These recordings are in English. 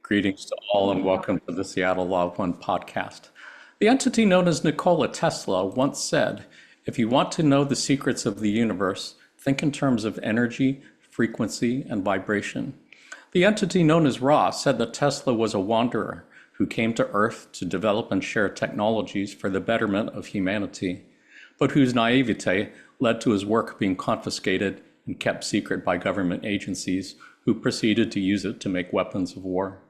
Greetings to all and welcome to the Seattle Law of One podcast. The entity known as Nikola Tesla once said, "If you want to know the secrets of the universe, think in terms of energy, frequency, and vibration." The entity known as Ra said that Tesla was a wanderer who came to Earth to develop and share technologies for the betterment of humanity, but whose naivete led to his work being confiscated and kept secret by government agencies who proceeded to use it to make weapons of war.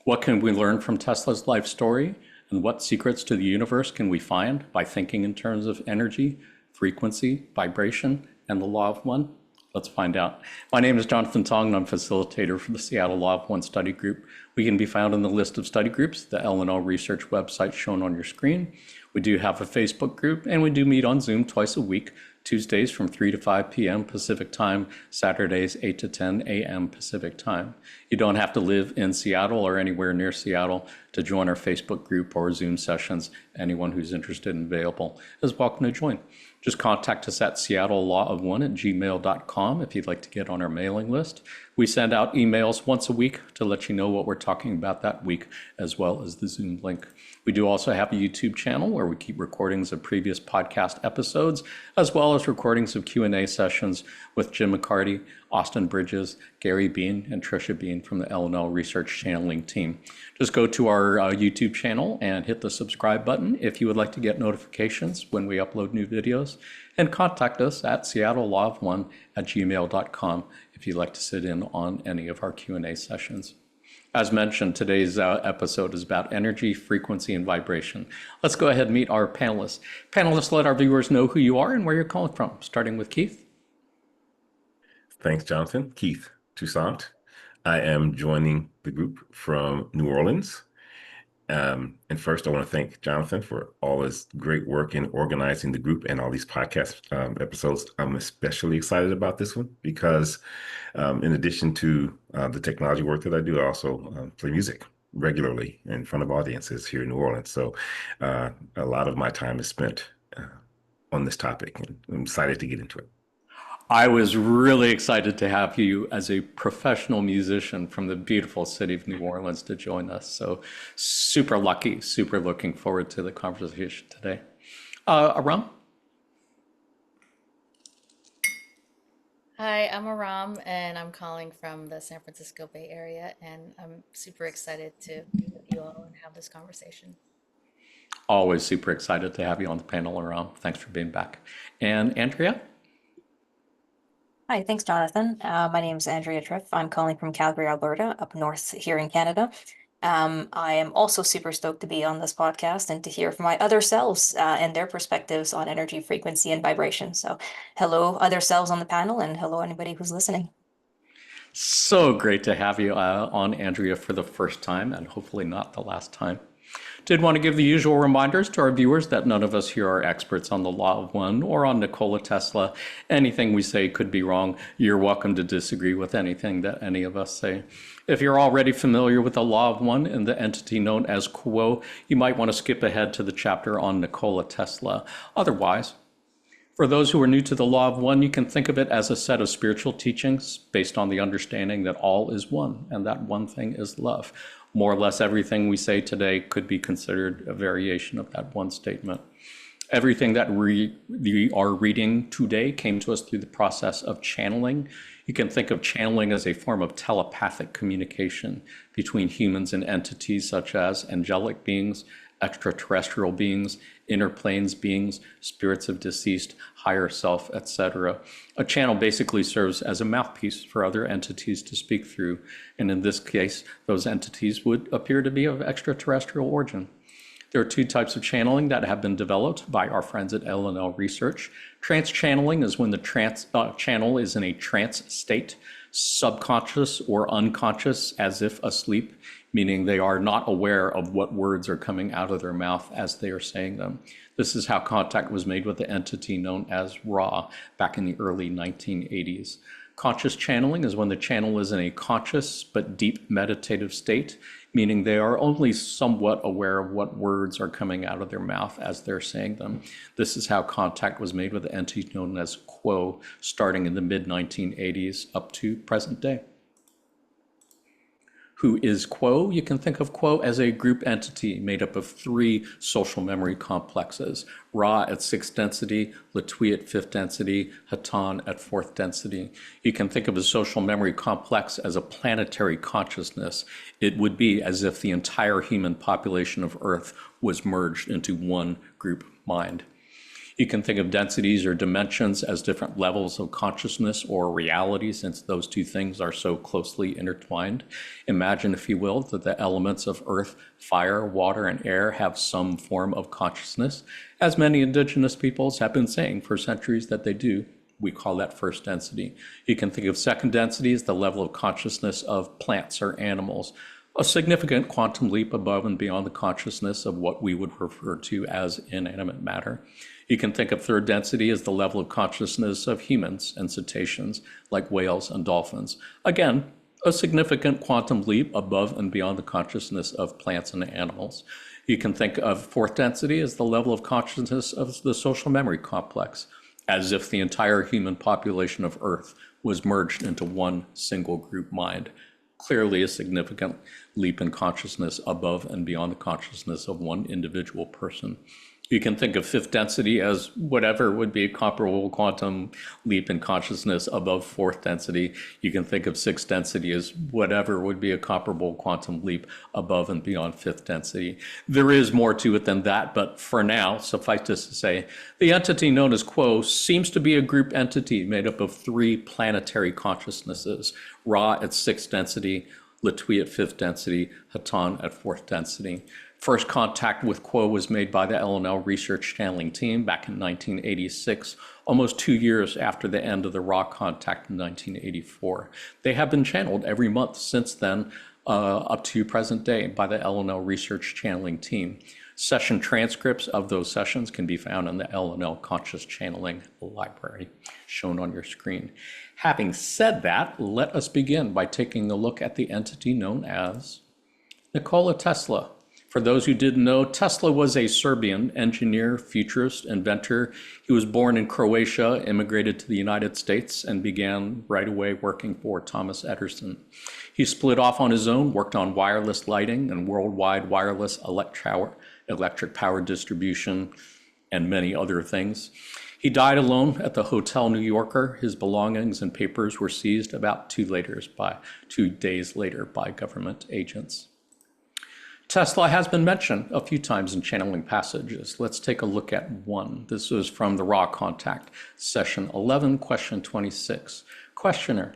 What can we learn from Tesla's life story? And what secrets to the universe can we find by thinking in terms of energy, frequency, vibration, and the Law of One? Let's find out. My name is Jonathan Tong, and I'm facilitator for the Seattle Law of One study group. We can be found in the list of study groups, the L&L research website shown on your screen. We do have a Facebook group, and we do meet on Zoom twice a week, Tuesdays from 3 to 5 p.m. Pacific time, Saturdays 8 to 10 a.m. Pacific time. You don't have to live in Seattle or anywhere near Seattle to join our Facebook group or Zoom sessions. Anyone who's interested and available is welcome to join. Just contact us at seattlelaw1@gmail.com if you'd like to get on our mailing list. We send out emails once a week to let you know what we're talking about that week, as well as the Zoom link. We do also have a YouTube channel where we keep recordings of previous podcast episodes, as well as recordings of Q&A sessions with Jim McCarty, Austin Bridges, Gary Bean, and Trisha Bean from the L&L Research Channeling team. Just go to our YouTube channel and hit the subscribe button if you would like to get notifications when we upload new videos, and contact us at seattlelaw1@gmail.com if you'd like to sit in on any of our Q&A sessions. As mentioned, today's episode is about energy, frequency, and vibration. Let's go ahead and meet our panelists. Panelists, let our viewers know who you are and where you're calling from, starting with Keith. Thanks, Jonathan. Keith Toussaint. I am joining the group from New Orleans. And first, I want to thank Jonathan for all his great work in organizing the group and all these podcast episodes. I'm especially excited about this one because in addition to the technology work that I do, I also play music regularly in front of audiences here in New Orleans. So a lot of my time is spent on this topic, and I'm excited to get into it. I was really excited to have you as a professional musician from the beautiful city of New Orleans to join us. So super lucky, super looking forward to the conversation today. Aram? Hi, I'm Aram, and I'm calling from the San Francisco Bay Area, and I'm super excited to be with you all and have this conversation. Always super excited to have you on the panel, Aram. Thanks for being back. And Andrea? Hi, thanks, Jonathan. My name is Andrea Triff. I'm calling from Calgary, Alberta, up north here in Canada. I am also super stoked to be on this podcast and to hear from my other selves and their perspectives on energy, frequency, and vibration. So hello, other selves on the panel, and hello, anybody who's listening. So great to have you on, Andrea, for the first time, and hopefully not the last time. Did want to give the usual reminders to our viewers that none of us here are experts on the Law of One or on Nikola Tesla. Anything we say could be wrong. You're welcome to disagree with anything that any of us say. If you're already familiar with the Law of One and the entity known as Quo, you might want to skip ahead to the chapter on Nikola Tesla. Otherwise, for those who are new to the Law of One, you can think of it as a set of spiritual teachings based on the understanding that all is one, and that one thing is love. More or less everything we say today could be considered a variation of that one statement. Everything that we are reading today came to us through the process of channeling. You can think of channeling as a form of telepathic communication between humans and entities such as angelic beings, extraterrestrial beings, inner planes beings, spirits of deceased, higher self, etc. A channel basically serves as a mouthpiece for other entities to speak through, and in this case, those entities would appear to be of extraterrestrial origin. There are two types of channeling that have been developed by our friends at L&L Research. Trance channeling is when the channel is in a trance state, subconscious or unconscious, as if asleep, meaning they are not aware of what words are coming out of their mouth as they are saying them. This is how contact was made with the entity known as Ra back in the early 1980s. Conscious channeling is when the channel is in a conscious but deep meditative state, meaning they are only somewhat aware of what words are coming out of their mouth as they're saying them. This is how contact was made with the entity known as Quo, starting in the mid-1980s up to present day. Who is Quo? You can think of Quo as a group entity made up of 3 social memory complexes: Ra at 6th density, Latwii at 5th density, Hatan at 4th density. You can think of a social memory complex as a planetary consciousness. It would be as if the entire human population of Earth was merged into one group mind. You can think of densities or dimensions as different levels of consciousness or reality, since those 2 things are so closely intertwined. Imagine, if you will, that the elements of earth, fire, water, and air have some form of consciousness, as many indigenous peoples have been saying for centuries that they do. We call that first density. You can think of second density as the level of consciousness of plants or animals, a significant quantum leap above and beyond the consciousness of what we would refer to as inanimate matter. You can think of third density as the level of consciousness of humans and cetaceans, like whales and dolphins. Again, a significant quantum leap above and beyond the consciousness of plants and animals. You can think of fourth density as the level of consciousness of the social memory complex, as if the entire human population of Earth was merged into one single group mind. Clearly a significant leap in consciousness above and beyond the consciousness of one individual person. You can think of fifth density as whatever would be a comparable quantum leap in consciousness above fourth density. You can think of sixth density as whatever would be a comparable quantum leap above and beyond fifth density. There is more to it than that, but for now, suffice to say, the entity known as Quo seems to be a group entity made up of 3 planetary consciousnesses: Ra at sixth density, Latwii at fifth density, Hatan at fourth density. First contact with Quo was made by the L&L research channeling team back in 1986, almost 2 years after the end of the Ra contact in 1984. They have been channeled every month since then, up to present day, by the L&L research channeling team. Session transcripts of those sessions can be found in the L&L Conscious Channeling Library, shown on your screen. Having said that, let us begin by taking a look at the entity known as Nikola Tesla. For those who didn't know, Tesla was a Serbian engineer, futurist, inventor. He was born in Croatia, immigrated to the United States, and began right away working for Thomas Edison. He split off on his own, worked on wireless lighting and worldwide wireless electric power distribution, and many other things. He died alone at the Hotel New Yorker. His belongings and papers were seized about 2 days later by government agents. Tesla has been mentioned a few times in channeling passages. Let's take a look at one. This was from the Ra Contact, session 11, question 26. Questioner: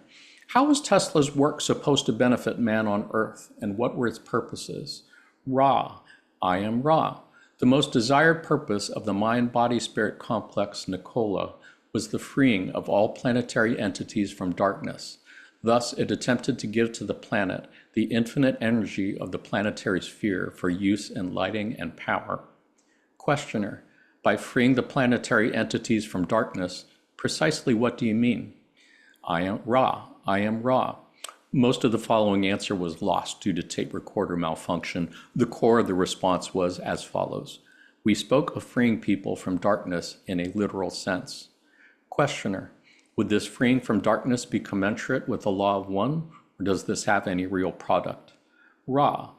how was Tesla's work supposed to benefit man on Earth, and what were its purposes? Ra: I am Ra. The most desired purpose of the mind-body-spirit complex Nikola was the freeing of all planetary entities from darkness. Thus, it attempted to give to the planet the infinite energy of the planetary sphere for use in lighting and power. Questioner: by freeing the planetary entities from darkness, precisely what do you mean? I am Ra. I am Ra. Most of the following answer was lost due to tape recorder malfunction. The core of the response was as follows: we spoke of freeing people from darkness in a literal sense. Questioner: would this freeing from darkness be commensurate with the law of one, or does this have any real product? Ra: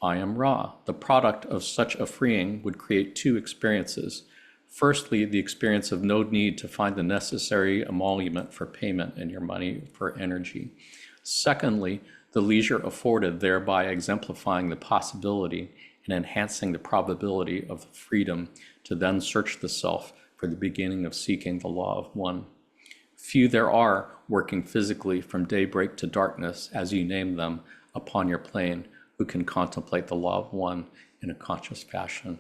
I am Ra. The product of such a freeing would create 2 experiences. Firstly, the experience of no need to find the necessary emolument for payment in your money for energy. Secondly, the leisure afforded, thereby exemplifying the possibility and enhancing the probability of the freedom to then search the self for the beginning of seeking the law of one. Few there are working physically from daybreak to darkness, as you name them, upon your plane, who can contemplate the law of one in a conscious fashion.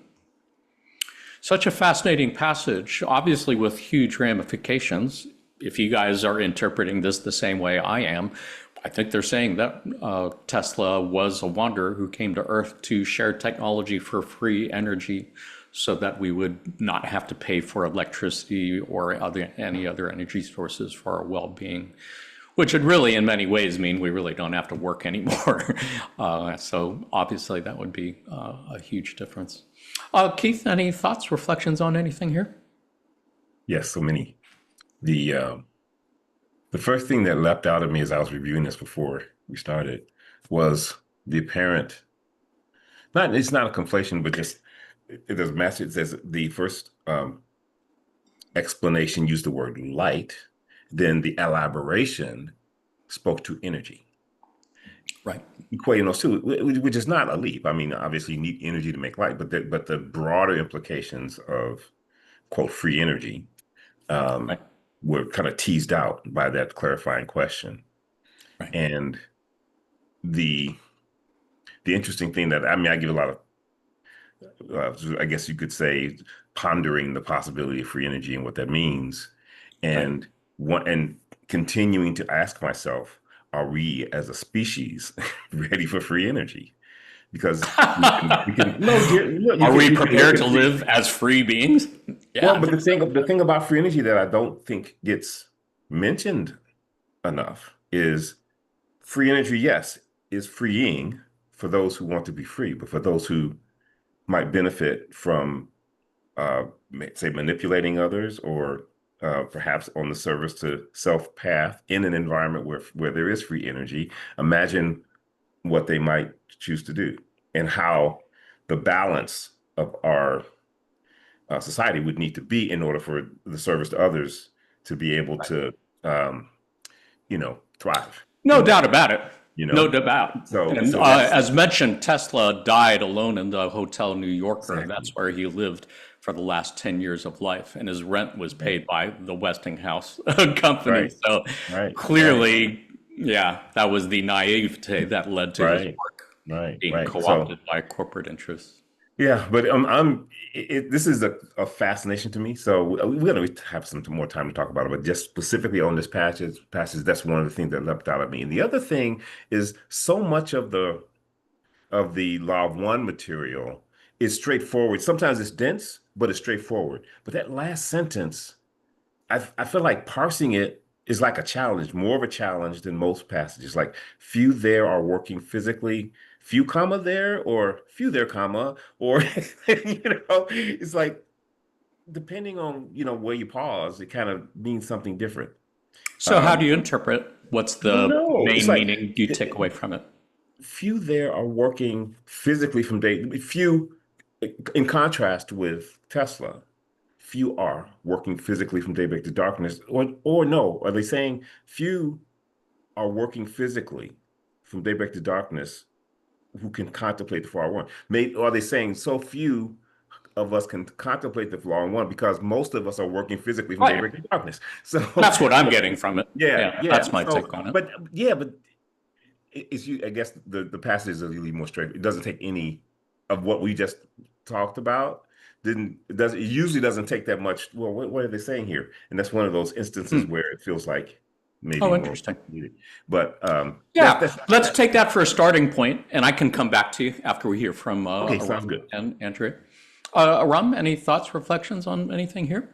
Such a fascinating passage, obviously with huge ramifications. If you guys are interpreting this the same way I am, I think they're saying that Tesla was a wanderer who came to Earth to share technology for free energy, so that we would not have to pay for electricity or any other energy sources for our well-being, which would really in many ways mean we really don't have to work anymore. So obviously that would be a huge difference. Keith, any thoughts, reflections on anything here? Yes, so many. The first thing that leapt out at me as I was reviewing this before we started was the apparent, not it's not a conflation, but just there's a message. Says the first explanation used the word light, then the elaboration spoke to energy, Right. equating those two, which is not a leap. I mean, obviously you need energy to make light, but the broader implications of quote free energy um, Right. were kind of teased out by that clarifying question. Right. And the interesting thing that I mean, I give a lot of I guess you could say, pondering the possibility of free energy and what that means, Right. and continuing to ask myself, are we as a species ready for free energy? Because we can no, look, Are we we can look prepared at to live as free beings? Yeah, well, I but think so. the thing about free energy that I don't think gets mentioned enough is free energy. Yes, is freeing for those who want to be free, but for those who might benefit from say manipulating others or perhaps on the service to self path in an environment where there is free energy, imagine what they might choose to do and how the balance of our society would need to be in order for the service to others to be able to um, thrive No in that, doubt about it. you No know. doubt. And That's as mentioned, Tesla died alone in the Hotel New Yorker. exactly That's where he lived for the last 10 years of life. And his rent was right, paid by the Westinghouse company. right, So right, right, clearly, yeah, that was the naivete that led to his right, work right, being right. So co-opted by corporate interests. yeah, but this is a fascination to me. So we're going to have some more time to talk about it, but just specifically on this passage, that's one of the things that leapt out at me. And the other thing is so much of the Law of One material is straightforward. Sometimes it's dense, but it's straightforward. But that last sentence, I feel like parsing it is like a challenge, more of a challenge than most passages. Like few there are working physically, few comma there, or few there comma, or it's like depending on where you pause, it kind of means something different. So how Um, do you interpret what's I don't the know. It's main like meaning you take away from it? few there are working physically from day. Few, in contrast with Tesla, few are working physically from daybreak to darkness, or no, are they saying few are working physically from daybreak to darkness who can contemplate the far one? Maybe are they saying so few of us can contemplate the far one because most of us are working physically from Right. daybreak to darkness? So That's what I'm getting from it. yeah, Yeah, yeah. that's my So take on it. but yeah, but it's you. I guess the passage is a little more straight. It doesn't take any of what we just talked about. Didn't it does it usually doesn't take that much. Well, what are they saying here? And that's one of those instances Hmm. where it feels like maybe Oh, more interesting. needed. But Yeah, let's take that for a starting point, and I can come back to you after we hear from okay. Sounds Aram good. and Andrea. Aram, any thoughts, reflections on anything here?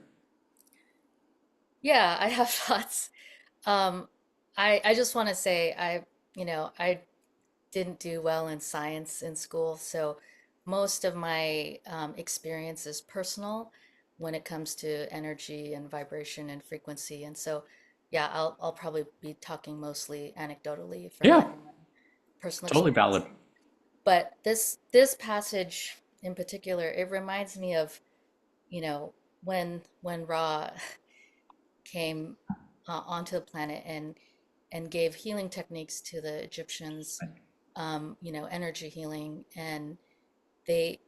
Yeah, I have thoughts. Um, I just want to say I didn't do well in science in school, so most of my experience is personal when it comes to energy and vibration and frequency. And so, yeah, I'll probably be talking mostly anecdotally from my Yeah, own personal totally experience. valid. But this passage in particular, it reminds me of, when Ra came onto the planet and gave healing techniques to the Egyptians, energy healing, and they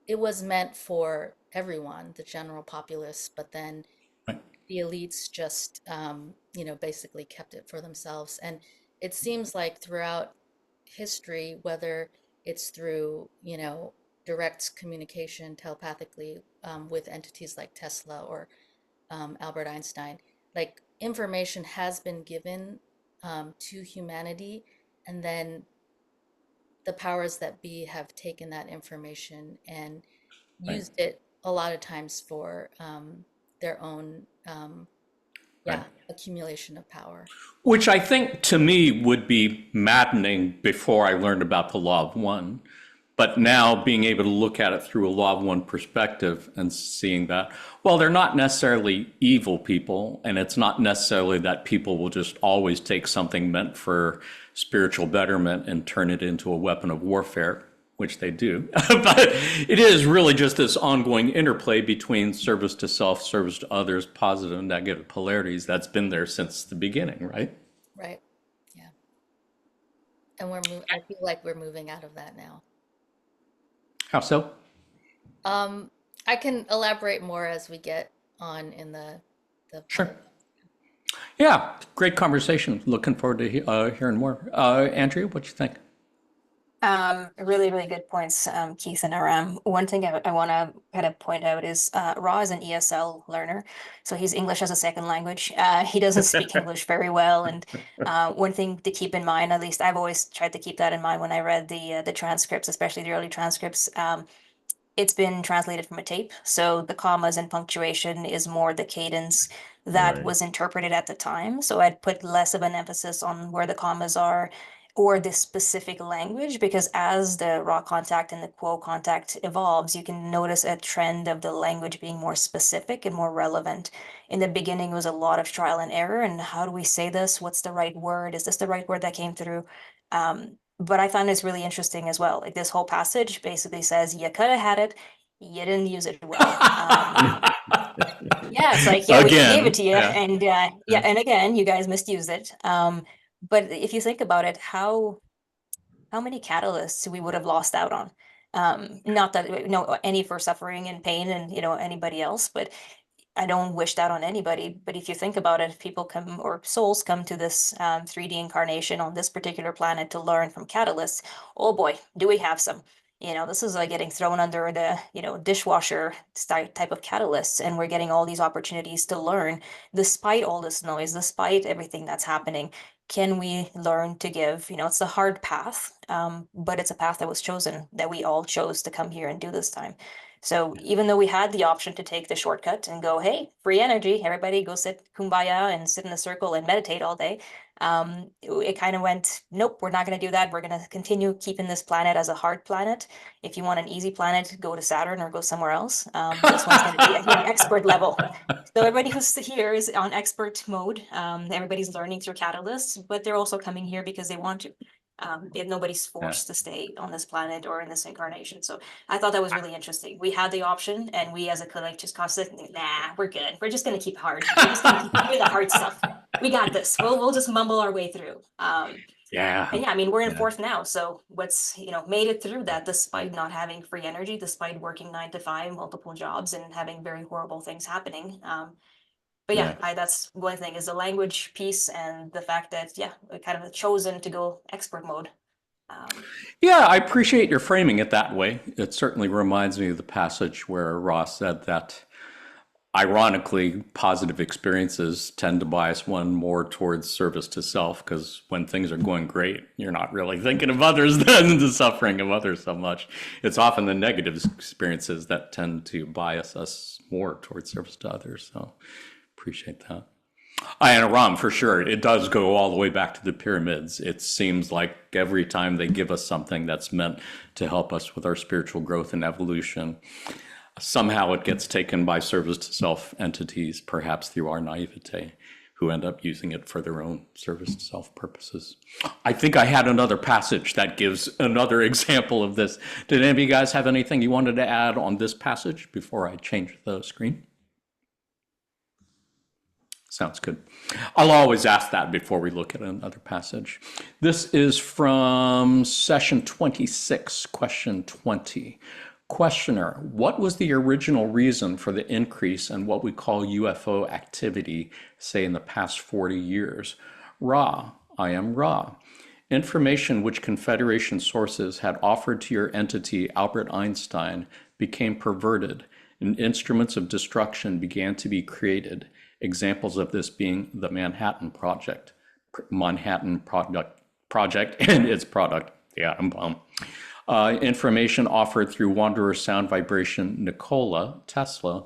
it was meant for everyone, the general populace, but then Right. the elites just basically kept it for themselves. And it seems like throughout history, whether it's through direct communication telepathically with entities like Tesla or Albert Einstein, like information has been given to humanity, and then the powers that be have taken that information and Right. used it a lot of times for their own, Right. accumulation of power. Which I think to me would be maddening before I learned about the law of one. But now being able to look at it through a law of one perspective and seeing that, well, they're not necessarily evil people. And it's not necessarily that people will just always take something meant for spiritual betterment and turn it into a weapon of warfare, which they do. But it is really just this ongoing interplay between service to self, service to others, positive and negative polarities that's been there since the beginning, right? Right. Yeah. And I feel like we're moving out of that now. How so? Um, I can elaborate more as we get on in the Sure. part. Yeah, great conversation. Looking forward to hearing more. Andrea, what do you think? Really, really good points, Keith and Aram. One thing I want to kind of point out is Ra is an ESL learner, so he's English as a second language. He doesn't speak English very well, and one thing to keep in mind, at least I've always tried to keep that in mind when I read the transcripts, especially the early transcripts. It's been translated from a tape, so the commas and punctuation is more the cadence that Right. was interpreted at the time. So I'd put less of an emphasis on where the commas are or the specific language, because as the raw contact and the quo contact evolves, you can notice a trend of the language being more specific and more relevant. In the beginning, it was a lot of trial and error, and how do we say this? What's the right word? Is this the right word that came through? But I found this really interesting as well. Like this whole passage basically says you could have had it, you didn't use it well. Yeah, it's like, yeah, we gave it Again, to you, yeah. and yeah, and again, you guys misused it. But if you think about it, how many catalysts we would have lost out on? Not that any for suffering and pain and anybody else, but I don't wish that on anybody, but if you think about it, people come or souls come to this 3D incarnation on this particular planet to learn from catalysts. Oh boy, do we have some. This is like getting thrown under the, dishwasher type of catalysts, and we're getting all these opportunities to learn despite all this noise, despite everything that's happening. Can we learn to give? It's a hard path, but it's a path that was chosen, that we all chose to come here and do this time. So even though we had the option to take the shortcut and go, hey, free energy, everybody go sit kumbaya and sit in a circle and meditate all day, it kind of went, nope, we're not going to do that. We're going to continue keeping this planet as a hard planet. If you want an easy planet, go to Saturn or go somewhere else. This one's going to be here expert level. So everybody who's here is on expert mode. Everybody's learning through catalysts, but they're also coming here because they want to. Nobody's forced to stay on this planet or in this incarnation. So I thought that was really interesting. We had the option, and we as a collective just constantly, nah, we're good. We're just gonna keep hard. We're just gonna keep doing the hard stuff. We got this. We'll just mumble our way through. Yeah. And yeah, I mean, we're in Yeah. fourth now. So what's made it through that despite not having free energy, despite working 9 to 5, multiple jobs, and having very horrible things happening. But yeah, that's one thing is the language piece and the fact that we kind of chosen to go expert mode. Yeah, I appreciate your framing it that way. It certainly reminds me of the passage where Ross said that, ironically, positive experiences tend to bias one more towards service to self, because when things are going great, you're not really thinking of others than the suffering of others so much. It's often the negative experiences that tend to bias us more towards service to others. So appreciate that. And Ram, for sure, it does go all the way back to the pyramids. It seems like every time they give us something that's meant to help us with our spiritual growth and evolution, somehow it gets taken by service to self entities, perhaps through our naivete, who end up using it for their own service to self purposes. I think I had another passage that gives another example of this. Did any of you guys have anything you wanted to add on this passage before I change the screen? Sounds good. I'll always ask that before we look at another passage. This is from session 26, question 20. Questioner, what was the original reason for the increase in what we call UFO activity, say in the past 40 years? Ra, I am Ra. Information which Confederation sources had offered to your entity, Albert Einstein, became perverted, and instruments of destruction began to be created. Examples of this being the Manhattan Project and its product, the atom bomb. Information offered through Wanderer sound vibration Nikola Tesla,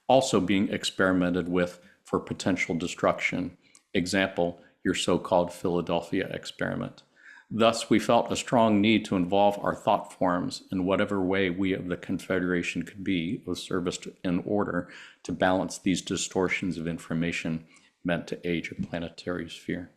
also being experimented with for potential destruction. Example, your so-called Philadelphia experiment. Thus, we felt a strong need to involve our thought forms in whatever way we of the Confederation could be of service in order to balance these distortions of information meant to age a planetary sphere.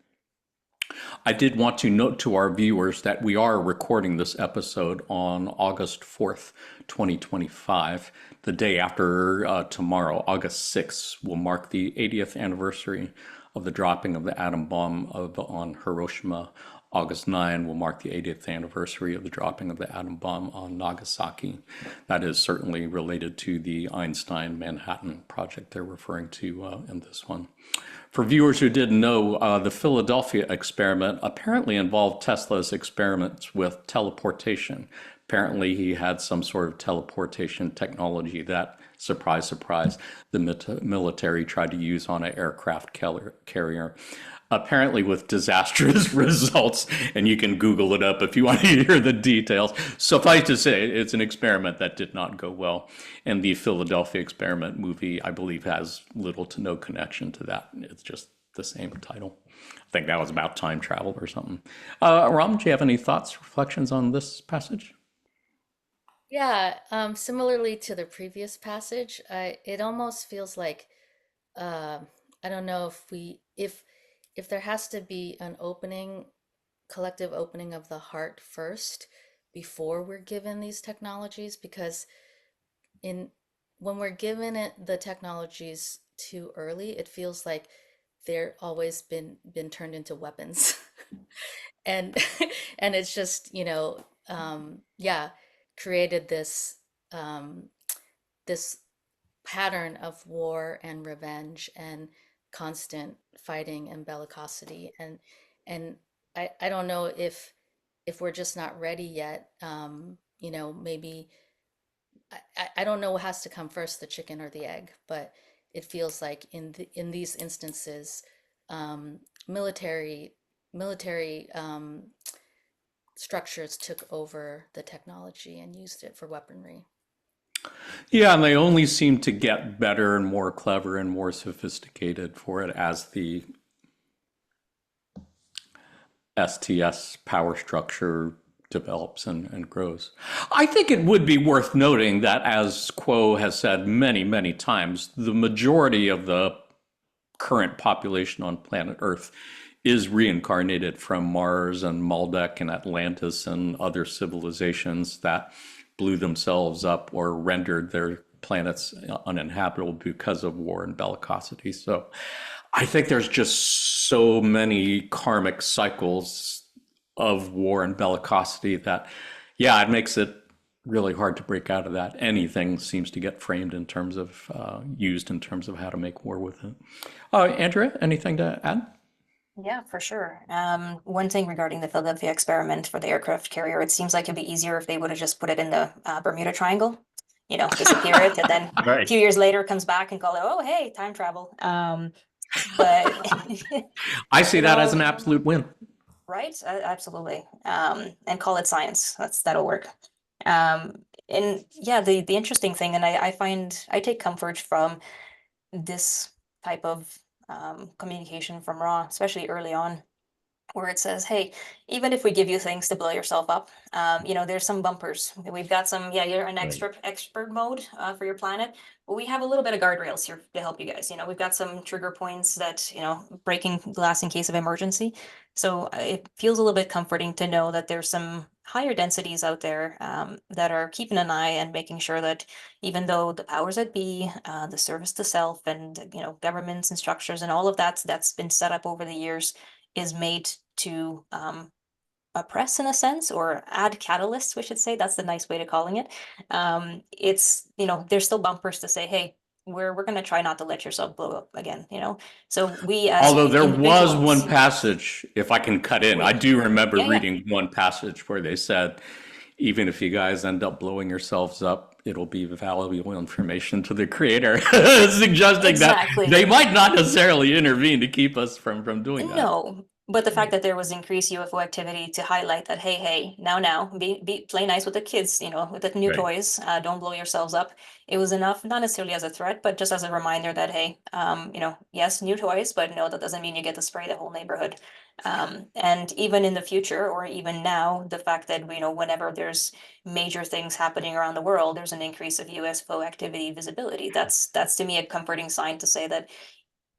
I did want to note to our viewers that we are recording this episode on August 4th, 2025. The day after tomorrow, August 6th, will mark the 80th anniversary of the dropping of the atom bomb on Hiroshima. August 9 will mark the 80th anniversary of the dropping of the atom bomb on Nagasaki. That is certainly related to the Einstein Manhattan Project they're referring to in this one. For viewers who didn't know, the Philadelphia experiment apparently involved Tesla's experiments with teleportation. Apparently, he had some sort of teleportation technology that, surprise, surprise, the military tried to use on an aircraft carrier. Apparently with disastrous results, and you can Google it up if you want to hear the details. Suffice to say, it's an experiment that did not go well. And the Philadelphia experiment movie, I believe, has little to no connection to that. It's just the same title. I think that was about time travel or something. Ram, do you have any thoughts, reflections on this passage? Yeah, similarly to the previous passage, it almost feels like uh, I don't know if there has to be an opening, collective opening of the heart first before we're given these technologies, because in when we're given the technologies too early, it feels like they're always been turned into weapons. And and it's just, yeah, created um, this pattern of war and revenge and constant fighting and bellicosity. And I don't know if we're just not ready yet. Maybe I don't know what has to come first, the chicken or the egg, but it feels like in these instances, um, military military structures took over the technology and used it for weaponry. Yeah, and they only seem to get better and more clever and more sophisticated for it as the STS power structure develops and grows. I think it would be worth noting that, as Quo has said many, many times, the majority of the current population on planet Earth is reincarnated from Mars and Maldek and Atlantis and other civilizations that blew themselves up or rendered their planets uninhabitable because of war and bellicosity. So I think there's just so many karmic cycles of war and bellicosity that, yeah, it makes it really hard to break out of that. Anything seems to get framed in terms of, used in terms of how to make war with it. Andrea, anything to add? Yeah, for sure. One thing regarding the Philadelphia experiment for the aircraft carrier, it seems like it'd be easier if they would have just put it in the Bermuda Triangle, disappear it, and then a Right. few years later comes back and call it, oh, hey, time travel. But I see it that as all, an absolute win. right? Absolutely. And call it science. That'll work. And yeah, the interesting thing, and I find I take comfort from this type of communication from Raw, especially early on, where it says, hey, even if we give you things to blow yourself up, there's some bumpers. We've got some, yeah, you're in Right. expert mode for your planet, but we have a little bit of guardrails here to help you guys. We've got some trigger points that, breaking glass in case of emergency. So it feels a little bit comforting to know that there's some higher densities out there that are keeping an eye and making sure that even though the powers that be, the service to self and, governments and structures and all of that's been set up over the years is made to oppress in a sense, or add catalysts, we should say. That's the nice way to calling it. It's, there's still bumpers to say, hey, we're going to try not to let yourself blow up again, So we as Although there was individuals. one passage, if I can cut in, I Wait, do remember yeah, reading one passage where they said, even if you guys end up blowing yourselves up, it'll be valuable information to the creator, suggesting that exactly. they might not necessarily intervene to keep us from doing that. No, but the fact that there was increased UFO activity to highlight that, hey, now, play nice with the kids, with the new Right. toys. Don't blow yourselves up. It was enough, not necessarily as a threat, but just as a reminder that, hey, yes, new toys, but no, that doesn't mean you get to spray the whole neighborhood. And even in the future, or even now, the fact that, whenever there's major things happening around the world, there's an increase of UFO activity visibility. That's to me a comforting sign to say that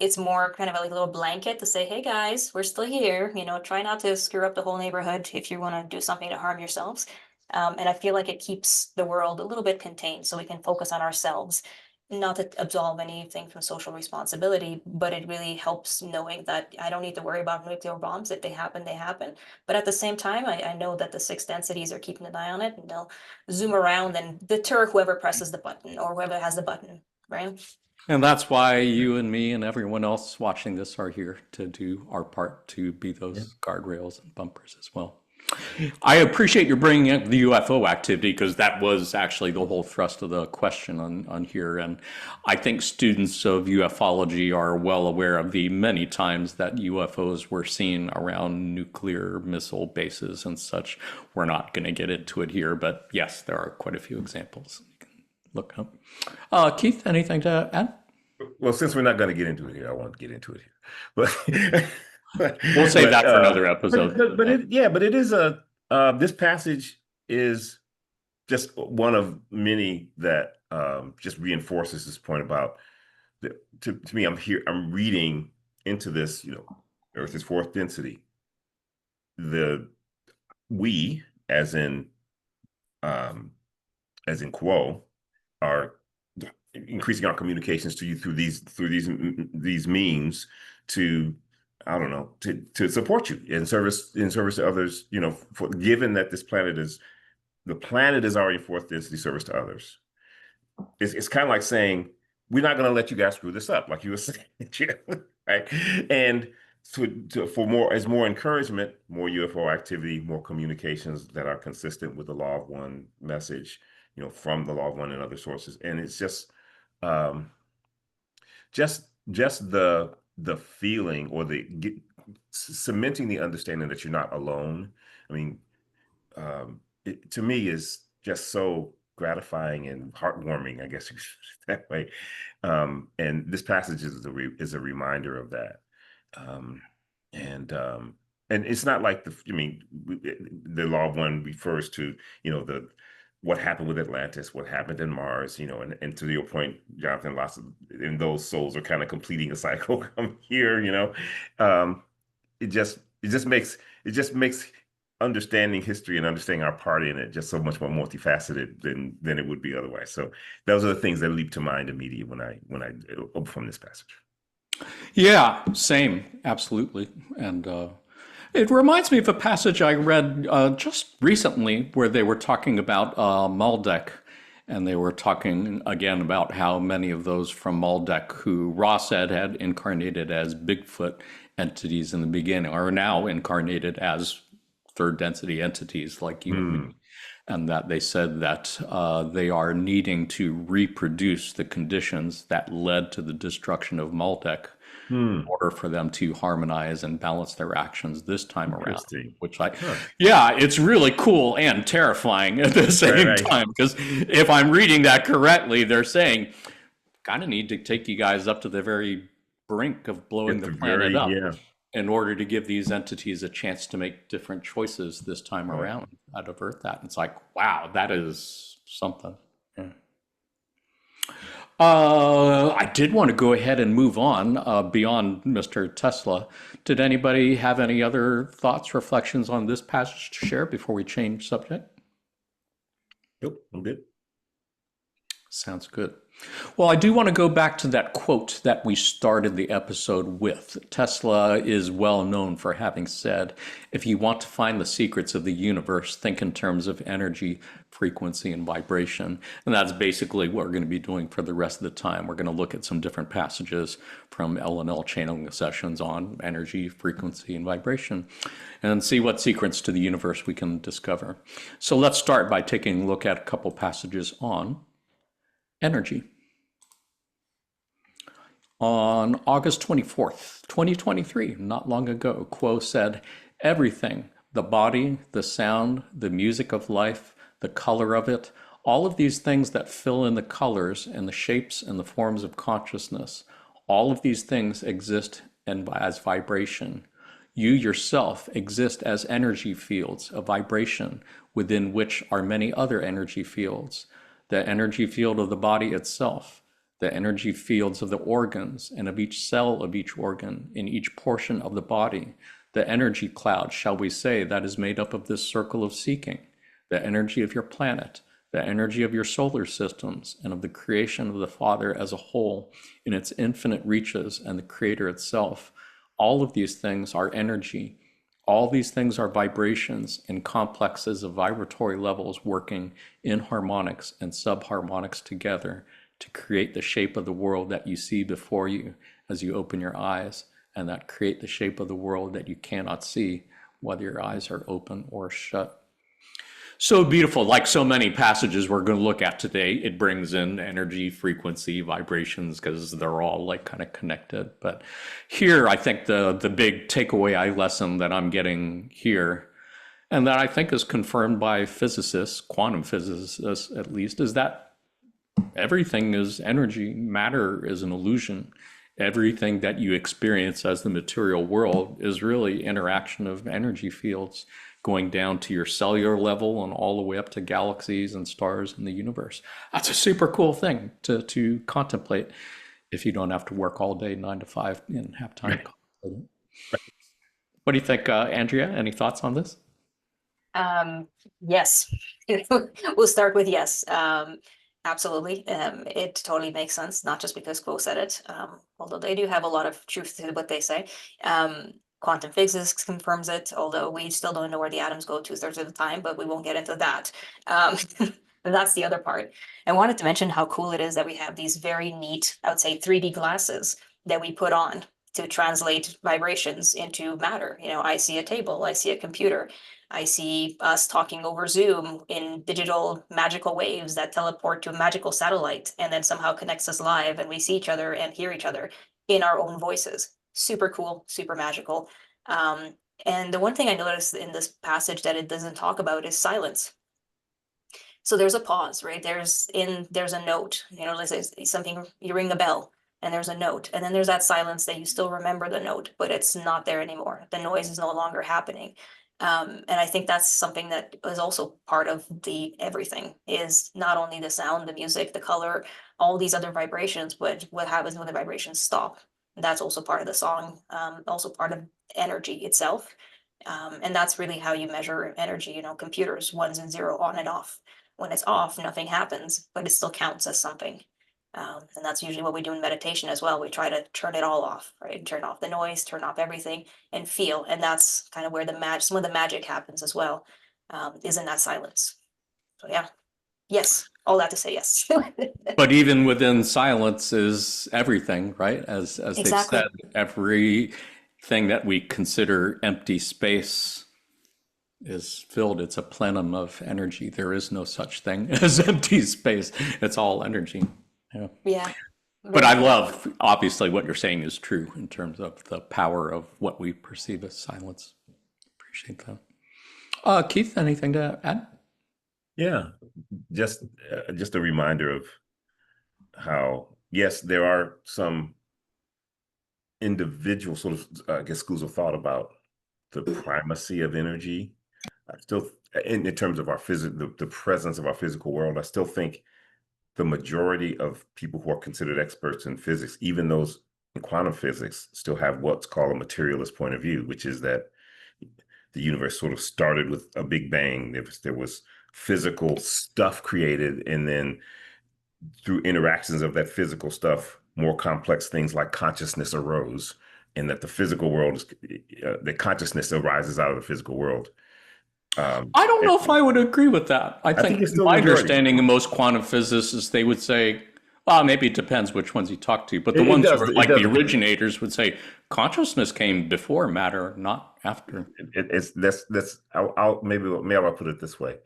It's more kind of like a little blanket to say, hey guys, we're still here. Try not to screw up the whole neighborhood if you want to do something to harm yourselves. And I feel like it keeps the world a little bit contained so we can focus on ourselves, not to absolve anything from social responsibility, but it really helps knowing that I don't need to worry about nuclear bombs. If they happen, they happen. But at the same time, I know that the sixth densities are keeping an eye on it, and they'll zoom around and deter whoever presses the button or whoever has the button, right? And that's why you and me and everyone else watching this are here to do our part to be those guardrails and bumpers as well. I appreciate you bringing up the UFO activity because that was actually the whole thrust of the question on here. And I think students of ufology are well aware of the many times that UFOs were seen around nuclear missile bases and such. We're not going to get into it here, but yes, there are quite a few examples you can look up. Keith, anything to add? Well, since we're not going to get into it here, I won't get into it here. But we'll save that for another episode. But it is this passage is just one of many that just reinforces this point about to me. I'm reading into this. Earth is fourth density. We, as in Quo, are increasing our communications to you through these means to, I don't know, to support you in service to others. Given that the planet is already fourth density service to others. It's kind of like saying we're not going to let you guys screw this up, like you were saying, right? And for more encouragement, more UFO activity, more communications that are consistent with the Law of One message, from the Law of One and other sources. And it's just the feeling or cementing the understanding that you're not alone. I mean, it to me is just so gratifying and heartwarming, I guess you could say it that way. And this passage is a reminder of that. And it's not like the Law of One refers to, what happened with Atlantis, what happened in Mars, and to your point, Jonathan, and those souls are kind of completing a cycle come here, it just makes understanding history and understanding our part in it just so much more multifaceted than it would be otherwise. So those are the things that leap to mind immediately when I open from this passage. Yeah, same, absolutely. And it reminds me of a passage I read just recently where they were talking about Maldek, and they were talking again about how many of those from Maldek who Ross said had incarnated as Bigfoot entities in the beginning are now incarnated as third density entities like you and me. And that they said that they are needing to reproduce the conditions that led to the destruction of Maldek in order for them to harmonize and balance their actions this time around. Which it's really cool and terrifying at the same time, because if I'm reading that correctly, they're saying, kind of need to take you guys up to the very brink of blowing the planet up in order to give these entities a chance to make different choices this time around, divert that. It's like, wow, that is something. Yeah. I did want to go ahead and move on beyond Mr. Tesla. Did anybody have any other thoughts, reflections on this passage to share before we change subject? Nope, I'm good. Sounds good. Well, I do want to go back to that quote that we started the episode with. Tesla is well known for having said, if you want to find the secrets of the universe, think in terms of energy, frequency, and vibration. And that's basically what we're going to be doing for the rest of the time. We're going to look at some different passages from L&L channeling sessions on energy, frequency, and vibration, and see what secrets to the universe we can discover. So let's start by taking a look at a couple passages on energy. On August 24th, 2023, not long ago, Quo said, everything, the body, the sound, the music of life, the color of it, all of these things that fill in the colors and the shapes and the forms of consciousness, all of these things exist as vibration. You yourself exist as energy fields, a vibration within which are many other energy fields. The energy field of the body itself, the energy fields of the organs and of each cell of each organ in each portion of the body, the energy cloud, shall we say, that is made up of this circle of seeking, the energy of your planet, the energy of your solar systems, and of the creation of the Father as a whole in its infinite reaches and the Creator itself. All of these things are energy. All these things are vibrations and complexes of vibratory levels working in harmonics and subharmonics together to create the shape of the world that you see before you as you open your eyes, and that create the shape of the world that you cannot see, whether your eyes are open or shut. So beautiful, like so many passages we're going to look at today, it brings in energy, frequency, vibrations, because they're all like kind of connected. But here, I think the big takeaway lesson that I'm getting here, and that I think is confirmed by physicists, quantum physicists at least, is that everything is energy. Matter is an illusion. Everything that you experience as the material world is really interaction of energy fields going down to your cellular level and all the way up to galaxies and stars in the universe. That's a super cool thing to contemplate if you don't have to work all day 9 to 5 and have time to contemplate it. What do you think, Andrea? Any thoughts on this? Yes, we'll start with yes. Absolutely. It totally makes sense, not just because Quo said it, although they do have a lot of truth to what they say. Quantum physics confirms it, although we still don't know where the atoms go 2/3 of the time, but we won't get into that. That's the other part. I wanted to mention how cool it is that we have these very neat, I would say, 3D glasses that we put on to translate vibrations into matter. You know, I see a table, I see a computer, I see us talking over Zoom in digital magical waves that teleport to a magical satellite and then somehow connects us live, and we see each other and hear each other in our own voices. Super cool, super magical. And the one thing I noticed in this passage that it doesn't talk about is silence. So there's a pause, right? There's a note, you know, let's say something, you ring the bell and there's a note, and then there's that silence that you still remember the note, but it's not there anymore. The noise is no longer happening. And I think that's something that is also part of the everything, is not only the sound, the music, the color, all these other vibrations, but what happens when the vibrations stop. That's also part of the song, also part of energy itself. And that's really how you measure energy, you know, computers, ones and zero, on and off. When it's off, nothing happens, but it still counts as something. And that's usually what we do in meditation as well. We try to turn it all off, right? Turn off the noise, turn off everything, and feel. And that's kind of where some of the magic happens as well, is in that silence. So yeah, yes, all that to say yes. But even within silence is everything, right? As they've Exactly. said, everything that we consider empty space is filled. It's a plenum of energy. There is no such thing as empty space. It's all energy. Yeah. Yeah. But I Very love, obviously, what you're saying is true in terms of the power of what we perceive as silence. Appreciate that. Keith, anything to add? Yeah, just a reminder of how, yes, there are some individual sort of, I guess, schools of thought about the primacy of energy. I still, in terms of our the presence of our physical world, I still think the majority of people who are considered experts in physics, even those in quantum physics, still have what's called a materialist point of view, which is that the universe sort of started with a big bang. There was physical stuff created, and then through interactions of that physical stuff, more complex things like consciousness arose, and that the physical world is the consciousness arises out of the physical world. I don't know if I would agree with that. I think think it's still my majority. understanding of most quantum physicists, they would say, well, maybe it depends which ones you talk to, but the It ones does, who are it like does. the originators would say consciousness came before matter, not after. It's that's I'll maybe I'll put it this way.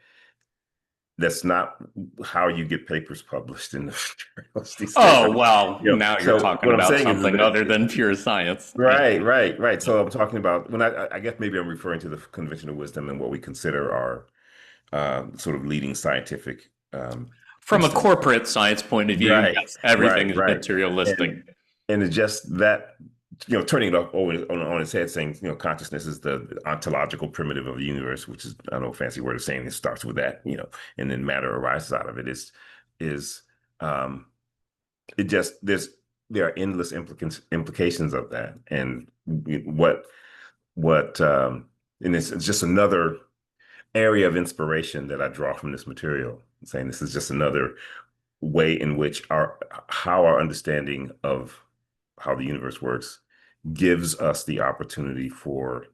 That's not how you get papers published in the journals these days. Oh, well, You know, now so you're talking what I'm about saying is something that, other than pure science. right, right. So I'm talking about, when I guess maybe I'm referring to the conventional wisdom and what we consider our sort of leading scientific From a instruments. corporate science point of view, Right, yes, everything is right. materialistic. And it's just that, turning it on its head, saying, consciousness is the ontological primitive of the universe, which is, I don't know, a fancy word of saying it starts with that, and then matter arises out of it, is um, it just there are endless implications of that, and what and it's just another area of inspiration that I draw from this material, saying this is just another way in which our understanding of how the universe works gives us the opportunity for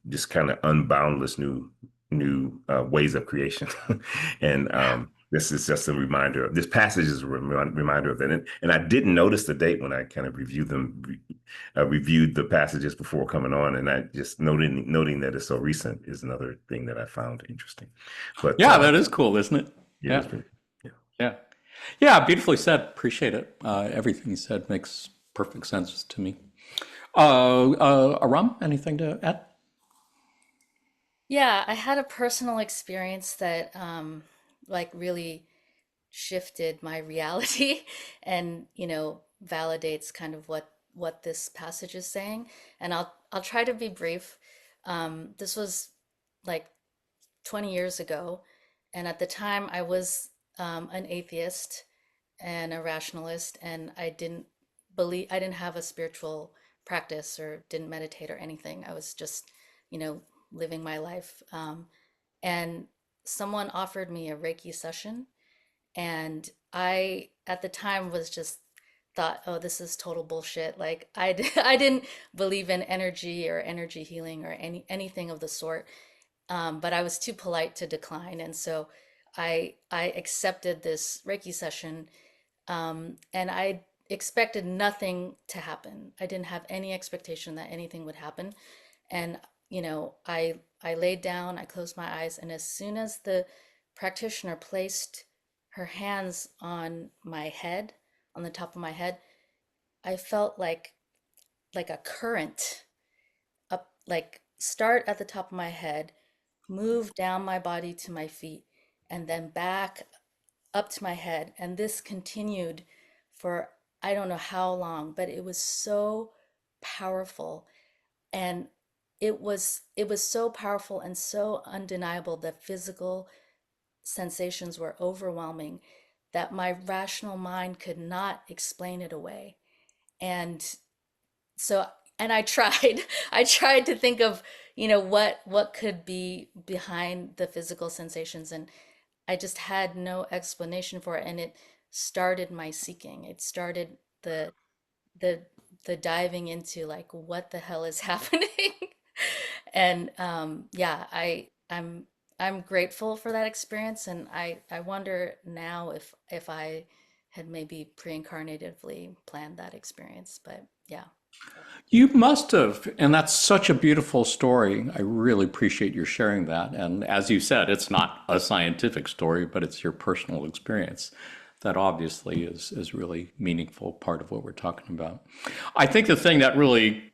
just kind of unboundless new ways of creation. And this is just a reminder. This passage is a reminder of that. And I didn't notice the date when I kind of reviewed the passages before coming on, and I just noting that it's so recent is another thing that I found interesting. But Yeah, that is cool, isn't it? yeah, it's pretty, yeah. Yeah. Yeah, beautifully said. Appreciate it. Everything you said makes perfect sense to me. Aram, anything to add? Yeah, I had a personal experience that like really shifted my reality and, validates kind of what this passage is saying. And I'll try to be brief. This was like 20 years ago, and at the time I was an atheist and a rationalist, and I didn't have a spiritual practice or didn't meditate or anything. I was just, living my life. And someone offered me a Reiki session, and I, at the time, was just thought, oh, this is total bullshit. Like I didn't believe in energy or energy healing or anything of the sort. But I was too polite to decline, and so I accepted this Reiki session, and I expected nothing to happen. I didn't have any expectation that anything would happen, and I laid down, I closed my eyes, and as soon as the practitioner placed her hands on my head, on the top of my head, I felt like a current up, like start at the top of my head, move down my body to my feet, and then back up to my head. And this continued for I don't know how long, but it was so powerful. And it was so powerful and so undeniable. The physical sensations were overwhelming that my rational mind could not explain it away. And so, and I tried I tried to think of, what could be behind the physical sensations, and I just had no explanation for it. And it started my seeking. It started the the diving into like what the hell is happening. And yeah, I'm grateful for that experience, and I wonder now if I had maybe pre-incarnatively planned that experience. But yeah. You must have, and that's such a beautiful story. I really appreciate your sharing that. And as you said, it's not a scientific story, but it's your personal experience. That obviously is really meaningful part of what we're talking about. I think the thing that really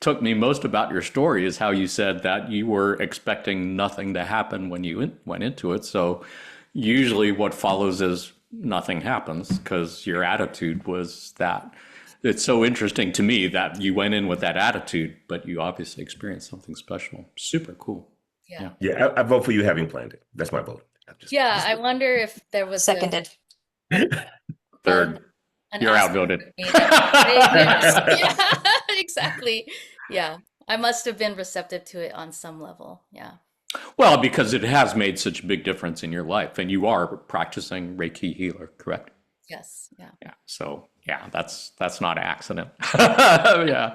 took me most about your story is how you said that you were expecting nothing to happen when you went into it. So usually what follows is nothing happens because your attitude was that. It's so interesting to me that you went in with that attitude, but you obviously experienced something special. Super cool. Yeah. Yeah, I vote for you having planned it. That's my vote. Yeah, I wonder if there was Seconded. Third, an you're aspect outvoted. of me that yeah, exactly. Yeah. I must have been receptive to it on some level. Yeah. Well, because it has made such a big difference in your life, and you are practicing Reiki healer, correct? Yes. Yeah. Yeah. So yeah, that's not an accident. Yeah.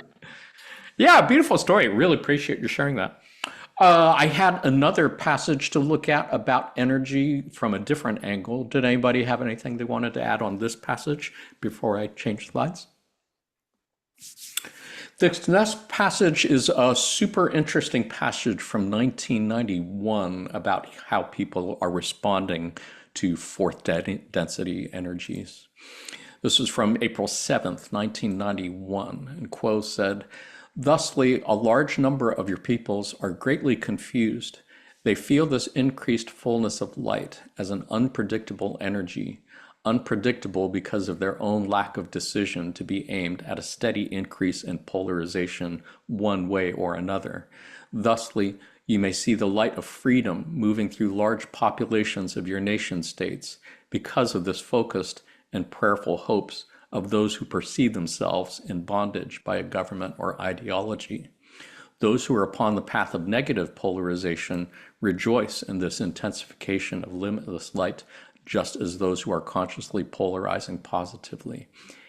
Yeah, beautiful story. Really appreciate you sharing that. I had another passage to look at about energy from a different angle. Did anybody have anything they wanted to add on this passage before I change slides? This next passage is a super interesting passage from 1991 about how people are responding to fourth density energies. This is from April 7th, 1991, and Quo said, "Thusly, a large number of your peoples are greatly confused. They feel this increased fullness of light as an unpredictable energy, unpredictable because of their own lack of decision to be aimed at a steady increase in polarization one way or another. Thusly, you may see the light of freedom moving through large populations of your nation states because of this focused and prayerful hopes of those who perceive themselves in bondage by a government or ideology. Those who are upon the path of negative polarization rejoice in this intensification of limitless light, just as those who are consciously polarizing positively.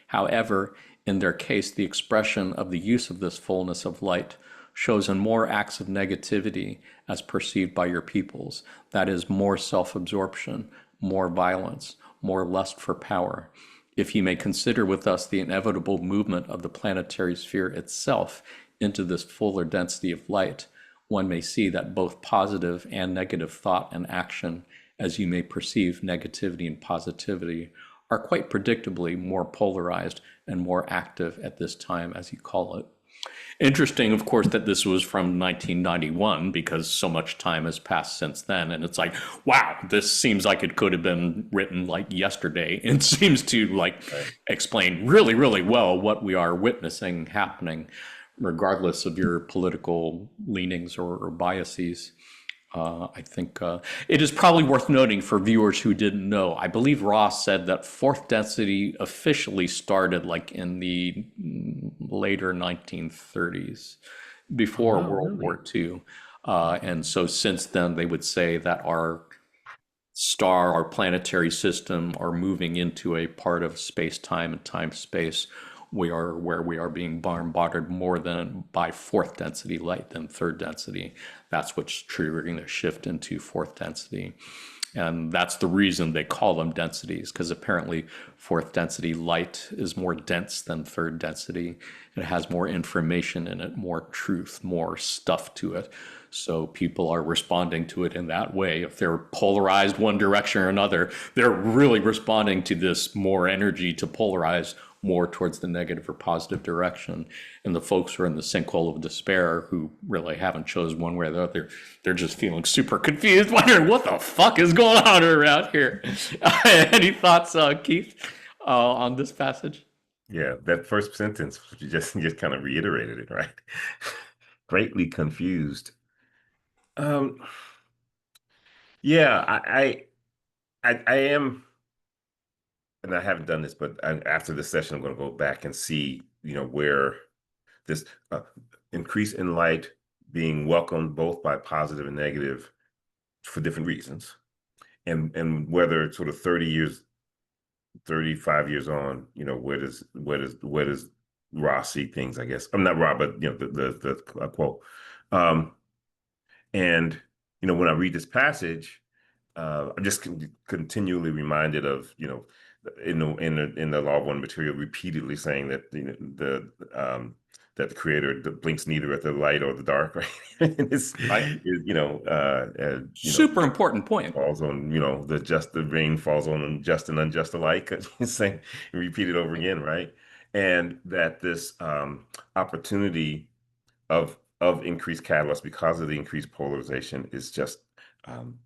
However, in their case, the expression of the use of this fullness of light shows in more acts of negativity as perceived by your peoples, that is, more self-absorption, more violence, more lust for power. If you may consider with us the inevitable movement of the planetary sphere itself into this fuller density of light, one may see that both positive and negative thought and action, as you may perceive negativity and positivity, are quite predictably more polarized and more active at this time, as you call it. Interesting, of course, that this was from 1991 because so much time has passed since then. And it's like, wow, this seems like it could have been written like yesterday. It seems to like explain really, really well what we are witnessing happening, regardless of your political leanings or biases. I think it is probably worth noting for viewers who didn't know. I believe Ross said that fourth density officially started like in the later 1930s, before World War II. And so since then, they would say that our star, our planetary system, are moving into a part of space-time and time-space where we are being bombarded more than by fourth density light than third density. That's what's triggering the shift into fourth density. And that's the reason they call them densities, because apparently fourth density light is more dense than third density. It has more information in it, more truth, more stuff to it. So people are responding to it in that way. If they're polarized one direction or another, they're really responding to this more energy to polarize more towards the negative or positive direction. And the folks who are in the sinkhole of despair, who really haven't chosen one way or the other, they're just feeling super confused, wondering what the fuck is going on around here. Any thoughts, Keith, on this passage? Yeah, that first sentence, you just kind of reiterated it, right? Greatly confused. Yeah, I am, and I haven't done this, but after this session, I'm going to go back and see, where this increase in light being welcomed both by positive and negative for different reasons, and whether sort of 30 years, 35 years on, where does Ross see things? I guess I'm not Rob, but the quote. And when I read this passage, I'm just continually reminded of in the Law of One material repeatedly saying that that the creator blinks neither at the light or the dark, right? And Right. Super important point. Falls on the rain falls on just and unjust alike. Saying repeated over again, right? And that this opportunity of increased catalyst because of the increased polarization is just an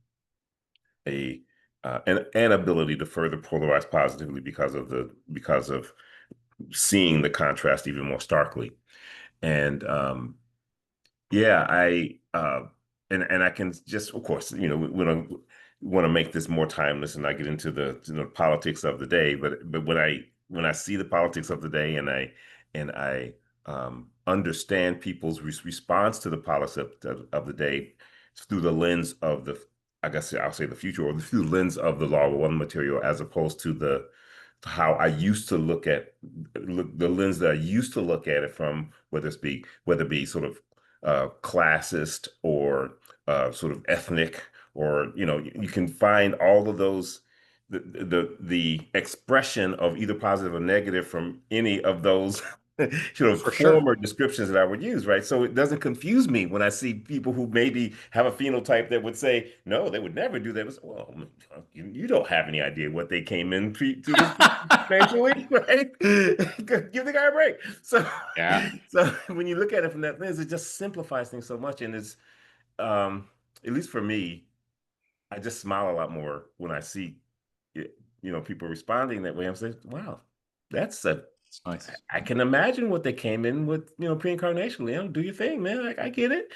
ability to further polarize positively because of seeing the contrast even more starkly. And yeah, and I can just, of course, we want to make this more timeless and not get into the politics of the day, but when I see the politics of the day and I understand people's response to the politics of the day through the lens of I guess I'll say the future, or through the lens of the Law of One material, as opposed to how I used to the lens that I used to look at it from, whether it be sort of classist or sort of ethnic, or you can find all of those the expression of either positive or negative from any of those For sure. former descriptions that I would use, right? So it doesn't confuse me when I see people who maybe have a phenotype that would say, no, they would never do that. It's, well, you don't have any idea what they came in to this eventually, right? Give the guy a break. So Yeah. so when you look at it from that lens, it just simplifies things so much. And it's at least for me, I just smile a lot more when I see people responding that way. I'm saying, wow, that's It's nice. I can imagine what they came in with, pre-incarnation. Do your thing, man. I get it.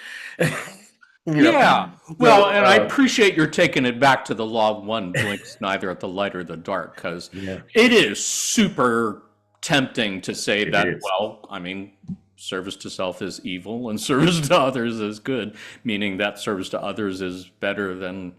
Yeah. Well, So, and I appreciate you're taking it back to the Law of One blinks neither at the light or the dark, because yeah. it is super tempting to say It that, is. well, I mean, service to self is evil and service to others is good, meaning that service to others is better than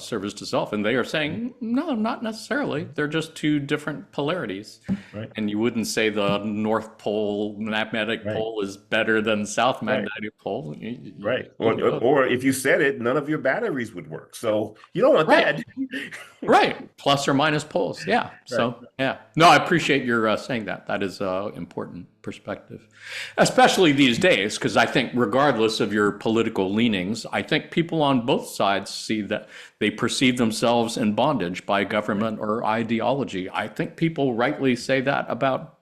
service to self. And they are saying, no, not necessarily. They're just two different polarities. Right. And you wouldn't say the North Pole magnetic Right. pole is better than South Right. magnetic pole. Right. Or if you said it, none of your batteries would work. So you don't want Right. that. Right. Plus or minus poles. Yeah. So, Right. yeah. No, I appreciate your saying that. That is an important perspective, especially these days, because I think regardless of your political leanings, I think people on both sides see that they perceive themselves in bondage by government or ideology. I think people rightly say that about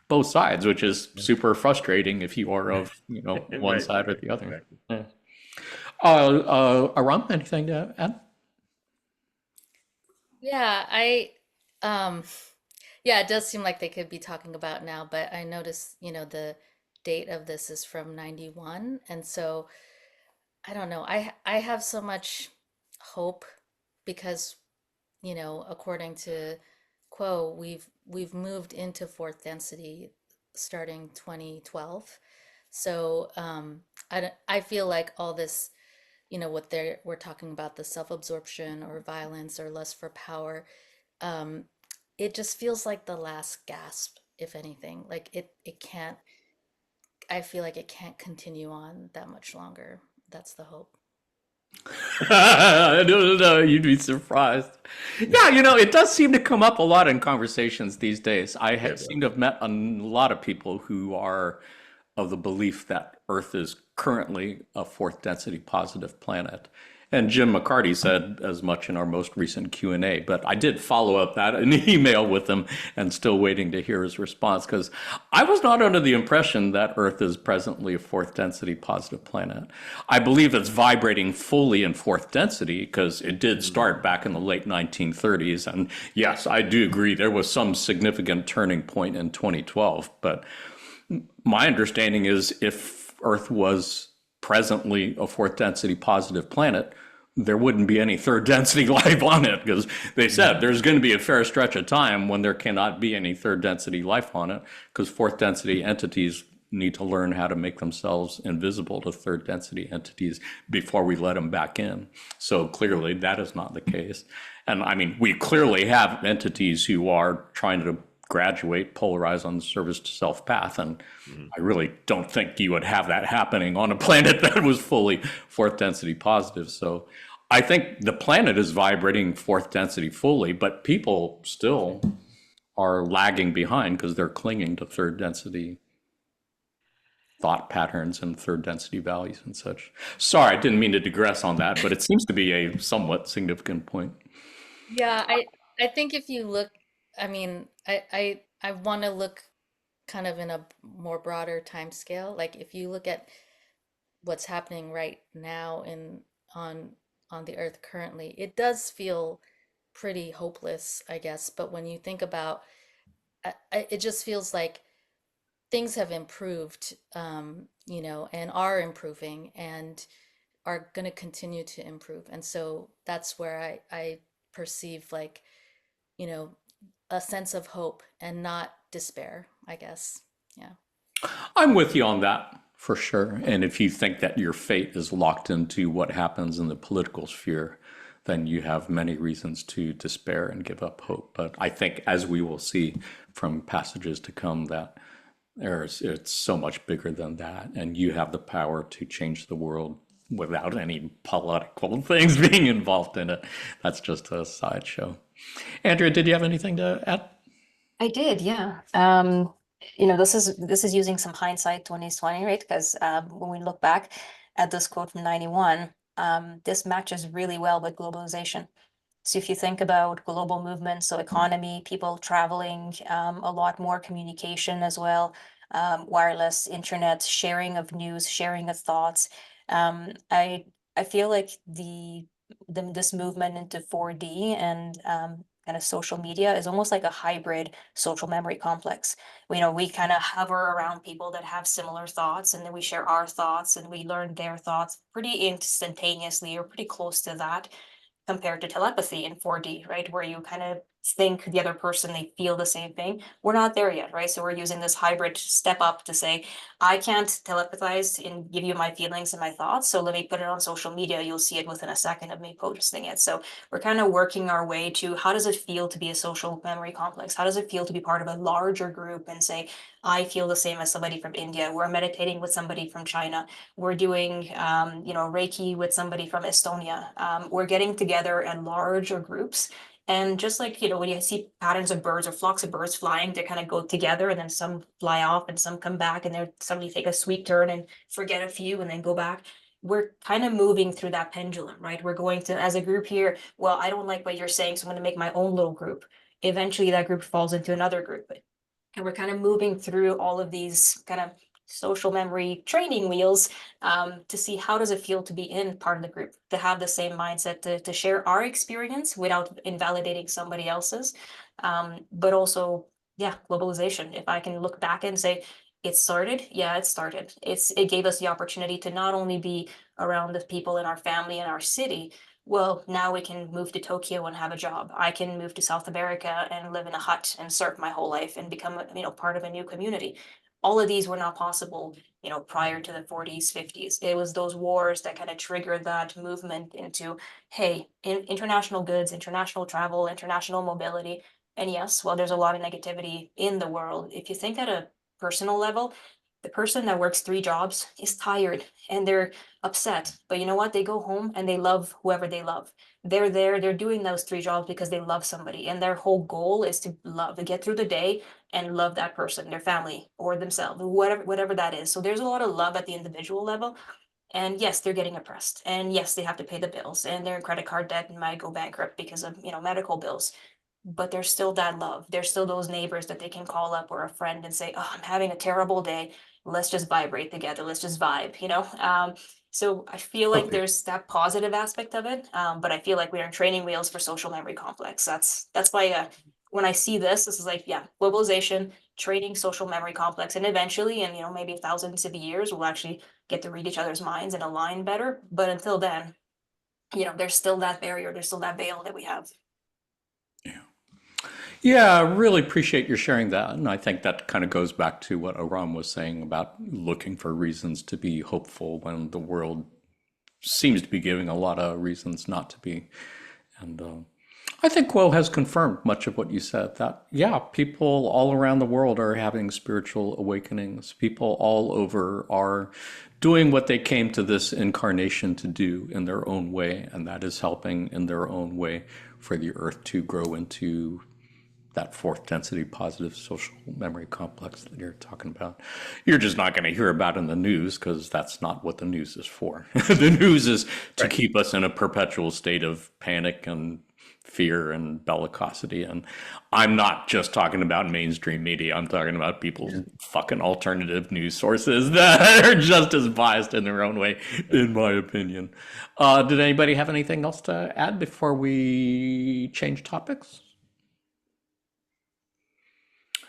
both sides, which is super frustrating if you are of, one Right. side or the other. Exactly. Yeah. Aram, anything to add? Yeah, yeah, it does seem like they could be talking about now, but I noticed, the date of this is from 91. And so I don't know. I have so much hope because, according to Quo, we've moved into fourth density starting 2012. So I feel like all this, what we're talking about, the self-absorption or violence or lust for power, um, it just feels like the last gasp, if anything. Like it can't, I feel like it can't continue on that much longer. That's the hope. I don't know. You'd be surprised. Yeah, it does seem to come up a lot in conversations these days. I Yeah. seem to have met a lot of people who are of the belief that Earth is currently a fourth density positive planet. And Jim McCarty said as much in our most recent Q&A, but I did follow up that in an email with him and still waiting to hear his response because I was not under the impression that Earth is presently a fourth density positive planet. I believe it's vibrating fully in fourth density because it did start back in the late 1930s. And yes, I do agree there was some significant turning point in 2012, but my understanding is if Earth was presently a fourth density positive planet, there wouldn't be any third density life on it because they said there's going to be a fair stretch of time when there cannot be any third density life on it because fourth density entities need to learn how to make themselves invisible to third density entities before we let them back in. So clearly that is not the case. And I mean, we clearly have entities who are trying to graduate, polarize on the service to self path. And I really don't think you would have that happening on a planet that was fully fourth density positive. So I think the planet is vibrating fourth density fully, but people still are lagging behind because they're clinging to third density thought patterns and third density values and such. Sorry, I didn't mean to digress on that, but it seems to be a somewhat significant point. Yeah, I think if you look, I mean, I want to look kind of in a more broader time scale. Like if you look at what's happening right now on on the earth currently, it does feel pretty hopeless, I guess. But when you think about, it just feels like things have improved, and are improving and are going to continue to improve. And so that's where I perceive like, you know, a sense of hope and not despair, I guess. Yeah. I'm with you on that for sure. And if you think that your fate is locked into what happens in the political sphere, then you have many reasons to despair and give up hope. But I think, as we will see from passages to come, that it's so much bigger than that, and you have the power to change the world without any political things being involved in it. That's just a sideshow. Andrea, did you have anything to add? I did, yeah. This is using some hindsight 2020, right? Because when we look back at this quote from 91, this matches really well with globalization. So if you think about global movements, so economy, people traveling, a lot more communication as well, wireless, internet, sharing of news, sharing of thoughts. I feel like this movement into 4D and kind of social media is almost like a hybrid social memory complex. We kind of hover around people that have similar thoughts, and then we share our thoughts and we learn their thoughts pretty instantaneously or pretty close to that, compared to telepathy in 4D, right? Where you kind of think the other person, they feel the same thing. We're not there yet, right? So we're using this hybrid step up to say, I can't telepathize and give you my feelings and my thoughts. So let me put it on social media. You'll see it within a second of me posting it. So we're kind of working our way to how does it feel to be a social memory complex? How does it feel to be part of a larger group and say, I feel the same as somebody from India. We're meditating with somebody from China. We're doing, Reiki with somebody from Estonia. We're getting together in larger groups. And just like, when you see patterns of birds or flocks of birds flying, they kind of go together and then some fly off and some come back and then somebody take a sweet turn and forget a few and then go back. We're kind of moving through that pendulum, right? We're going to, as a group here, well, I don't like what you're saying, so I'm going to make my own little group. Eventually that group falls into another group. And we're kind of moving through all of these kind of social memory training wheels to see how does it feel to be in part of the group, to have the same mindset, to share our experience without invalidating somebody else's. But also, yeah, globalization. If I can look back and say, it started, yeah, it started. It gave us the opportunity to not only be around the people in our family and our city, well, now we can move to Tokyo and have a job. I can move to South America and live in a hut and surf my whole life and become, part of a new community. All of these were not possible, prior to the 40s, 50s. It was those wars that kind of triggered that movement into, hey, international goods, international travel, international mobility. And yes, while there's a lot of negativity in the world, if you think at a personal level, the person that works 3 jobs is tired and they're upset. But you know what? They go home and they love whoever they love. They're there, they're doing those 3 jobs because they love somebody. And their whole goal is to love, to get through the day and love that person, their family or themselves, whatever that is. So there's a lot of love at the individual level. And yes, they're getting oppressed. And yes, they have to pay the bills and they're in credit card debt and might go bankrupt because of, medical bills. But there's still that love. There's still those neighbors that they can call up or a friend and say, oh, I'm having a terrible day. Let's just vibrate together. Let's just vibe. So I feel like Okay. there's that positive aspect of it. But I feel like we are in training wheels for social memory complex. That's why when I see this is like, yeah, globalization, training social memory complex. And eventually, in maybe thousands of years, we'll actually get to read each other's minds and align better. But until then, there's still that barrier, there's still that veil that we have. Yeah. Yeah, I really appreciate your sharing that. And I think that kind of goes back to what Aram was saying about looking for reasons to be hopeful when the world seems to be giving a lot of reasons not to be. And I think Quo has confirmed much of what you said, that, yeah, people all around the world are having spiritual awakenings. People all over are doing what they came to this incarnation to do in their own way, and that is helping in their own way for the earth to grow into that fourth density positive social memory complex that you're talking about. You're just not going to hear about in the news because that's not what the news is for. The news is to Right. keep us in a perpetual state of panic and fear and bellicosity. And I'm not just talking about mainstream media. I'm talking about people's fucking alternative news sources that are just as biased in their own way, in my opinion. Did anybody have anything else to add before we change topics?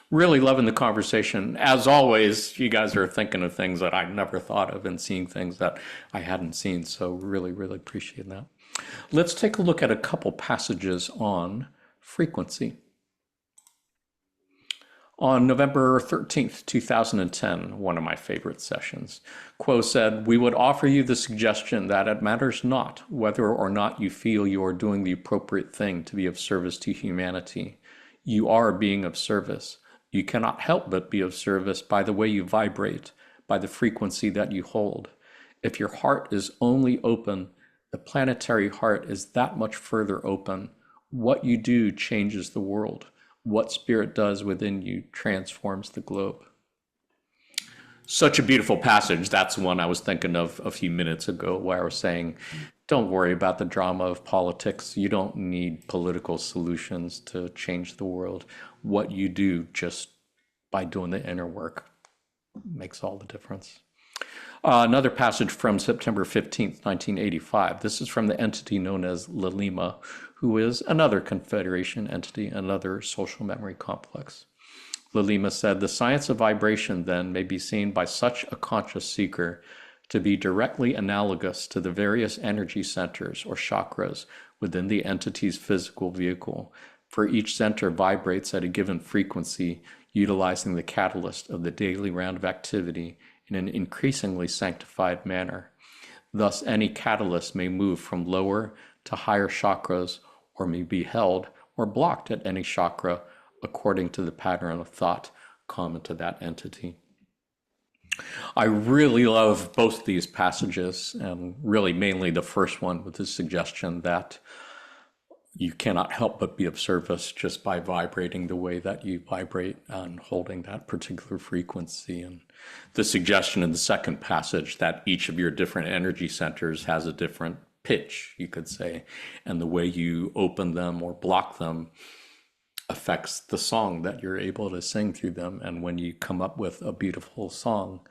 Really loving the conversation. As always, you guys are thinking of things that I never thought of and seeing things that I hadn't seen. So really, really appreciate that. Let's take a look at a couple passages on frequency. On November 13th, 2010, one of my favorite sessions, Quo said, "We would offer you the suggestion that it matters not whether or not you feel you are doing the appropriate thing to be of service to humanity. You are being of service. You cannot help but be of service by the way you vibrate, by the frequency that you hold. If your heart is only open, the planetary heart is that much further open. What you do changes the world. What spirit does within you transforms the globe." Such a beautiful passage. That's one I was thinking of a few minutes ago, where I was saying, don't worry about the drama of politics. You don't need political solutions to change the world. What you do just by doing the inner work makes all the difference. Another passage from September 15th, 1985. This is from the entity known as Lalima, who is another Confederation entity, another social memory complex. Lalima said, "The science of vibration, then, may be seen by such a conscious seeker to be directly analogous to the various energy centers or chakras within the entity's physical vehicle. For each center vibrates at a given frequency, utilizing the catalyst of the daily round of activity in an increasingly sanctified manner. Thus, any catalyst may move from lower to higher chakras or may be held or blocked at any chakra according to the pattern of thought common to that entity. I really love both these passages, and really mainly the first one with the suggestion that you cannot help but be of service just by vibrating the way that you vibrate and holding that particular frequency. And the suggestion in the second passage that each of your different energy centers has a different pitch, you could say, and the way you open them or block them affects the song that you're able to sing through them. And when you come up with a beautiful song,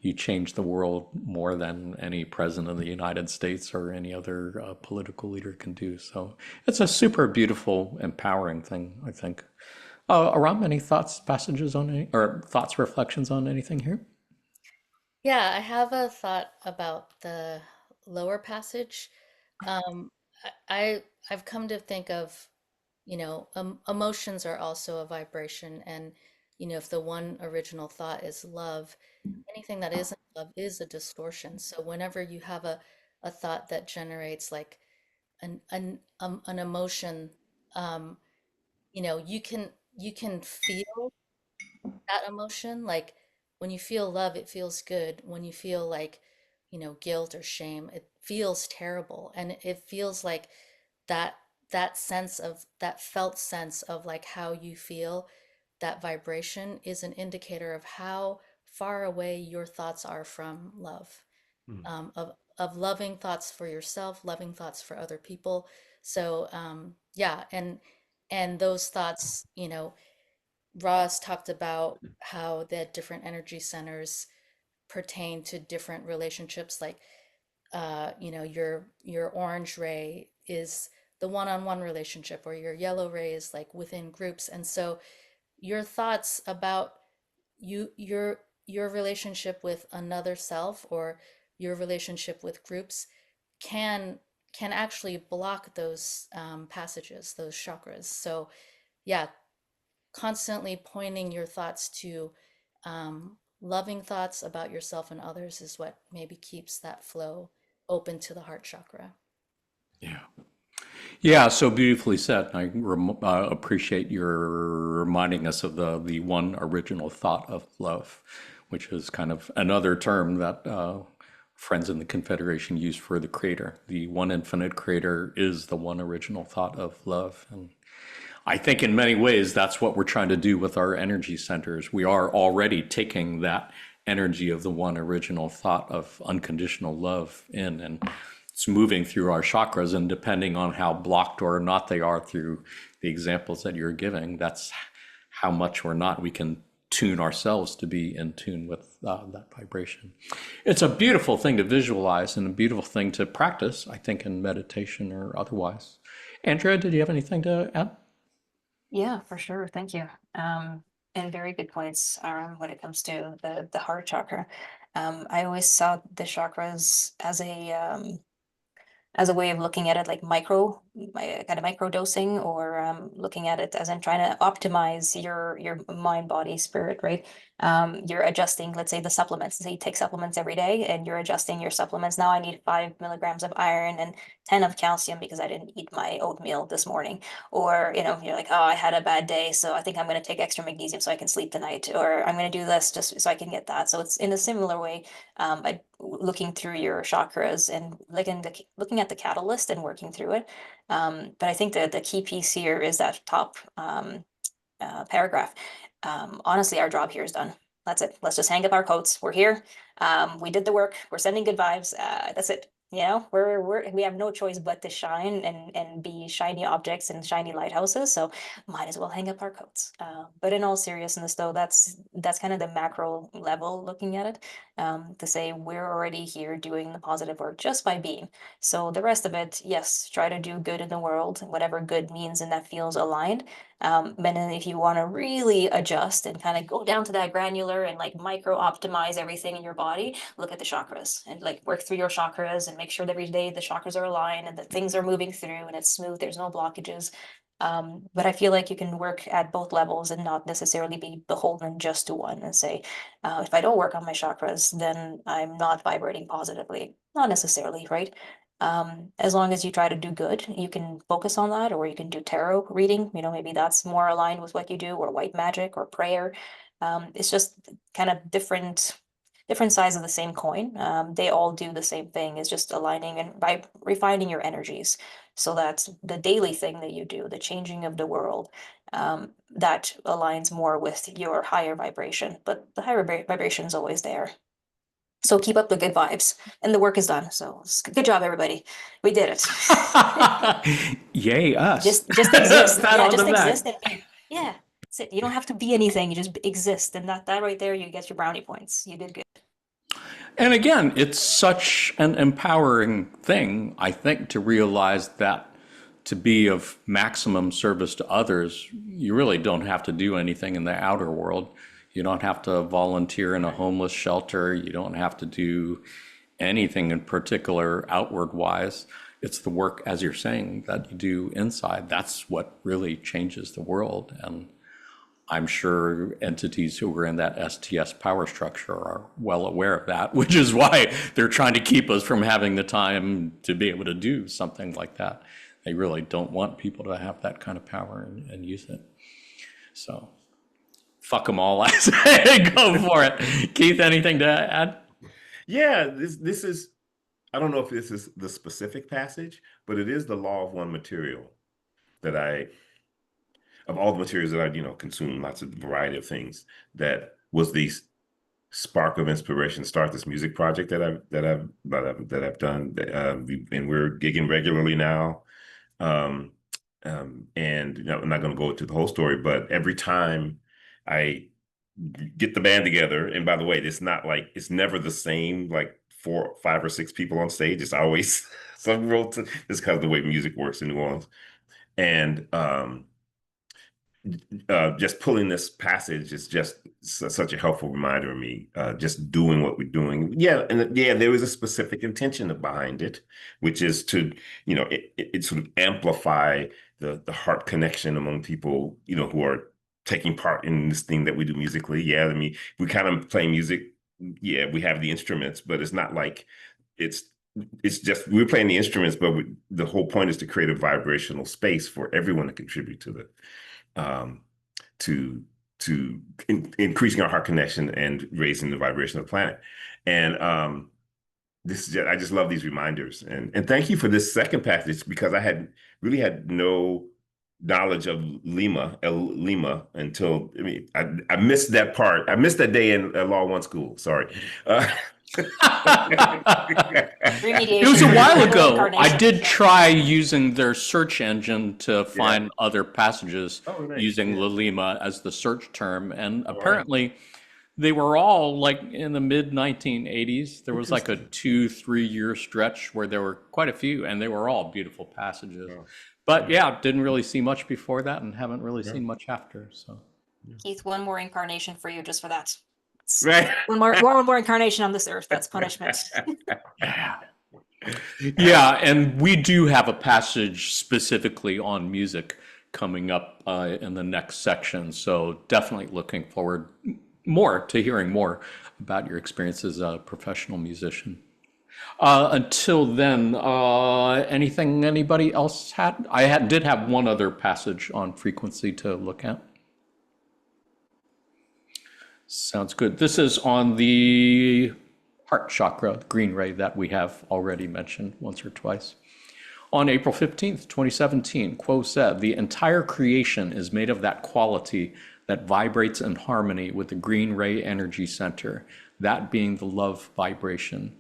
you change the world more than any president of the United States or any other political leader can do. So it's a super beautiful, empowering thing, I think. Aram, any thoughts, passages on any, or thoughts, reflections on anything here? Yeah, I have a thought about the lower passage. I've come to think of, emotions are also a vibration, and if the one original thought is love, anything that isn't love is a distortion. So whenever you have a thought that generates like an emotion, um, you can feel that emotion. Like when you feel love, it feels good. When you feel like, guilt or shame, it feels terrible. And it feels like that that felt sense of like how you feel, that vibration is an indicator of how far away your thoughts are from love. Of loving thoughts for yourself, loving thoughts for other people. So yeah, and those thoughts, Ross talked about how the different energy centers pertain to different relationships. Like, your orange ray is the one-on-one relationship, or your yellow ray is like within groups. And so, your thoughts about your relationship with another self, or your relationship with groups, can can actually block those passages, those chakras. So, yeah, constantly pointing your thoughts to loving thoughts about yourself and others is what maybe keeps that flow open to the heart chakra. Yeah. Yeah, so beautifully said. I appreciate your reminding us of the one original thought of love, which is kind of another term that friends in the Confederation use for the creator. The one infinite creator is the one original thought of love. And I think in many ways that's what we're trying to do with our energy centers. We are already taking that energy of the one original thought of unconditional love in, and it's moving through our chakras, and depending on how blocked or not they are through the examples that you're giving, that's how much or not we can tune ourselves to be in tune with that vibration. It's a beautiful thing to visualize and a beautiful thing to practice, I think, in meditation or otherwise. Andrea, did you have anything to add? Yeah, for sure. Thank you. And very good points, when it comes to the heart chakra. I always saw the chakras as a way of looking at it, like kind of micro dosing, or looking at it as in trying to optimize your mind, body, spirit, right? You're adjusting, let's say, the supplements. So you take supplements every day, and you're adjusting your supplements. Now I need 5 milligrams of iron and 10 of calcium because I didn't eat my oatmeal this morning. Or, you're like, oh, I had a bad day, so I think I'm going to take extra magnesium so I can sleep tonight, or I'm going to do this just so I can get that. So it's in a similar way, looking through your chakras and looking at the catalyst and working through it. But I think that the key piece here is that top paragraph. Honestly, our job here is done. That's it. Let's just hang up our coats. We're here. We did the work. We're sending good vibes. That's it. We have no choice but to shine and be shiny objects and shiny lighthouses. So might as well hang up our coats. But in all seriousness, though, that's kind of the macro level looking at it. To say we're already here doing the positive work just by being. So the rest of it, yes, try to do good in the world, whatever good means and that feels aligned. But then if you want to really adjust and kind of go down to that granular and like micro optimize everything in your body, look at the chakras and like work through your chakras and make sure that every day the chakras are aligned and that things are moving through and it's smooth, there's no blockages. But I feel like you can work at both levels and not necessarily be beholden just to one and say, if I don't work on my chakras, then I'm not vibrating positively. Not necessarily, right? As long as you try to do good, you can focus on that, or you can do tarot reading. Maybe that's more aligned with what you do, or white magic or prayer. It's just kind of different sides of the same coin. They all do the same thing, is just aligning and by refining your energies. So that's the daily thing that you do, the changing of the world, that aligns more with your higher vibration. But the higher vibration is always there. So keep up the good vibes, and the work is done. So good job, everybody. We did it. Yay, us. Just exist. Pat Yeah, on the just back. exist and be. Yeah, that's it. You don't have to be anything. You just exist, and that right there, you get your brownie points. You did good. And again, it's such an empowering thing, I think, to realize that to be of maximum service to others, you really don't have to do anything in the outer world. You don't have to volunteer in a homeless shelter. You don't have to do anything in particular outward wise. It's the work, as you're saying, that you do inside. That's what really changes the world. And I'm sure entities who are in that STS power structure are well aware of that, which is why they're trying to keep us from having the time to be able to do something like that. They really don't want people to have that kind of power and use it. So fuck them all, I say. Go for it. Keith, anything to add? Yeah, this is, I don't know if this is the specific passage, but it is the law of one material that of all the materials that I, consume, lots of variety of things, that was the spark of inspiration to start this music project that I've done. And we're gigging regularly now. And I'm not going to go into the whole story, but every time I get the band together, and by the way, it's never the same, like 4, 5, or 6 people on stage. It's always some real. It's kind of the way music works in New Orleans, and just pulling this passage is just such a helpful reminder of me. Just doing what we're doing, there is a specific intention behind it, which is to, it sort of amplify the heart connection among people, who are taking part in this thing that we do musically. Yeah, I mean, we kind of play music. Yeah, we have the instruments, but it's not like it's just we're playing the instruments, but the whole point is to create a vibrational space for everyone to contribute to increasing our heart connection and raising the vibration of the planet. And I just love these reminders. And thank you for this second passage, because I really had no knowledge of Lima until, I missed that part. I missed that day in Law 1 school. Sorry. It was a while ago. I did try using their search engine to find other passages using Lima as the search term. And apparently they were all like in the mid 1980s. There was like a 2-3 year stretch where there were quite a few, and they were all beautiful passages. But didn't really see much before that, and haven't really seen much after. So, Keith, one more incarnation for you just for that. Right. One more incarnation on this earth. That's punishment. Yeah, and we do have a passage specifically on music coming up in the next section. So definitely looking forward to hearing more about your experience as a professional musician. Until then, anything anybody else had? Did have one other passage on frequency to look at. Sounds good. This is on the heart chakra, the green ray that we have already mentioned once or twice. On April 15th, 2017, Quo said, "The entire creation is made of that quality that vibrates in harmony with the green ray energy center, that being the love vibration.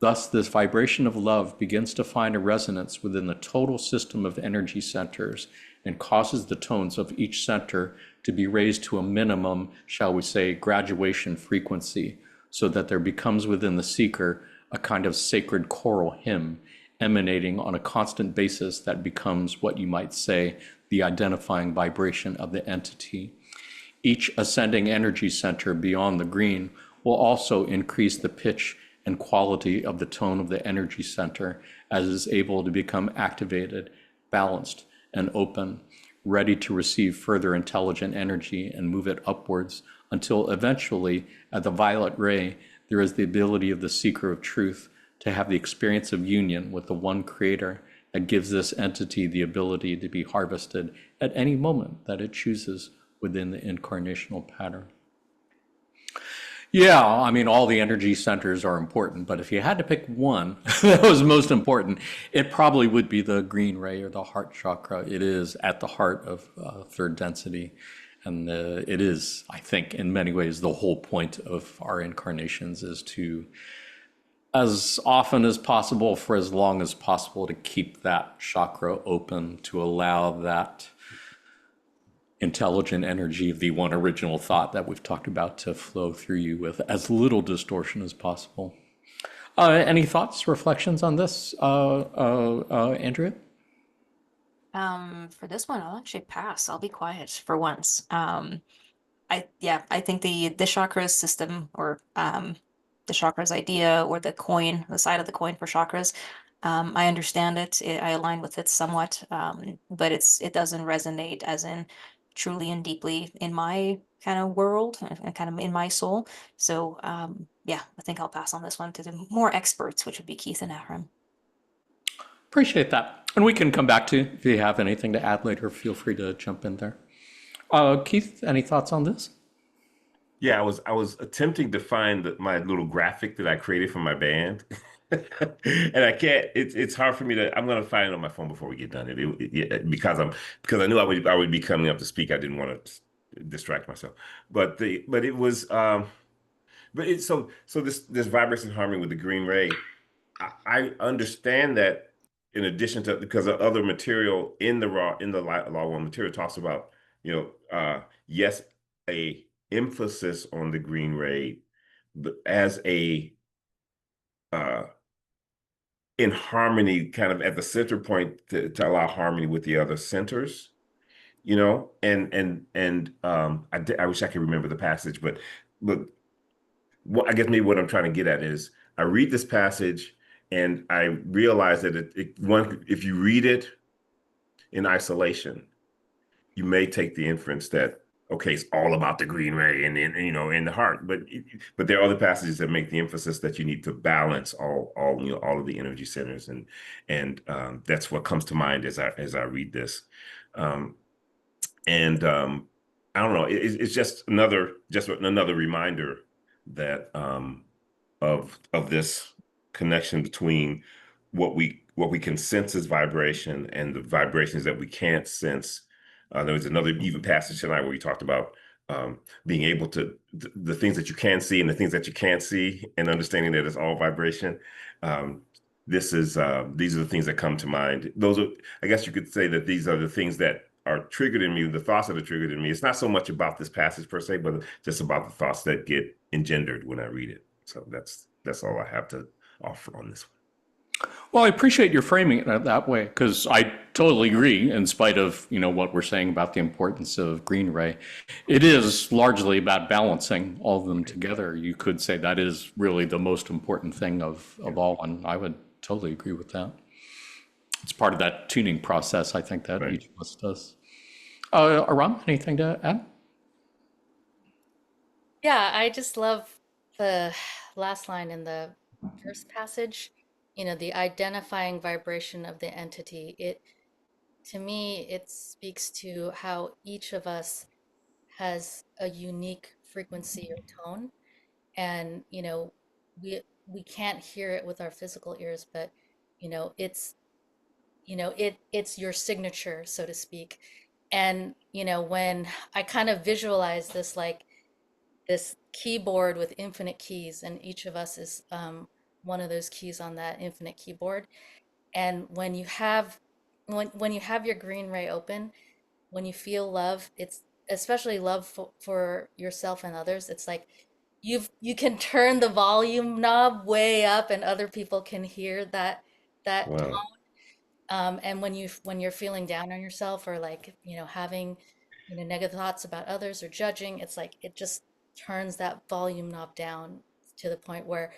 Thus, this vibration of love begins to find a resonance within the total system of energy centers and causes the tones of each center to be raised to a minimum, shall we say, graduation frequency, so that there becomes within the seeker a kind of sacred choral hymn emanating on a constant basis that becomes what you might say the identifying vibration of the entity. Each ascending energy center beyond the green will also increase the pitch and quality of the tone of the energy center as it is able to become activated, balanced, and open, ready to receive further intelligent energy and move it upwards until eventually, at the violet ray, there is the ability of the seeker of truth to have the experience of union with the one creator that gives this entity the ability to be harvested at any moment that it chooses within the incarnational pattern. Yeah, I mean, all the energy centers are important, but if you had to pick one that was most important, it probably would be the green ray or the heart chakra. It is at the heart of third density. And it is, I think, in many ways, the whole point of our incarnations is to, as often as possible, for as long as possible, to keep that chakra open, to allow that intelligent energy of the one original thought that we've talked about to flow through you with as little distortion as possible. Any thoughts, reflections on this, Andrea? For this one, I'll actually pass. I'll be quiet for once. I think the chakras system, or the chakras idea, or the coin, the side of the coin for chakras, I understand it. I align with it somewhat, but it doesn't resonate as in truly and deeply in my kind of world and kind of in my soul. So yeah, I think I'll pass on this one to the more experts, which would be Keith and Ahram. Appreciate that. And we can come back to, if you have anything to add later, feel free to jump in there. Keith, any thoughts on this? Yeah, I was attempting to find my little graphic that I created for my band, and I can't. It's hard for me to. I'm going to find it on my phone before we get done. Because I knew I would be coming up to speak. I didn't want to distract myself. But it was so this vibration harmony with the green ray. I understand that in addition to, because of other material in the law one material talks about, yes, a emphasis on the green ray, but as a uh in harmony, kind of at the center point, to allow harmony with the other centers, I wish I could remember the passage, but I guess maybe what I'm trying to get at is, I read this passage and I realize that if you read it in isolation, you may take the inference that, okay, it's all about the green ray and in the heart, but there are other passages that make the emphasis that you need to balance all of the energy centers, and that's what comes to mind as I read this. Um, and I don't know, it's just another reminder that of this connection between what we can sense as vibration and the vibrations that we can't sense. There was another even passage tonight where we talked about being able to the things that you can see and the things that you can't see, and understanding that it's all vibration. Um, these are the things that come to mind. I guess you could say that these are the things that are triggered in me, the thoughts that are triggered in me. It's not so much about this passage per se, but just about the thoughts that get engendered when I read it. So that's all I have to offer on this one. Well, I appreciate your framing it that way, because I totally agree, in spite of, what we're saying about the importance of green ray. It is largely about balancing all of them together. You could say that is really the most important thing of all, and I would totally agree with that. It's part of that tuning process, I think, that Right. each of us does. Aram, anything to add? Yeah, I just love the last line in the first passage, the identifying vibration of the entity. To me, it speaks to how each of us has a unique frequency or tone. And, we can't hear it with our physical ears, but, it's, it's your signature, so to speak. And, when I kind of visualize this, like this keyboard with infinite keys, and each of us is one of those keys on that infinite keyboard. And when you have your green ray open, when you feel love, it's especially love for yourself and others. It's like you can turn the volume knob way up, and other people can hear that Wow. and when you're feeling down on yourself, or like, having, negative thoughts about others or judging, it's like it just turns that volume knob down to the point where,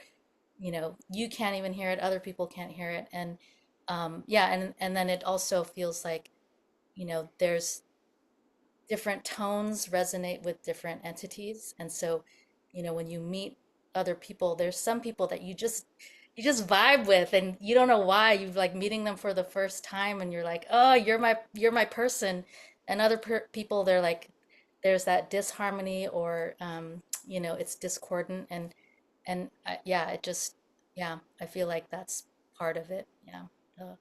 you can't even hear it, other people can't hear it. And yeah, and then it also feels like, there's different tones resonate with different entities. And so, when you meet other people, there's some people that you just vibe with, and you don't know why. You like meeting them for the first time and you're like, "Oh, you're my person." And other people, they're like, there's that disharmony, or it's discordant, and yeah, it just, yeah, I feel like that's part of it. Yeah. Uh,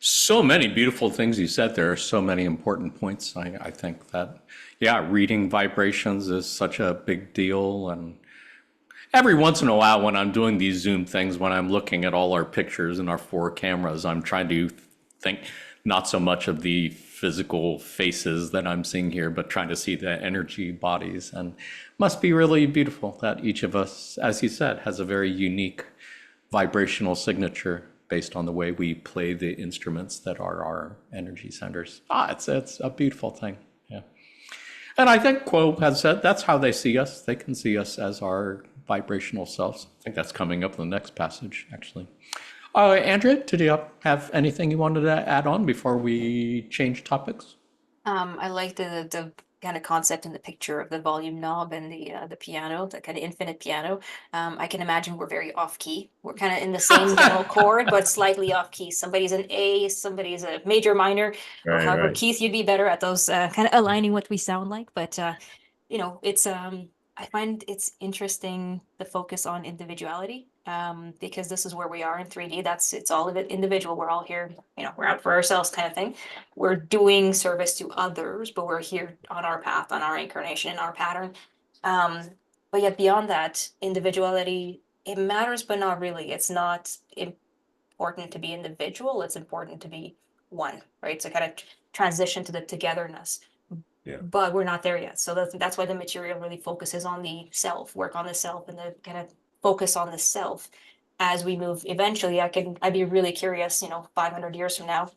So many beautiful things you said there. So many important points. I think that, yeah, reading vibrations is such a big deal. And every once in a while, when I'm doing these Zoom things, when I'm looking at all our pictures and our 4 cameras, I'm trying to think not so much of the physical faces that I'm seeing here, but trying to see the energy bodies. And must be really beautiful that each of us, as you said, has a very unique vibrational signature based on the way we play the instruments that are our energy centers. It's a beautiful thing. Yeah. And I think Quo has said that's how they see us. They can see us as our vibrational selves. I think that's coming up in the next passage, actually. Andrea, did you have anything you wanted to add on before we change topics? I like the kind of concept in the picture of the volume knob and the piano, the kind of infinite piano. I can imagine we're very off key. We're kind of in the same general chord, but slightly off key. Somebody's an A, somebody's a major minor, or Right, however. right. Keith, you'd be better at those kind of aligning what we sound like. But it's I find it's interesting the focus on individuality, because this is where we are in 3D. It's all of it individual. We're all here, we're out for ourselves kind of thing. We're doing service to others, but we're here on our path, on our incarnation, our pattern. Um, but yet beyond that, individuality, it matters, but not really. It's not important to be individual. It's important to be one, right? So kind of transition to the togetherness. Yeah. But we're not there yet. So that's why the material really focuses on the self, work on the self, and the kind of focus on the self as we move. Eventually, I'd be really curious, 500 years from now,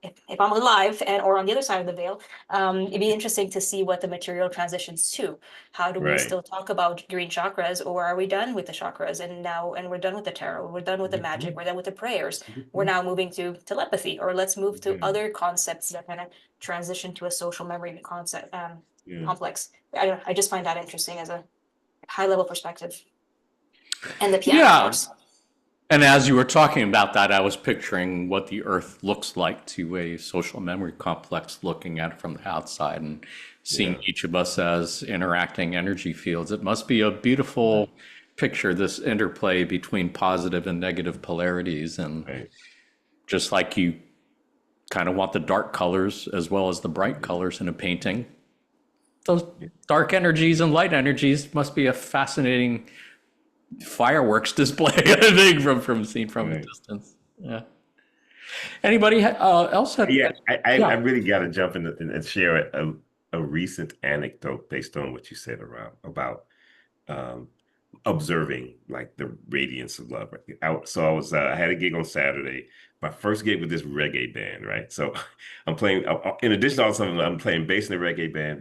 if I'm alive and or on the other side of the veil, it'd be interesting to see what the material transitions to. How do we Right. still talk about green chakras, or are we done with the chakras and we're done with the tarot, we're done with the Good magic, point. we're done with the prayers, Good we're point. now moving to telepathy, or let's move to Yeah. other concepts that kind of transition to a social memory concept Yeah. complex. I just find that interesting as a high level perspective. And the piano, of Yeah. course. And as you were talking about that, I was picturing what the Earth looks like to a social memory complex, looking at it from the outside and seeing Yeah. each of us as interacting energy fields. It must be a beautiful picture, this interplay between positive and negative polarities. And Right. just like you kind of want the dark colors as well as the bright colors in a painting, those dark energies and light energies must be a fascinating fireworks display, I think, from seen from a Right. distance. Yeah. Anybody else had? Yeah, I Yeah. really got to jump in and share a recent anecdote based on what you said around about um, observing like the radiance of love. Right? I had a gig on Saturday, my first gig with this reggae band, right? So I'm playing, in addition to all something, I'm playing bass in the reggae band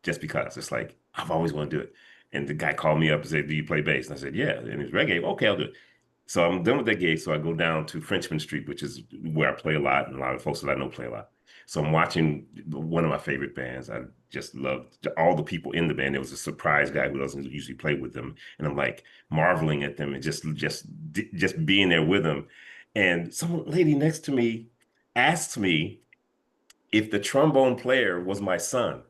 just because it's like I've always wanted to do it. And the guy called me up and said, "Do you play bass?" And I said, "Yeah." And it's reggae. Okay, I'll do it. So I'm done with that gig. So I go down to Frenchman Street, which is where I play a lot, and a lot of folks that I know play a lot. So I'm watching one of my favorite bands. I just loved all the people in the band. There was a surprise guy who doesn't usually play with them, and I'm like marveling at them and just being there with them. And some lady next to me asked me if the trombone player was my son.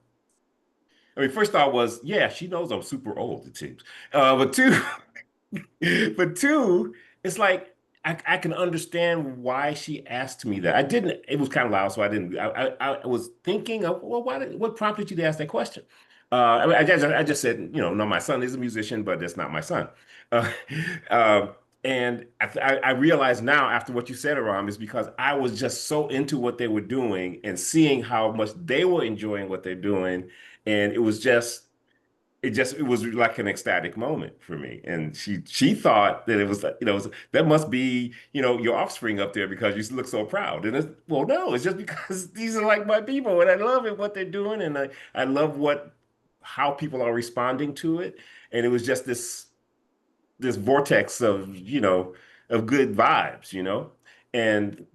I mean, first thought was, yeah, she knows I'm super old, it seems. But two, but two, it's like I can understand why she asked me that. I didn't. It was kind of loud, so I didn't. I was thinking of, well, what prompted you to ask that question? I just said, no, my son is a musician, but that's not my son. Uh, uh, and I realize now after what you said, Aram, is because I was just so into what they were doing and seeing how much they were enjoying what they're doing, and it was like an ecstatic moment for me. And she thought that it was, that must be, your offspring up there because you look so proud. And well, no, it's just because these are like my people, and I love it what they're doing, and I love how people are responding to it. And it was just this vortex of good vibes. And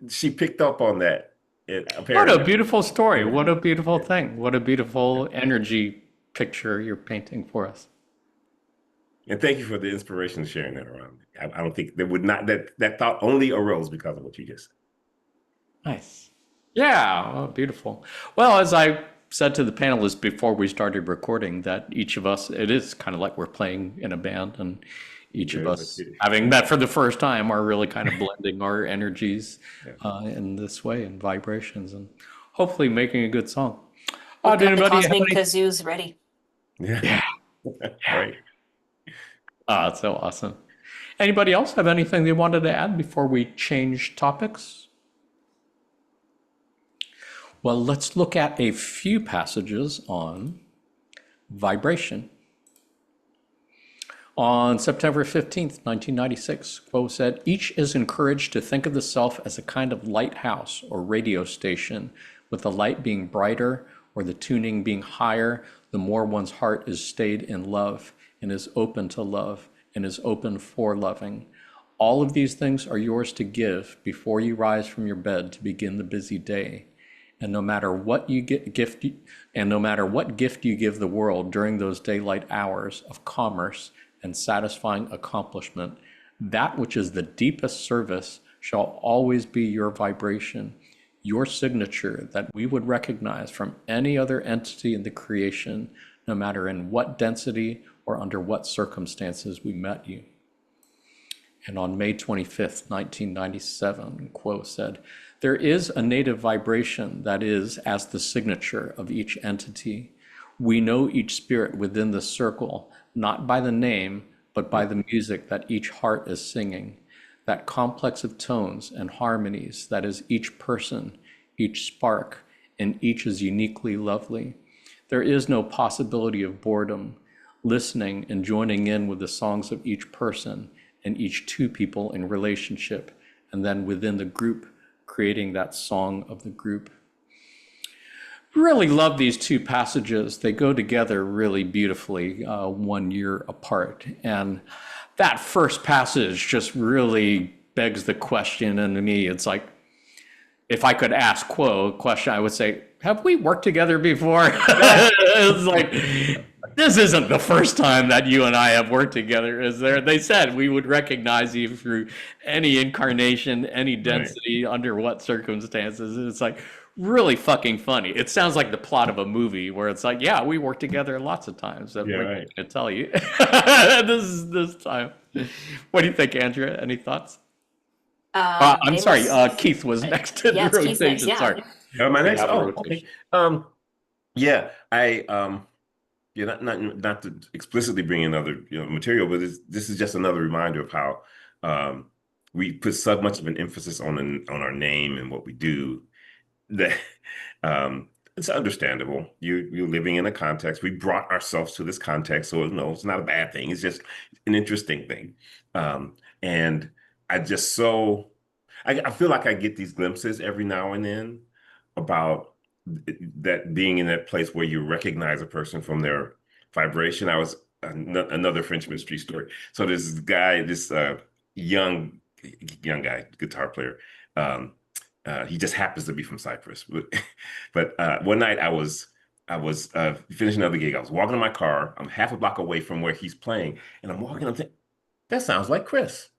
she picked up on that. It, What a apparently. beautiful story. Yeah. What a beautiful thing. What a beautiful energy picture you're painting for us. And thank you for the inspiration of sharing that around. I don't think there would not that thought only arose because of what you just said. Nice. Yeah, oh, beautiful. Well, as I said to the panelists before we started recording, that each of us, it is kind of like we're playing in a band, and each of us, having met for the first time, are really kind of blending our energies in this way and vibrations, and hopefully making a good song. We've Did got the anybody have cosmic any? kazoos ready. Yeah. Right. That's so awesome. Anybody else have anything they wanted to add before we change topics? Well, let's look at a few passages on vibration. On September 15th, 1996, Quo said, "Each is encouraged to think of the self as a kind of lighthouse or radio station, with the light being brighter or the tuning being higher, the more one's heart is stayed in love and is open to love and is open for loving. All of these things are yours to give before you rise from your bed to begin the busy day. And no matter what gift you give the world during those daylight hours of commerce and satisfying accomplishment, that which is the deepest service shall always be your vibration, your signature that we would recognize from any other entity in the creation, no matter in what density or under what circumstances we met you." And on May 25th, 1997, Quo said, "There is a native vibration that is as the signature of each entity. We know each spirit within the circle, not by the name, but by the music that each heart is singing, that complex of tones and harmonies that is each person, each spark, and each is uniquely lovely. There is no possibility of boredom, listening and joining in with the songs of each person and each two people in relationship, and then within the group, creating that song of the group." Really love these two passages. They go together really beautifully, 1 year apart. And that first passage just really begs the question, and to me, it's like, if I could ask Quo a question, I would say, have we worked together before? It's like, this isn't the first time that you and I have worked together, is there? They said we would recognize you through any incarnation, any density, under what circumstances. And it's like really fucking funny. It sounds like the plot of a movie where it's like, yeah, we worked together lots of times. I'm not going to tell you. This time. What do you think, Andrea? Any thoughts? I'm sorry, Keith was next in the Keith's next, rotation. Sorry. My next. have a Oh, rotation. okay. Yeah, not to explicitly bring another material, but this is just another reminder of how we put so much of an emphasis on our name and what we do that it's understandable. You're living in a context. We brought ourselves to this context, so no, it's not a bad thing. It's just an interesting thing, and I just I feel like I get these glimpses every now and then about that being in that place where you recognize a person from their vibration. I was another French mystery story. So this guy, this young guy, guitar player. He just happens to be from Cyprus. But one night I was finishing another gig. I was walking in my car. I'm half a block away from where he's playing, and I'm walking. I'm thinking, that sounds like Chris.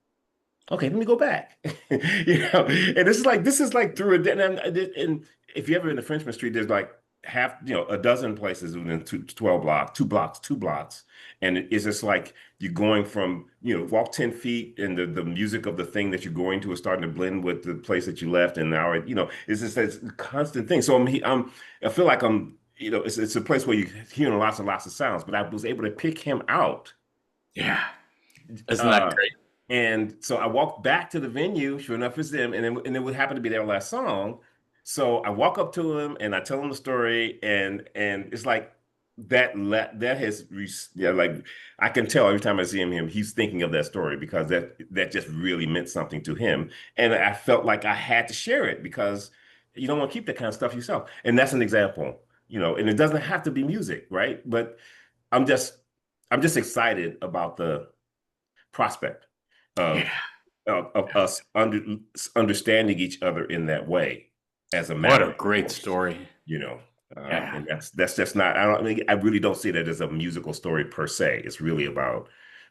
Okay, let me go back. And this is like through a day. And if you're ever in the Frenchman Street, there's like a dozen places within 12 blocks, two blocks. And it's just like you're going from, walk 10 feet and the music of the thing that you're going to is starting to blend with the place that you left. And now, it's just this constant thing. So I feel like it's a place where you're hearing lots and lots of sounds, but I was able to pick him out. Yeah. Isn't that great? And so I walked back to the venue. Sure enough, it's them, and it would happen to be their last song. So I walk up to him and I tell him the story, and it's like that has like I can tell every time I see him he's thinking of that story because that just really meant something to him, and I felt like I had to share it because you don't want to keep that kind of stuff yourself. And that's an example, and it doesn't have to be music, right? But I'm just excited about the prospect of us understanding each other in that way. as a What matter a of great course, story. you know. Yeah. And that's just not. I mean, I really don't see that as a musical story per se. It's really about,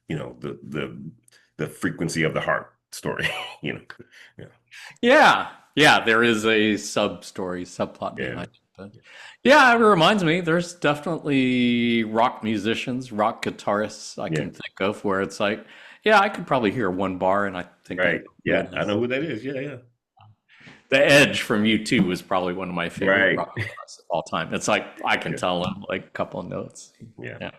the frequency of the heart story. you know. Yeah. Yeah. Yeah. There is a sub story, subplot Yeah. behind it. But yeah, it reminds me, there's definitely rock musicians, rock guitarists I Yeah. can think of where it's like, yeah, I could probably hear one bar and I think I know Right. who Yeah. it I is. know who that is. Yeah. Yeah. The Edge from U2 was probably one of my favorite Right. rock guitarists of all time. It's like I can Yeah. tell him like a couple of notes. Yeah. Yeah.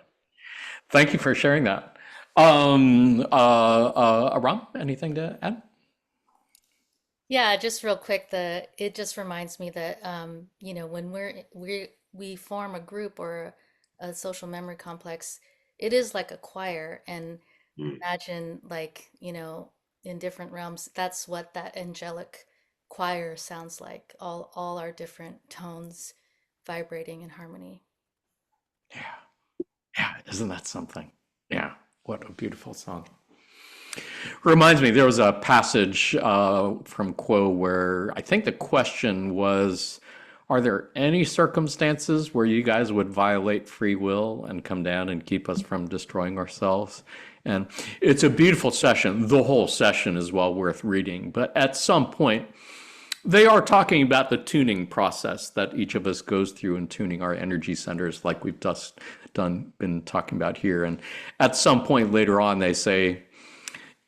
Thank you for sharing that. Aram, anything to add? Yeah, just real quick, it just reminds me that when we form a group or a social memory complex, it is like a choir. And Mm. imagine, like, in different realms, that's what that angelic choir sounds like. All our different tones vibrating in harmony. Yeah. Yeah. Isn't that something? Yeah. What a beautiful song. Reminds me, there was a passage from Quo where I think the question was, are there any circumstances where you guys would violate free will and come down and keep us from destroying ourselves? And it's a beautiful session. The whole session is well worth reading. But at some point, they are talking about the tuning process that each of us goes through in tuning our energy centers, like we've just been talking about here. And at some point later on, they say,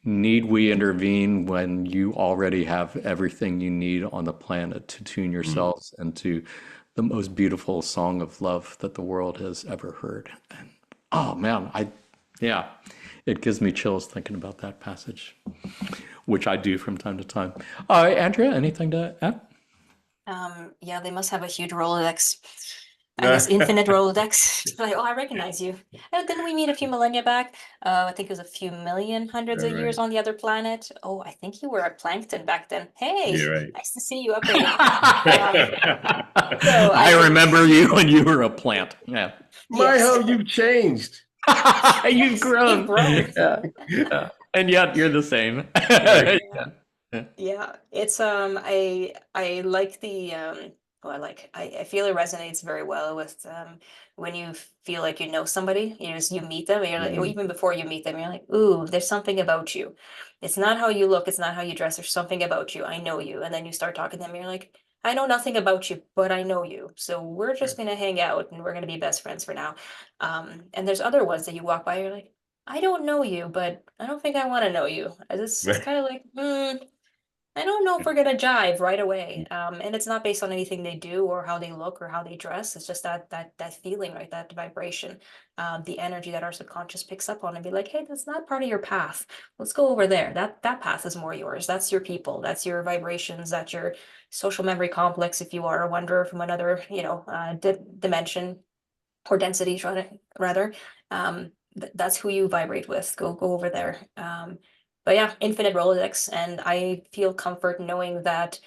need we intervene when you already have everything you need on the planet to tune Mm. yourselves into the most beautiful song of love that the world has ever heard? And oh man, yeah, it gives me chills thinking about that passage, which I do from time to time. Andrea, anything to add? Yeah, they must have a huge Rolodex. I guess infinite Rolodex. Like, oh, I recognize you. Didn't we meet a few millennia back? I think it was a few million, hundreds Right. of years Right. on the other planet. Oh, I think you were a plankton back then. Hey, Yeah. Right. nice to see you updating. So I I think, remember you when you were a plant. Yeah. My, yes, how you've changed. You've yes, you've grown. grown. Yeah. Yeah. And yet you're the same. Right. Yeah. Yeah. Yeah, it's I like the well, I feel it resonates very well with when you feel like you know somebody, you meet them, and you're like, or Mm. even before you meet them, you're like, ooh, there's something about you. It's not how you look, it's not how you dress, there's something about you. I know you. And then you start talking to them, and you're like, I know nothing about you, but I know you. So we're just gonna hang out and we're gonna be best friends for now. And there's other ones that you walk by, you're like, I don't know you, but I don't think I want to know you. It's kind of like, I don't know if we're gonna jive right away. And it's not based on anything they do or how they look or how they dress. It's just that feeling, right? That vibration, the energy that our subconscious picks up on and be like, hey, that's not part of your path. Let's go over there. That path is more yours. That's your people. That's your vibrations. That's your social memory complex. If you are a wanderer from another, dimension or density, rather. That's who you vibrate with. Go over there. But yeah, infinite Rolodex, and I feel comfort knowing that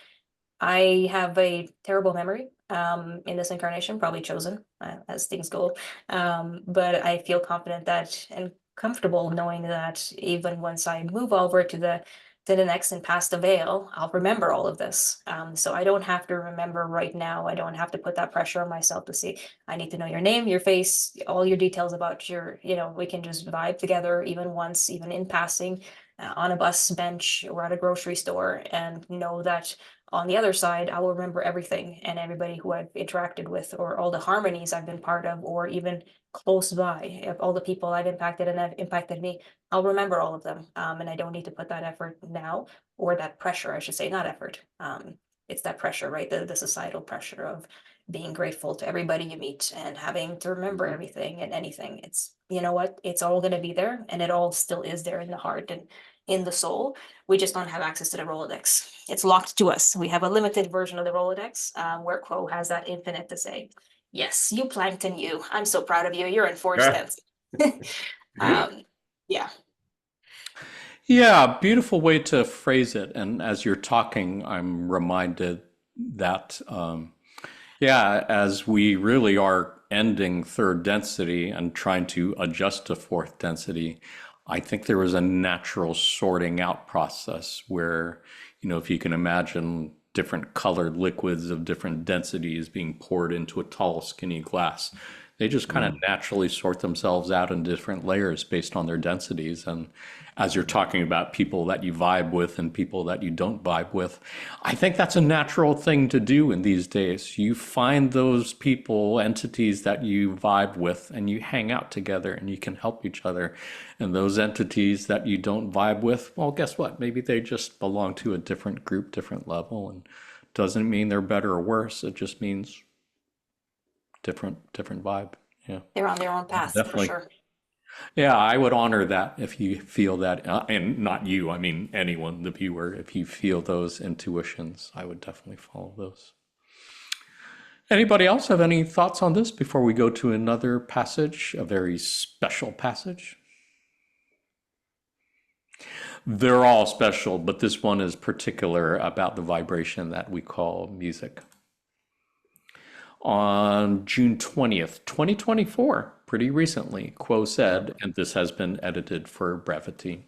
I have a terrible memory in this incarnation, probably chosen as things go. But I feel confident that and comfortable knowing that even once I move over to the next and past the veil, I'll remember all of this. So I don't have to remember right now. I don't have to put that pressure on myself to see, I need to know your name, your face, all your details about we can just vibe together even once, even in passing, on a bus bench or at a grocery store, and know that on the other side, I will remember everything and everybody who I've interacted with, or all the harmonies I've been part of, or even close by, if all the people I've impacted and have impacted me, I'll remember all of them. And I don't need to put that effort now, or that pressure, I should say, not effort. It's that pressure, right? The societal pressure of being grateful to everybody you meet and having to remember everything and anything. It's, you know what? It's all going to be there, and it all still is there in the heart and in the soul. We just don't have access to the Rolodex. It's locked to us. We have a limited version of the Rolodex, where Quo has that infinite to say, yes, you plankton, you. I'm so proud of you. You're in fourth stance. Yeah. Yeah, beautiful way to phrase it. And as you're talking, I'm reminded that, yeah, as we really are ending third density and trying to adjust to fourth density, I think there was a natural sorting out process where, if you can imagine different colored liquids of different densities being poured into a tall, skinny glass. They just kind of Mm. naturally sort themselves out in different layers based on their densities. And as you're talking about people that you vibe with and people that you don't vibe with, I think that's a natural thing to do in these days. You find those people, entities that you vibe with, and you hang out together and you can help each other. And those entities that you don't vibe with, well, guess what? Maybe they just belong to a different group, different level, and doesn't mean they're better or worse. It just means different vibe. Yeah, They're on their own path for definitely. sure. Yeah, I would honor that if you feel that, and not you, I mean anyone, the viewer, if you feel those intuitions, I would definitely follow those. Anybody else have any thoughts on this before we go to another passage, a very special passage? They're all special, but this one is particular about the vibration that we call music. On June 20th, 2024, pretty recently, Quo said, and this has been edited for brevity,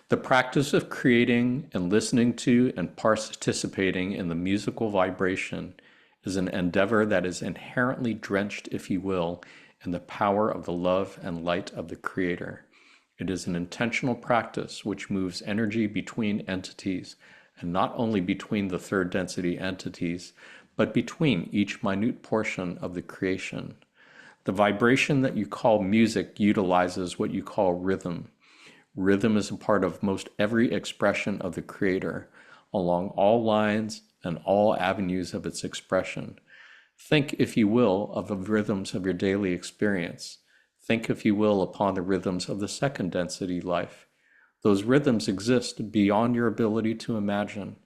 the practice of creating and listening to and participating in the musical vibration is an endeavor that is inherently drenched, if you will, in the power of the love and light of the Creator. It is an intentional practice which moves energy between entities, and not only between the third density entities, but between each minute portion of the creation. The vibration that you call music utilizes what you call rhythm. Rhythm is a part of most every expression of the Creator, along all lines and all avenues of its expression. Think, if you will, of the rhythms of your daily experience. Think, if you will, upon the rhythms of the second density life. Those rhythms exist beyond your ability to imagine,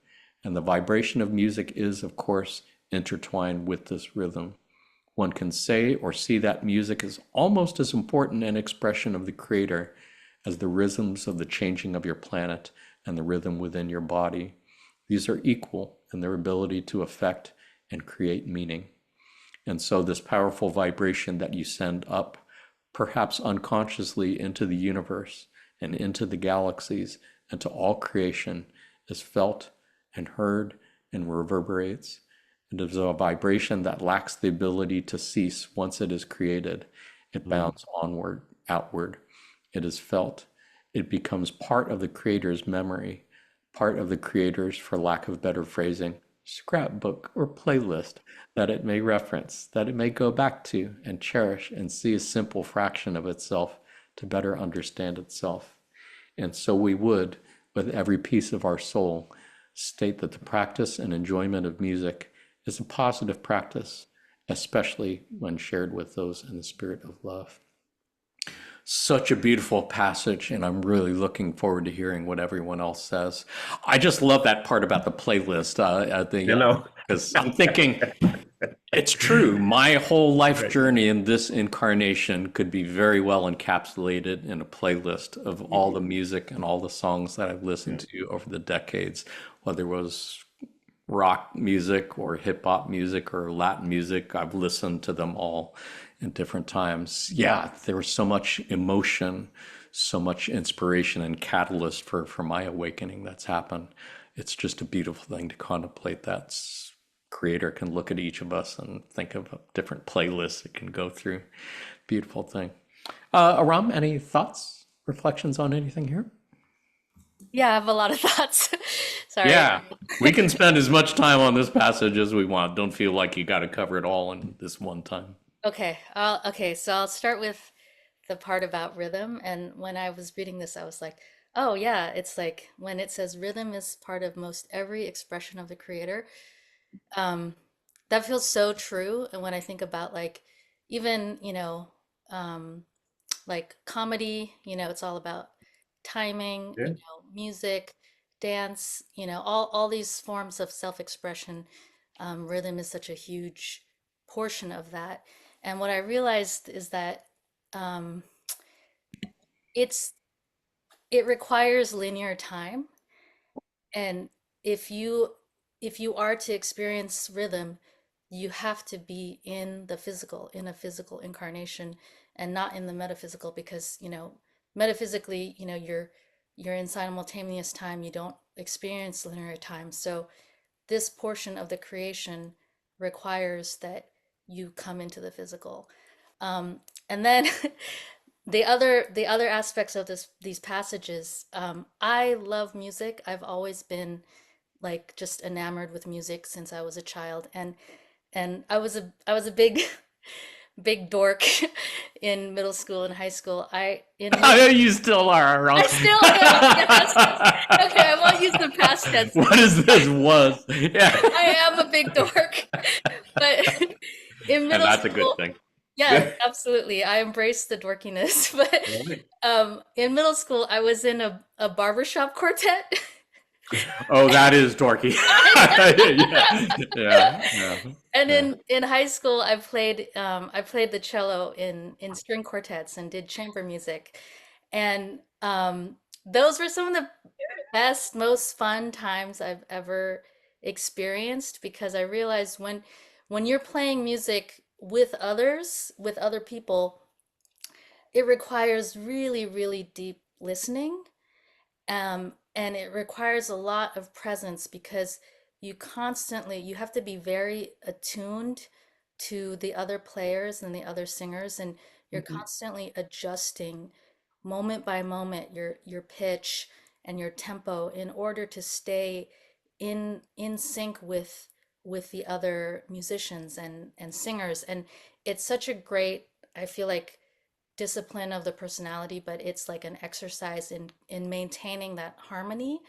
and the vibration of music is, of course, intertwined with this rhythm. One can say or see that music is almost as important an expression of the Creator as the rhythms of the changing of your planet and the rhythm within your body. These are equal in their ability to affect and create meaning. And so this powerful vibration that you send up, perhaps unconsciously, into the universe and into the galaxies and to all creation, is felt and heard and reverberates. It is a vibration that lacks the ability to cease once it is created. It Mm. bounds onward, outward. It is felt. It becomes part of the Creator's memory, part of the Creator's, for lack of better phrasing, scrapbook or playlist that it may reference, that it may go back to and cherish and see a simple fraction of itself to better understand itself. And so we would, with every piece of our soul, state that the practice and enjoyment of music is a positive practice, especially when shared with those in the spirit of love. Such a beautiful passage, and I'm really looking forward to hearing what everyone else says. I just love that part about the playlist at the You know, because I'm thinking it's true. My whole life right. journey in this incarnation could be very well encapsulated in a playlist of all the music and all the songs that I've listened to over the decades, whether it was rock music or hip hop music or Latin music. I've listened to them all in different times. Yeah, there was so much emotion, so much inspiration and catalyst for my awakening that's happened. It's just a beautiful thing to contemplate that Creator can look at each of us and think of different playlists it can go through. Beautiful thing. Aram, any thoughts, reflections on anything here? Yeah, I have a lot of thoughts. Sorry. Yeah, we can spend as much time on this passage as we want. Don't feel like you got to cover it all in this one time. Okay, so I'll start with the part about rhythm. And when I was reading this, I was like, oh yeah, it's like when it says rhythm is part of most every expression of the Creator. Um, that feels so true. And when I think about like even, um, like comedy, it's all about timing, Yeah. music, dance, all these forms of self-expression. Rhythm is such a huge portion of that. And what I realized is that um, it's it requires linear time. And if you if you are to experience rhythm, you have to be in the physical, in a physical incarnation, and not in the metaphysical, because, metaphysically, you're in simultaneous time, you don't experience linear time. So this portion of the creation requires that you come into the physical. And then the other aspects of these passages, I love music. I've always been like just enamored with music since I was a child, and I was a big big dork in middle school and high school. You still are wrong. I still am. Yes. Okay, I won't use the past tense. What is this was? Yeah. I am a big dork. But in And middle that's a good school, thing. yes, absolutely. I embrace the dorkiness. But in middle school, I was in a barbershop quartet. Oh, that is dorky. Yeah. And in high school, I played the cello in string quartets and did chamber music, and those were some of the best, most fun times I've ever experienced, because I realized when you're playing music with others, with other people, it requires really, really deep listening, and it requires a lot of presence, because you have to be very attuned to the other players and the other singers, and you're constantly adjusting moment by moment your pitch and your tempo in order to stay in sync with the other musicians and singers. And it's such a great, I feel like, discipline of the personality, but it's like an exercise in maintaining that harmony.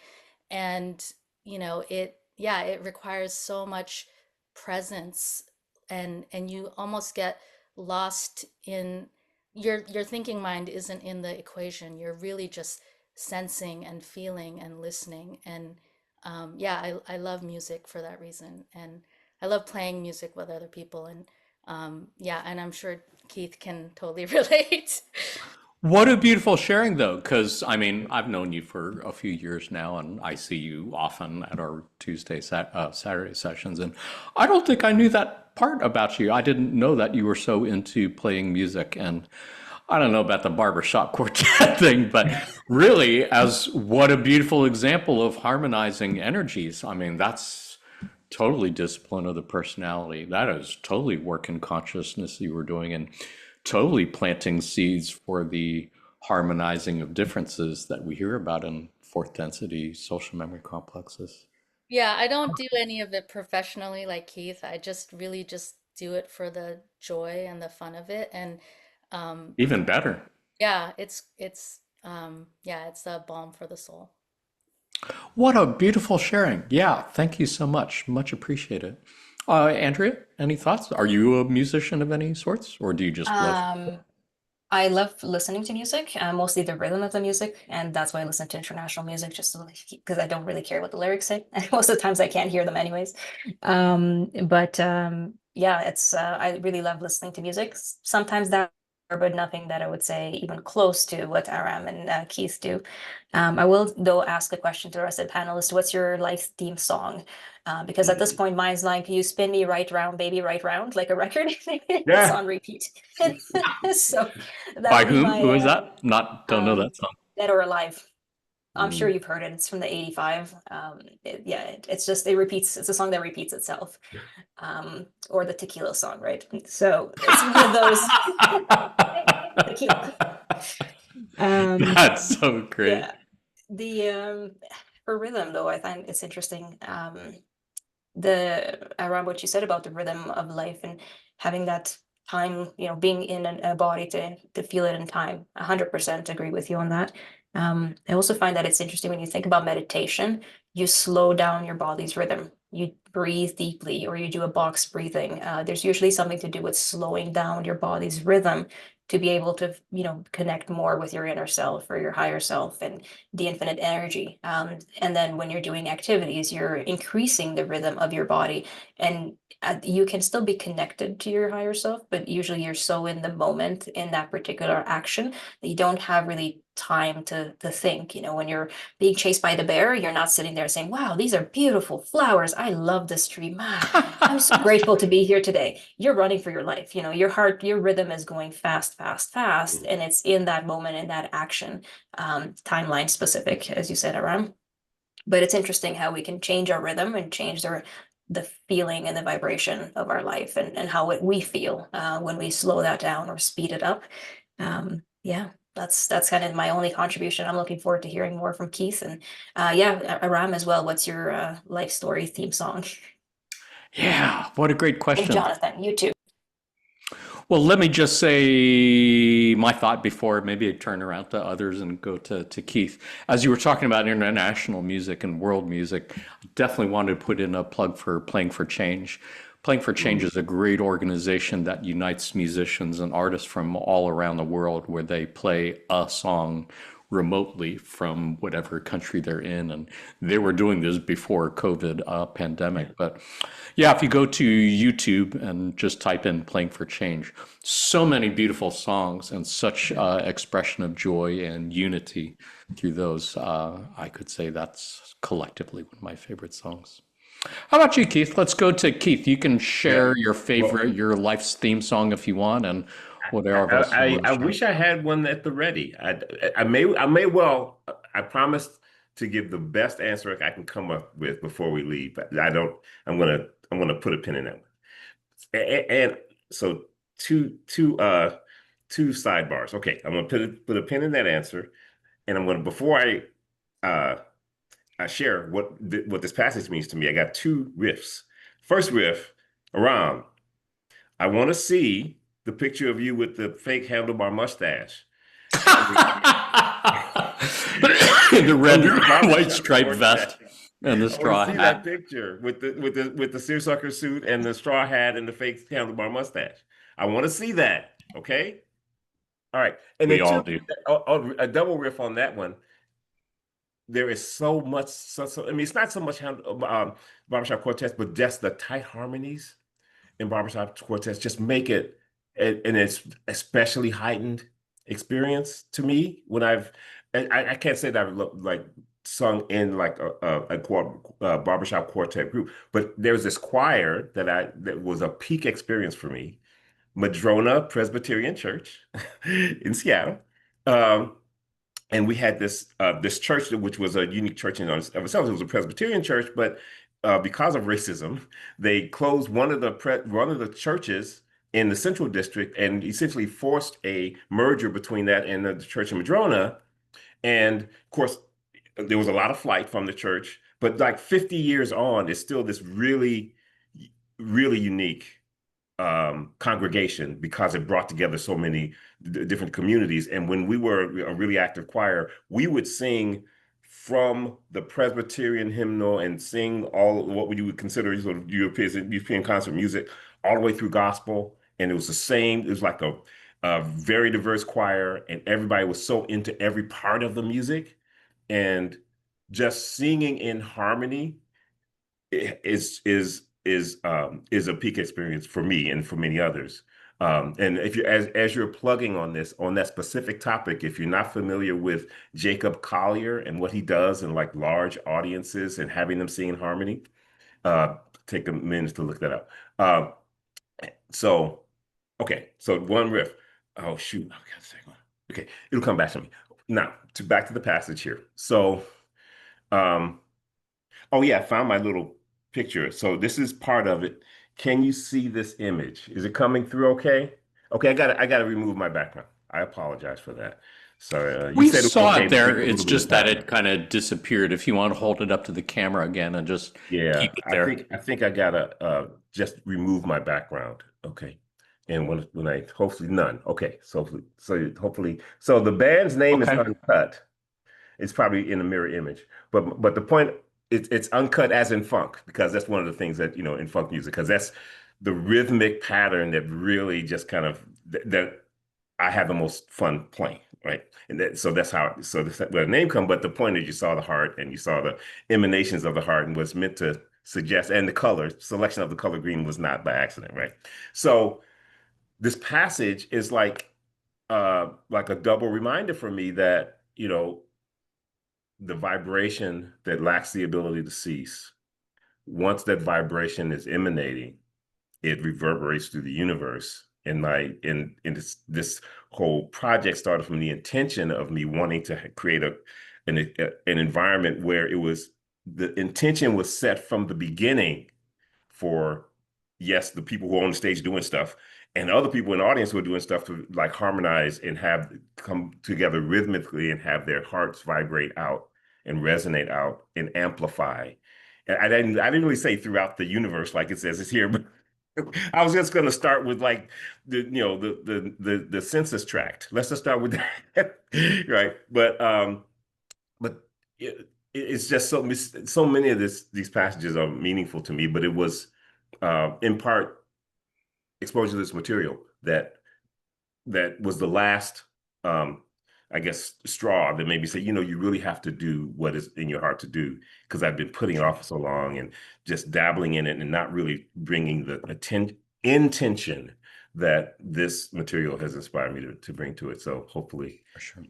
And it requires so much presence, and you almost get lost in your thinking mind isn't in the equation. You're really just sensing and feeling and listening. And I love music for that reason, and I love playing music with other people. And and I'm sure Keith can totally relate. What a beautiful sharing, though, because I mean, I've known you for a few years now, and I see you often at our Saturday sessions, and I don't think I knew that part about you. I didn't know that you were so into playing music, and I don't know about the barbershop quartet thing, but really, as what a beautiful example of harmonizing energies. I mean, that's totally discipline of the personality. That is totally work in consciousness you were doing, and totally planting seeds for the harmonizing of differences that we hear about in fourth density social memory complexes. Yeah, I don't do any of it professionally like Keith. I just really just do it for the joy and the fun of it. And um, Even better. yeah, it's a balm for the soul. What a beautiful sharing. Yeah, thank you so much. Much appreciated. Andrea, any thoughts? Are you a musician of any sorts, or do you just love? I love listening to music, mostly the rhythm of the music, and that's why I listen to international music, just because I don't really care what the lyrics say. And most of the times I can't hear them anyways. But yeah, it's I really love listening to music. Sometimes that, but nothing that I would say even close to what Aram and Keith do. I will though ask a question to the rest of the panelists. What's your life theme song? Because at this point, mine's like, "You spin me right round, baby, right round," like a record. It's Yeah. on repeat. So that By would be whom? Who is my that? Not, don't know that song. Dead or Alive. I'm sure Mm. you've heard it. It's from the 85. It's just, it repeats. It's a song that repeats itself. Or the Tequila song, right? So it's one of those. Tequila. That's so great. Yeah. The for rhythm though, I find it's interesting. Around what you said about the rhythm of life and having that time, being in a body to feel it in time. 100% agree with you on that. I also find that it's interesting when you think about meditation, you slow down your body's rhythm. You breathe deeply, or you do a box breathing. There's usually something to do with slowing down your body's rhythm to be able to, connect more with your inner self or your higher self and the infinite energy. And then when you're doing activities, you're increasing the rhythm of your body, and you can still be connected to your higher self, but usually you're so in the moment in that particular action that you don't have really time to think. When you're being chased by the bear, you're not sitting there saying, "Wow, these are beautiful flowers. I love this tree. Man, I'm so grateful to be here today." You're running for your life. Your heart, your rhythm is going fast, fast, fast, and it's in that moment, in that action, timeline specific, as you said, Aram. But it's interesting how we can change our rhythm and change the feeling and the vibration of our life, and how we feel when we slow that down or speed it up. Yeah, that's kind of my only contribution. I'm looking forward to hearing more from Keith, and yeah, Aram as well. What's your life story theme song? Yeah, what a great And question. Jonathan, you too. Well, let me just say my thought before maybe I turn around to others and go to Keith. As you were talking about international music and world music, I definitely wanted to put in a plug for Playing for Change. Playing for Change is a great organization that unites musicians and artists from all around the world where they play a song remotely from whatever country they're in. And they were doing this before COVID pandemic. But yeah, if you go to YouTube and just type in Playing for Change, so many beautiful songs and such expression of joy and unity through those. I could say that's collectively one of my favorite songs. How about you, Keith? Let's go to Keith. You can Yeah. share your Well, favorite, your life's theme song if you want, and whatever else you want to I share. wish I had one at the ready. I may well. I promised to give the best answer I can come up with before we leave, but I don't. I'm gonna put a pin in that one. And so two sidebars. Okay, I'm gonna put a pin in that answer, and I'm gonna before uh I share what this passage means to me. I got two riffs. First riff, Aram. I want to see the picture of you with the fake handlebar mustache on the The red, on the white barbershop striped quartet. vest and the I want to straw see that hat. picture with the seersucker suit and the straw hat and the fake handlebar mustache. I want to see that. Okay. All right. And We then all two, do. a double riff on that one. There is so much. I mean, it's not so much barbershop quartets, but just the tight harmonies in barbershop quartets just make it and it's especially heightened experience to me when I can't say that I've like sung in like a barbershop quartet group, but there's this choir that was a peak experience for me, Madrona Presbyterian Church in Seattle. Um, and we had this church which was a unique church in of itself. It was a Presbyterian church, but because of racism, they closed one of the churches in the Central District and essentially forced a merger between that and the church in Madrona. And of course, there was a lot of flight from the church, but like 50 years on, it's still this really, really unique congregation because it brought together so many different communities. And when we were a really active choir, we would sing from the Presbyterian hymnal and sing all what you would consider sort of European concert music all the way through gospel. And it was the same. It was like a very diverse choir, and everybody was so into every part of the music, and just singing in harmony is a peak experience for me and for many others. And if you as you're plugging on this on that specific topic, if you're not familiar with Jacob Collier and what he does in like large audiences and having them sing in harmony, uh, take a minute to look that up. So okay, so one riff. Oh shoot, I got a second one. Okay, it'll come back to me. Now to back to the passage here. So um oh yeah, I found my little picture. So this is part of it. Can you see this image? Is it coming through okay? Okay, I gotta remove my background. I apologize for that. Sorry, you We said it was saw okay, it but there. take a It's little bit of just that it background. kind of disappeared. If you want to hold it up to the camera again and just keep Yeah, it I there. think I think I gotta just remove my background. Okay. And when I hopefully none. Okay, so the band's name is Okay. Uncut. It's probably in a mirror image. But the point it's uncut as in funk because that's one of the things that in funk music because that's the rhythmic pattern that really just kind of that I have the most fun playing, right? And so that's where the name come. But the point is you saw the heart and you saw the emanations of the heart and was meant to suggest and the color selection of the color green was not by accident, right? So this passage is like a double reminder for me that the vibration that lacks the ability to cease, once that vibration is emanating, it reverberates through the universe. And in this whole project started from the intention of me wanting to create an environment where it was the intention was set from the beginning for, yes, the people who are on the stage doing stuff and other people in the audience who are doing stuff to like harmonize and have come together rhythmically and have their hearts vibrate out and resonate out and amplify. And I didn't really say throughout the universe like it says it's here, but I was just going to start with like the census tract. Let's just start with that, right? But it's just so many of these passages are meaningful to me. But it was in part exposure to this material that was the last, I guess, straw that made me say, you really have to do what is in your heart to do, because I've been putting it off for so long and just dabbling in it and not really bringing the intention that this material has inspired me to bring to it. So hopefully, For sure.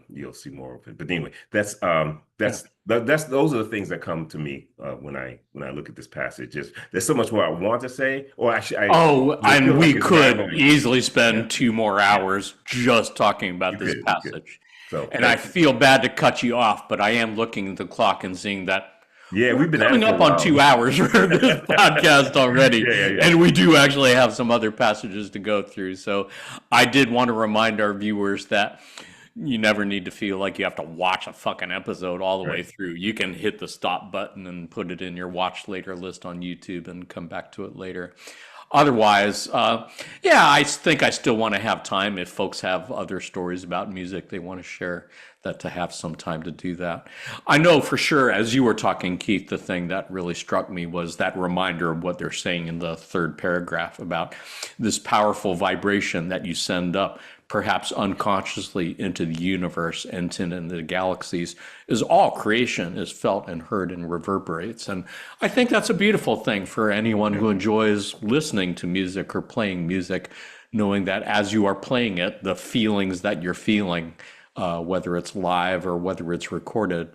you'll see more of it. But anyway, those are the things that come to me when I look at this passage. There's so much more I want to say, or actually, and we could rambling. easily spend 2 more hours just talking about this passage. So, and I feel bad to cut you off, but I am looking at the clock and seeing that we've been coming up on 2 hours for this podcast already. And we do actually have some other passages to go through. So I did want to remind our viewers that you never need to feel like you have to watch a fucking episode all the way through. You can hit the stop button and put it in your watch later list on YouTube and come back to it later. Otherwise, I think I still want to have time if folks have other stories about music they want to share, that to have some time to do that. I know for sure, as you were talking, Keith, the thing that really struck me was that reminder of what they're saying in the third paragraph about this powerful vibration that you send up, perhaps unconsciously, into the universe and into the galaxies, is all creation is felt and heard and reverberates. And I think that's a beautiful thing for anyone who enjoys listening to music or playing music, knowing that as you are playing it, the feelings that you're feeling, whether it's live or whether it's recorded,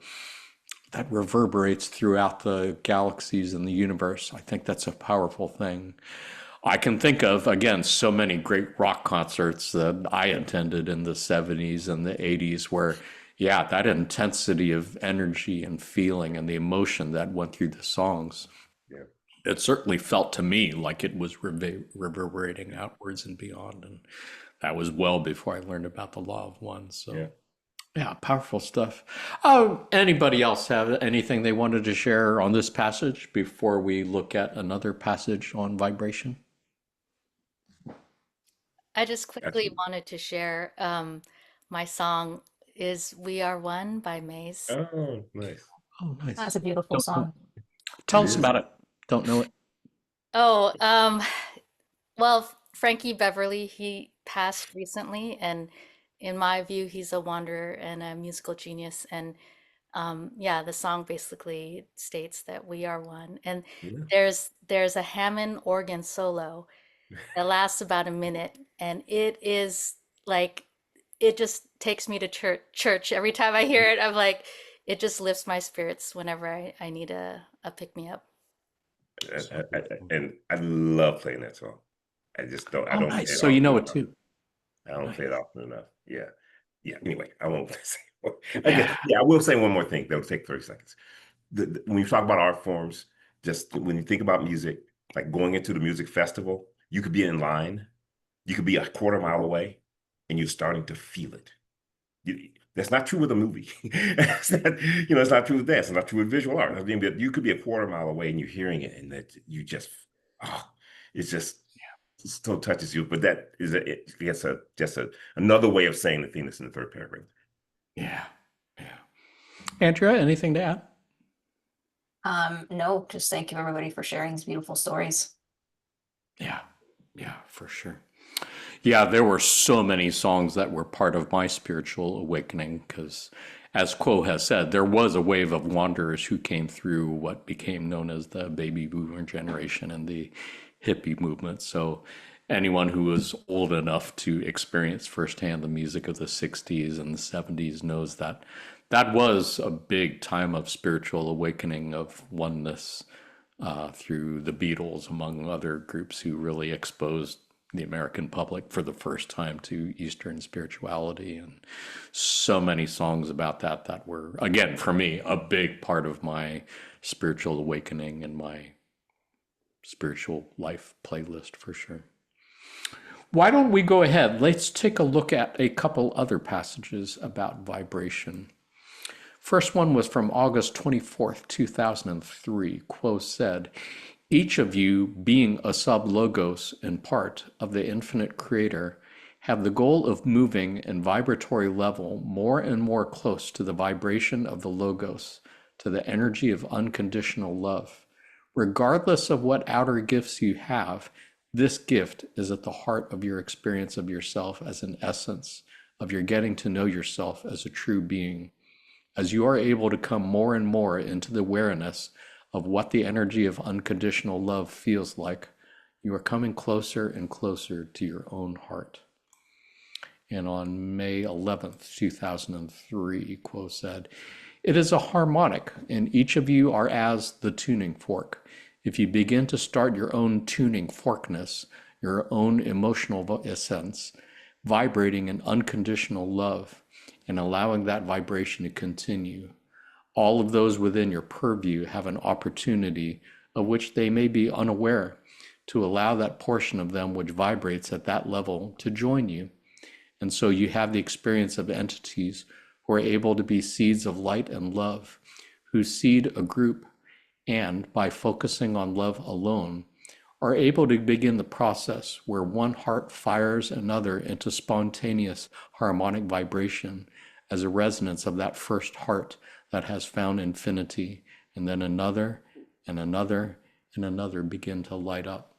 that reverberates throughout the galaxies and the universe. I think that's a powerful thing. I can think of, again, so many great rock concerts that I attended in the 70s and the 80s where, that intensity of energy and feeling and the emotion that went through the songs, it certainly felt to me like it was reverberating outwards and beyond. And that was well before I learned about the Law of One. So, powerful stuff. Anybody else have anything they wanted to share on this passage before we look at another passage on vibration? I just quickly wanted to share my song is We Are One by Maze. Oh, nice. Oh, nice. That's a beautiful song. Tell us about it. Don't know it. Oh, well, Frankie Beverly, he passed recently, and in my view, he's a wanderer and a musical genius. And the song basically states that we are one. And there's a Hammond organ solo that lasts about a minute, and it is like, it just takes me to church every time I hear it. I'm like, it just lifts my spirits whenever I need a pick me up. And I love playing that song. I just don't. I don't. Nice. So you know it too. I don't play it often enough. Yeah. Anyway, I won't say. I will say one more thing. That'll take 30 seconds. When you talk about art forms, just when you think about music, like going into the music festival, you could be in line, you could be a quarter mile away, and you're starting to feel it. That's not true with a movie. It's not true with that. It's not true with visual art. I mean, you could be a quarter mile away and you're hearing it, and that you just, it's just it still touches you. But that is another way of saying the thing that's in the third paragraph. Yeah. Andrea, anything to add? No, just thank you everybody for sharing these beautiful stories. Yeah, for sure. Yeah, there were so many songs that were part of my spiritual awakening because, as Quo has said, there was a wave of wanderers who came through what became known as the baby boomer generation and the hippie movement. So anyone who was old enough to experience firsthand the music of the 60s and the 70s knows that that was a big time of spiritual awakening, of oneness, through the Beatles, among other groups who really exposed the American public for the first time to Eastern spirituality, and so many songs about that were, again, for me, a big part of my spiritual awakening and my spiritual life playlist for sure. Why don't we go ahead? Let's take a look at a couple other passages about vibration. First one was from August 24th, 2003. Quo said, each of you, being a sub-logos and part of the infinite creator, have the goal of moving in vibratory level more and more close to the vibration of the logos, to the energy of unconditional love. Regardless of what outer gifts you have, this gift is at the heart of your experience of yourself as an essence, of your getting to know yourself as a true being. As you are able to come more and more into the awareness of what the energy of unconditional love feels like, you are coming closer and closer to your own heart. And on May 11th, 2003, Quo said, it is a harmonic, and each of you are as the tuning fork. If you begin to start your own tuning forkness, your own emotional essence, vibrating in unconditional love, and allowing that vibration to continue, all of those within your purview have an opportunity of which they may be unaware to allow that portion of them which vibrates at that level to join you. And so you have the experience of entities who are able to be seeds of light and love, who seed a group and, by focusing on love alone, are able to begin the process where one heart fires another into spontaneous harmonic vibration as a resonance of that first heart that has found infinity, and then another and another and another begin to light up.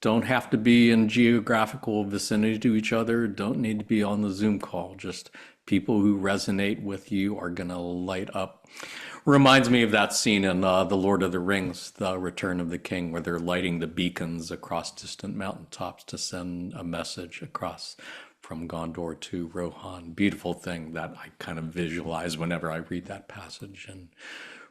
Don't have to be in geographical vicinity to each other, don't need to be on the Zoom call, just people who resonate with you are gonna light up. Reminds me of that scene in The Lord of the Rings, The Return of the King, where they're lighting the beacons across distant mountaintops to send a message across from Gondor to Rohan. Beautiful thing that I kind of visualize whenever I read that passage. And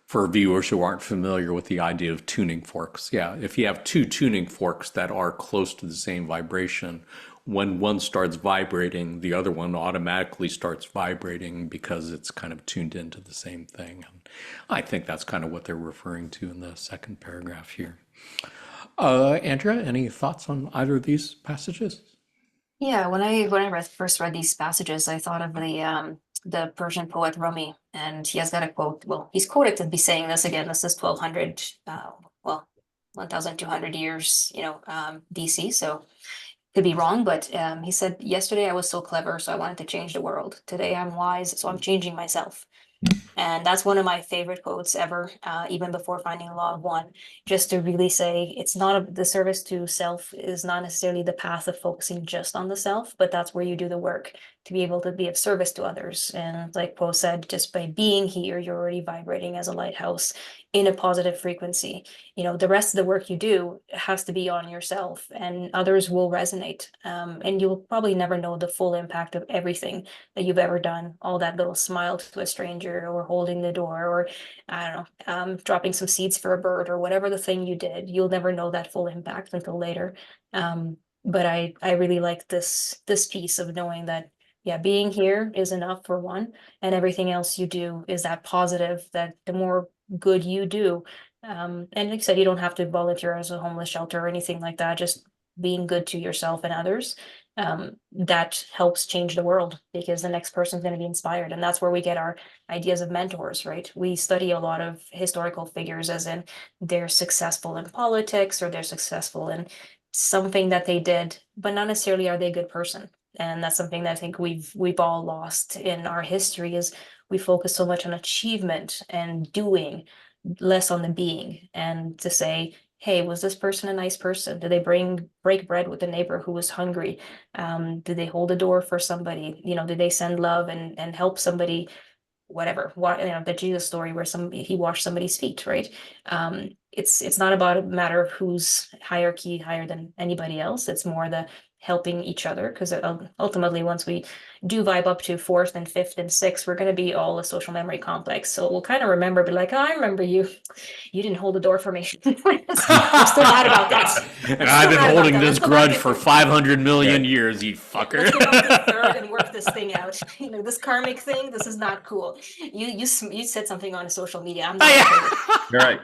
for viewers who aren't familiar with the idea of tuning forks, yeah, if you have two tuning forks that are close to the same vibration, when one starts vibrating, the other one automatically starts vibrating because it's kind of tuned into the same thing. And I think that's kind of what they're referring to in the second paragraph here. Andrea, any thoughts on either of these passages? Yeah, when I first read these passages, I thought of the Persian poet Rumi, and he has got a quote. Well, he's quoted to be saying this again. This is 1200, 1200 years, DC. So could be wrong, but he said, yesterday I was so clever, so I wanted to change the world. Today I'm wise, so I'm changing myself. And that's one of my favorite quotes ever, even before finding the law of one, just to really say it's not the service to self is not necessarily the path of focusing just on the self, but that's where you do the work to be able to be of service to others. And like Poe said, just by being here, you're already vibrating as a lighthouse in a positive frequency. The rest of the work you do has to be on yourself, and others will resonate. And you'll probably never know the full impact of everything that you've ever done. All that little smile to a stranger, or holding the door, or I don't know, dropping some seeds for a bird, or whatever the thing you did. You'll never know that full impact until later. But I really like this piece of knowing that, yeah, being here is enough for one, and everything else you do is that positive, that the more good you do. And like I said, you don't have to volunteer as a homeless shelter or anything like that, just being good to yourself and others. That helps change the world, because the next person's going to be inspired. And that's where we get our ideas of mentors, right? We study a lot of historical figures as in they're successful in politics, or they're successful in something that they did, but not necessarily are they a good person. And that's something that I think we've all lost in our history, is we focus so much on achievement and doing, less on the being. And to say, hey, was this person a nice person? Did they break bread with a neighbor who was hungry? Did they hold a door for somebody? Did they send love and help somebody? Whatever, the Jesus story where he washed somebody's feet, right? It's not about a matter of whose hierarchy higher than anybody else. It's more helping each other, because ultimately once we do vibe up to fourth and fifth and sixth, we're going to be all a social memory complex. So we'll kind of remember, be like, oh, I remember you. You didn't hold the door for me. I'm still mad about that. And I've been holding this grudge for 500 million Right. years, you fucker. Let's get off the third and work this thing out. You know, this karmic thing, this is not cool. You said something on social media. I'm not okay. Right.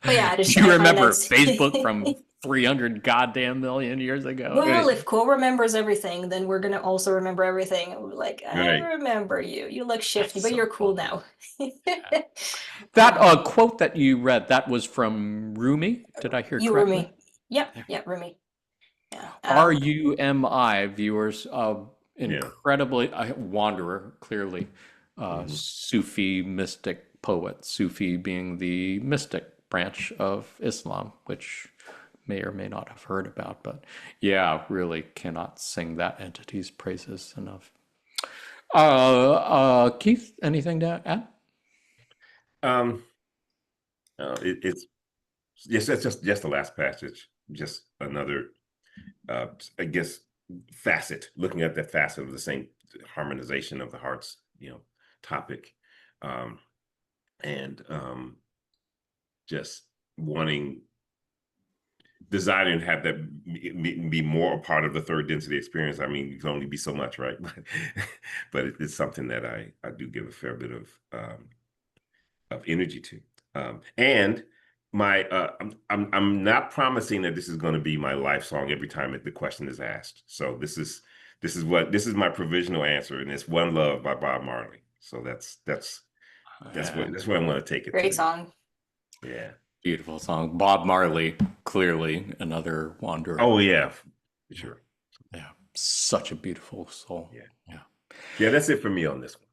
But yeah, Do you remember Facebook from 300 goddamn million years ago? Well, if Cole remembers everything, then we're gonna also remember everything. And we're like, I Right. remember you. You look shifty, That's but so you're cool funny. now. That quote that you read, that was from Rumi. Did I hear You correctly? Rumi. Yeah, Rumi. Yeah. RUMI, viewers, Yeah. incredibly wanderer, clearly, Mhm. Sufi mystic poet. Sufi being the mystic branch of Islam, which may or may not have heard about, but yeah, really cannot sing that entity's praises enough. Keith, anything to add? Um, it's yes, that's just the last passage. Just another, I guess, facet. Looking at that facet of the same harmonization of the hearts, topic, um, and just wanting, desiring to have that be more a part of the third density experience. I mean, you can only be so much, right? But it's something that I do give a fair bit of energy to. And my I'm not promising that this is going to be my life song every time the question is asked. So this is my provisional answer, and it's "One Love" by Bob Marley. So that's where I want to take it. Great to. song. Yeah. Beautiful song. Bob Marley, clearly another wanderer. Oh yeah, for sure. Yeah, such a beautiful soul. Yeah. That's it for me on this one.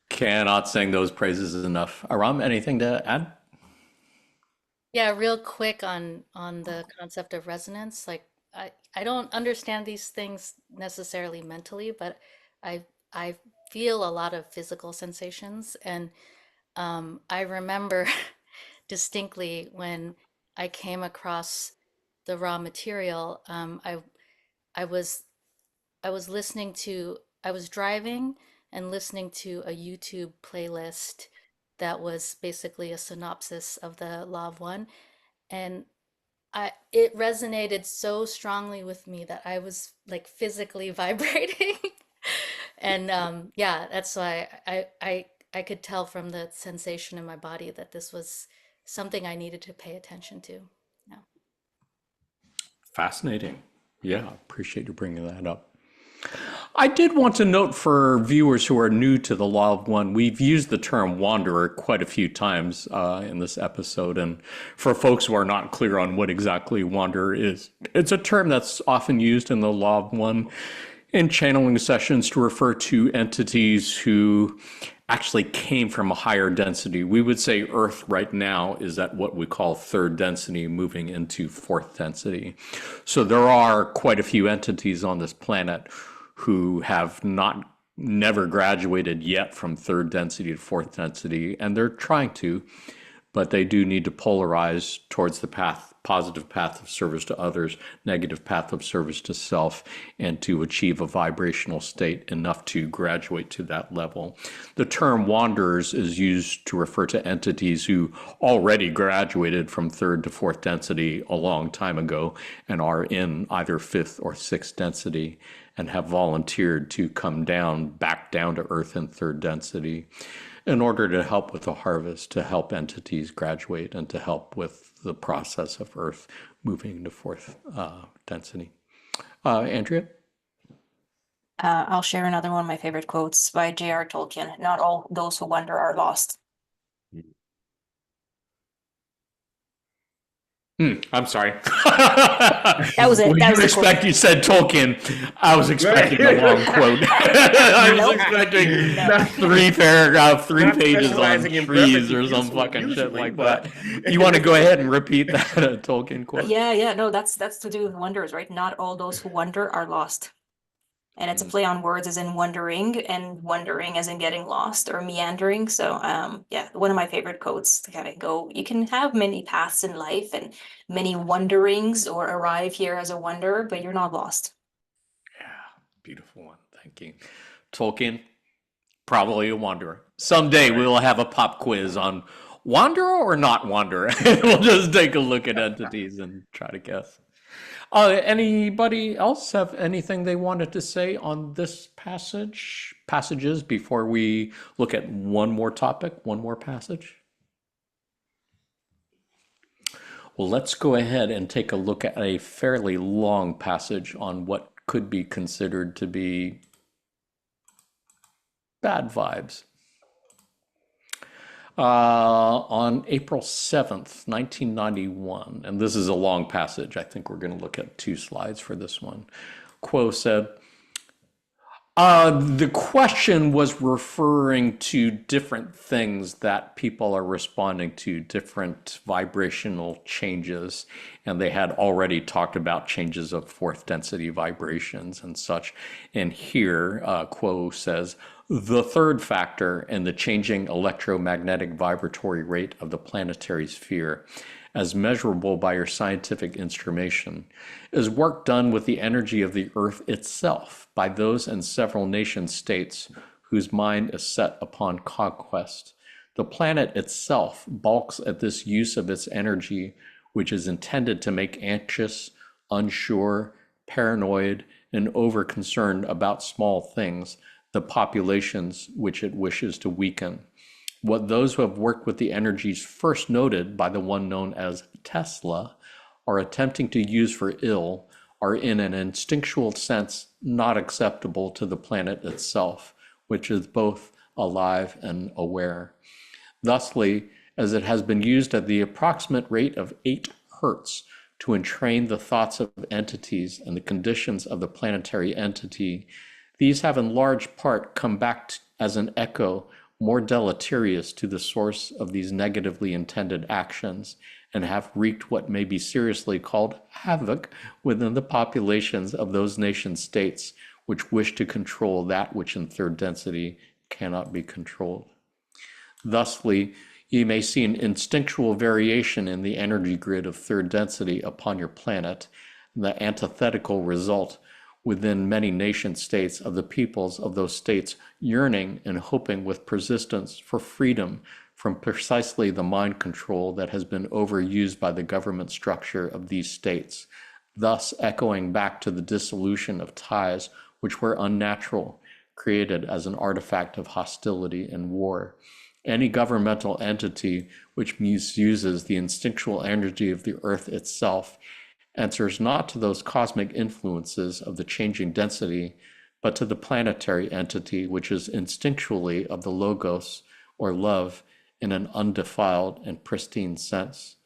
Cannot sing those praises enough. Aram, anything to add? Yeah, real quick on the concept of resonance. Like I don't understand these things necessarily mentally, but I feel a lot of physical sensations, and I remember distinctly when I came across the raw material. I was listening to, I was driving and listening to a YouTube playlist that was basically a synopsis of the Law of One, and it resonated so strongly with me that I was like physically vibrating. And yeah, that's why I could tell from the sensation in my body that this was something I needed to pay attention to. Yeah. Fascinating. Yeah, appreciate you bringing that up. I did want to note for viewers who are new to the Law of One, we've used the term wanderer quite a few times in this episode. And for folks who are not clear on what exactly wanderer is, it's a term that's often used in the Law of One in channeling sessions to refer to entities who actually came from a higher density. We would say Earth right now is at what we call third density, moving into fourth density. So there are quite a few entities on this planet who have never graduated yet from third density to fourth density, and they're trying to, but they do need to polarize towards the positive path of service to others, negative path of service to self, and to achieve a vibrational state enough to graduate to that level. The term wanderers is used to refer to entities who already graduated from third to fourth density a long time ago and are in either fifth or sixth density and have volunteered to come back down to earth in third density in order to help with the harvest, to help entities graduate, and to help with the process of Earth moving to fourth density. Andrea? I'll share another one of my favorite quotes by J.R. Tolkien. Not all those who wander are lost. I'm sorry. That was it. What That did was you the expect? You said Tolkien. I was expecting a long quote. I was Nope. expecting Not- 3 paragraphs, 3 Not pages on specializing in trees brevity or some usually- fucking shit usually, like but- that. You want to go ahead and repeat that Tolkien quote? Yeah, no, that's to do with wonders, right? Not all those who wander are lost. And it's a play on words as in wondering, and wondering as in getting lost or meandering. So yeah, one of my favorite quotes to kind of go, you can have many paths in life and many wonderings or arrive here as a wanderer, but you're not lost. Yeah, beautiful one. Thank you. Tolkien, probably a wanderer. Someday we will have a pop quiz on wanderer or not wanderer. We'll just take a look at entities and try to guess. Anybody else have anything they wanted to say on this passages before we look at one more topic, one more passage? Well, let's go ahead and take a look at a fairly long passage on what could be considered to be bad vibes. On April 7th, 1991, and this is a long passage. I think we're going to look at 2 slides for this one. Quo said, the question was referring to different things that people are responding to, different vibrational changes. And they had already talked about changes of 4th density vibrations and such. And here, Quo says, the third factor in the changing electromagnetic vibratory rate of the planetary sphere, as measurable by your scientific instrumentation, is work done with the energy of the Earth itself by those in several nation states whose mind is set upon conquest. The planet itself balks at this use of its energy, which is intended to make anxious, unsure, paranoid, and over-concerned about small things the populations which it wishes to weaken. What those who have worked with the energies first noted by the one known as Tesla are attempting to use for ill are in an instinctual sense not acceptable to the planet itself, which is both alive and aware. Thusly, as it has been used at the approximate rate of 8 hertz to entrain the thoughts of entities and the conditions of the planetary entity, these have in large part come back as an echo more deleterious to the source of these negatively intended actions, and have wreaked what may be seriously called havoc within the populations of those nation states which wish to control that which in 3rd density cannot be controlled. Thusly, you may see an instinctual variation in the energy grid of 3rd density upon your planet, the antithetical result within many nation states of the peoples of those states yearning and hoping with persistence for freedom from precisely the mind control that has been overused by the government structure of these states, thus echoing back to the dissolution of ties which were unnatural, created as an artifact of hostility and war. Any governmental entity which misuses the instinctual energy of the Earth itself answers not to those cosmic influences of the changing density, but to the planetary entity which is instinctually of the logos, or love, in an undefiled and pristine sense.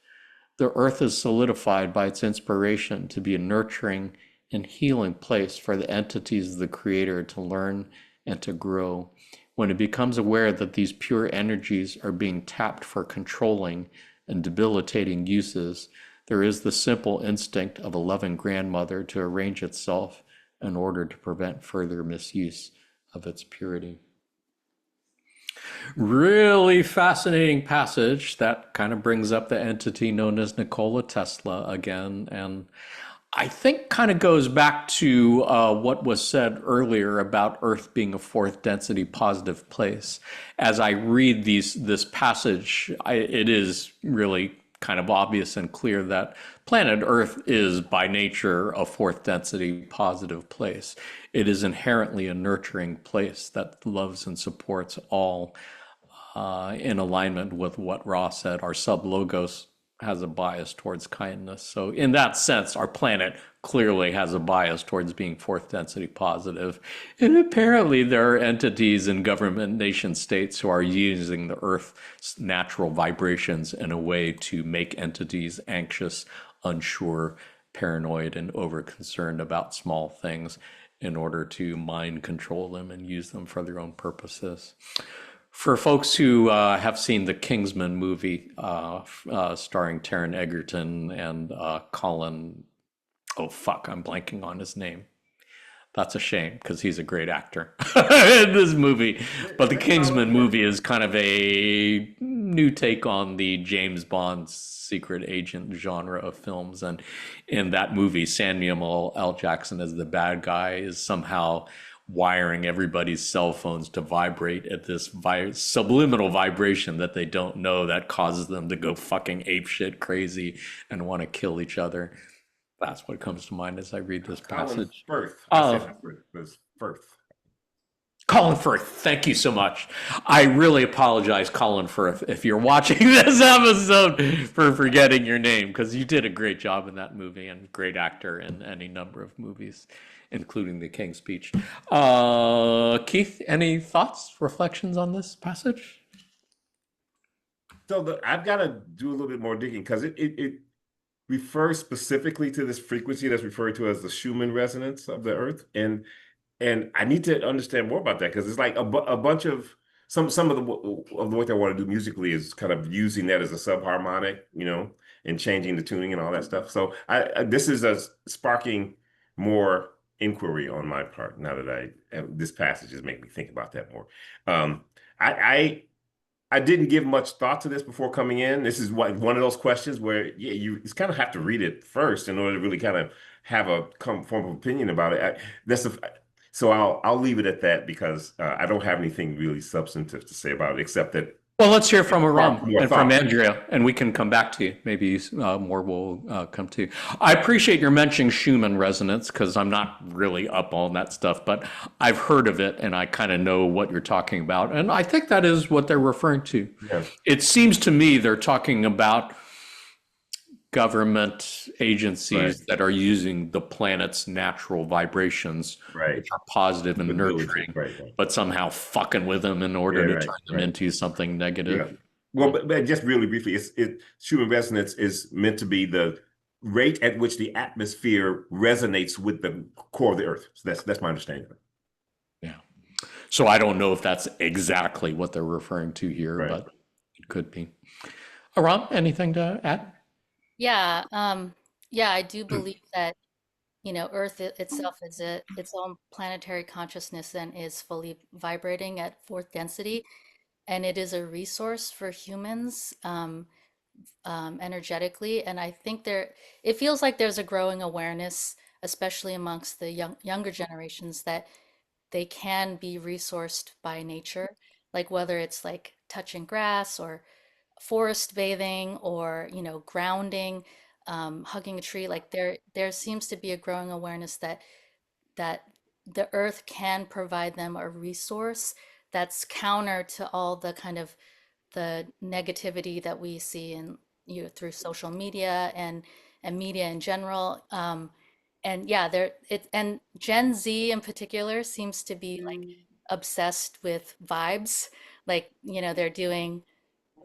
The Earth is solidified by its inspiration to be a nurturing and healing place for the entities of the Creator to learn and to grow. When it becomes aware that these pure energies are being tapped for controlling and debilitating uses, there is the simple instinct of a loving grandmother to arrange itself in order to prevent further misuse of its purity. Really fascinating passage that kind of brings up the entity known as Nikola Tesla again, and I think kind of goes back to what was said earlier about Earth being a 4th density positive place. As I read this passage, it is really kind of obvious and clear that planet Earth is by nature a 4th density positive place. It is inherently a nurturing place that loves and supports all, in alignment with what Ross said. Our sub-logos has a bias towards kindness. So in that sense, our planet clearly has a bias towards being 4th density positive. And apparently there are entities in government nation states who are using the Earth's natural vibrations in a way to make entities anxious, unsure, paranoid, and over-concerned about small things in order to mind control them and use them for their own purposes. For folks who have seen the Kingsman movie starring Taron Egerton and Colin, oh fuck, I'm blanking on his name. That's a shame because he's a great actor in this movie. But the Kingsman movie is kind of a new take on the James Bond secret agent genre of films. And in that movie, Samuel L. Jackson as the bad guy is somehow wiring everybody's cell phones to vibrate at this subliminal vibration that they don't know that causes them to go fucking apeshit crazy and want to kill each other. That's what comes to mind as I read this Colin passage. Firth. I said not Firth, it was Firth. Colin Firth, thank you so much. I really apologize, Colin Firth, if you're watching this episode for forgetting your name, because you did a great job in that movie and great actor in any number of movies, including The King's Speech. Keith, any thoughts, reflections on this passage? So I've got to do a little bit more digging because it refers specifically to this frequency that's referred to as the Schumann resonance of the Earth, and I need to understand more about that because it's like a bunch of some of the work I want to do musically is kind of using that as a subharmonic, and changing the tuning and all that stuff. So this is sparking more inquiry on my part now that this passage is making me think about that more. I didn't give much thought to this before coming in. This is one of those questions where you just kind of have to read it first in order to really kind of have a form of opinion about it. So I'll leave it at that because I don't have anything really substantive to say about it except that. Well, let's hear from Aram More and from Andrea, and we can come back to you. Maybe more will come to you. I appreciate your mentioning Schumann resonance because I'm not really up on that stuff, but I've heard of it and I kind of know what you're talking about. And I think that is what they're referring to. Yeah. It seems to me they're talking about government agencies that are using the planet's natural vibrations, which are positive and nurturing, but somehow fucking with them in order to turn them into something negative. Yeah. Well, but just really briefly, Schumann resonance is meant to be the rate at which the atmosphere resonates with the core of the Earth. So that's my understanding of it. Yeah. So I don't know if that's exactly what they're referring to here, but it could be. Aram, anything to add? Yeah, I do believe that, Earth itself is its own planetary consciousness and is fully vibrating at fourth density, and it is a resource for humans energetically. And I think it feels like there's a growing awareness, especially amongst the younger generations, that they can be resourced by nature, like whether it's like touching grass or forest bathing or grounding, hugging a tree. Like there seems to be a growing awareness that the earth can provide them a resource that's counter to all the kind of the negativity that we see in through social media and media in general. And yeah, and Gen Z in particular seems to be like obsessed with vibes. Like, they're doing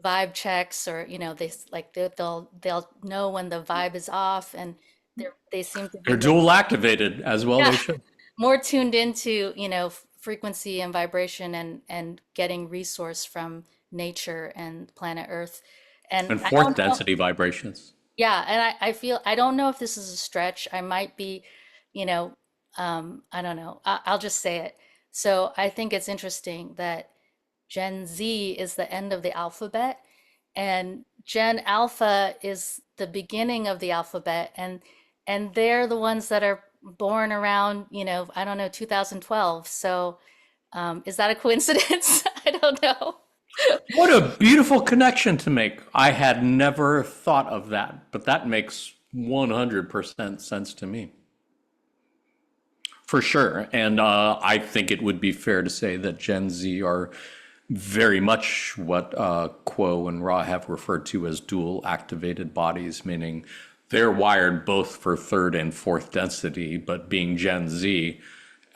vibe checks, or they'll know when the vibe is off, and they seem to be They're dual activated as well. yeah, They should. more tuned into frequency and vibration, and getting resource from nature and planet Earth. And And I fourth don't know, density vibrations. yeah, and I feel, I don't know if this is a stretch. I might be, you know, I don't know. I'll just say it. So I think it's interesting that Gen Z is the end of the alphabet, and Gen Alpha is the beginning of the alphabet, and they're the ones that are born around, I don't know, 2012. So is that a coincidence? I don't know. What a beautiful connection to make. I had never thought of that, but that makes 100% sense to me. For sure. And I think it would be fair to say that Gen Z are very much what Quo and Ra have referred to as dual activated bodies, meaning they're wired both for third and fourth density, but being Gen Z,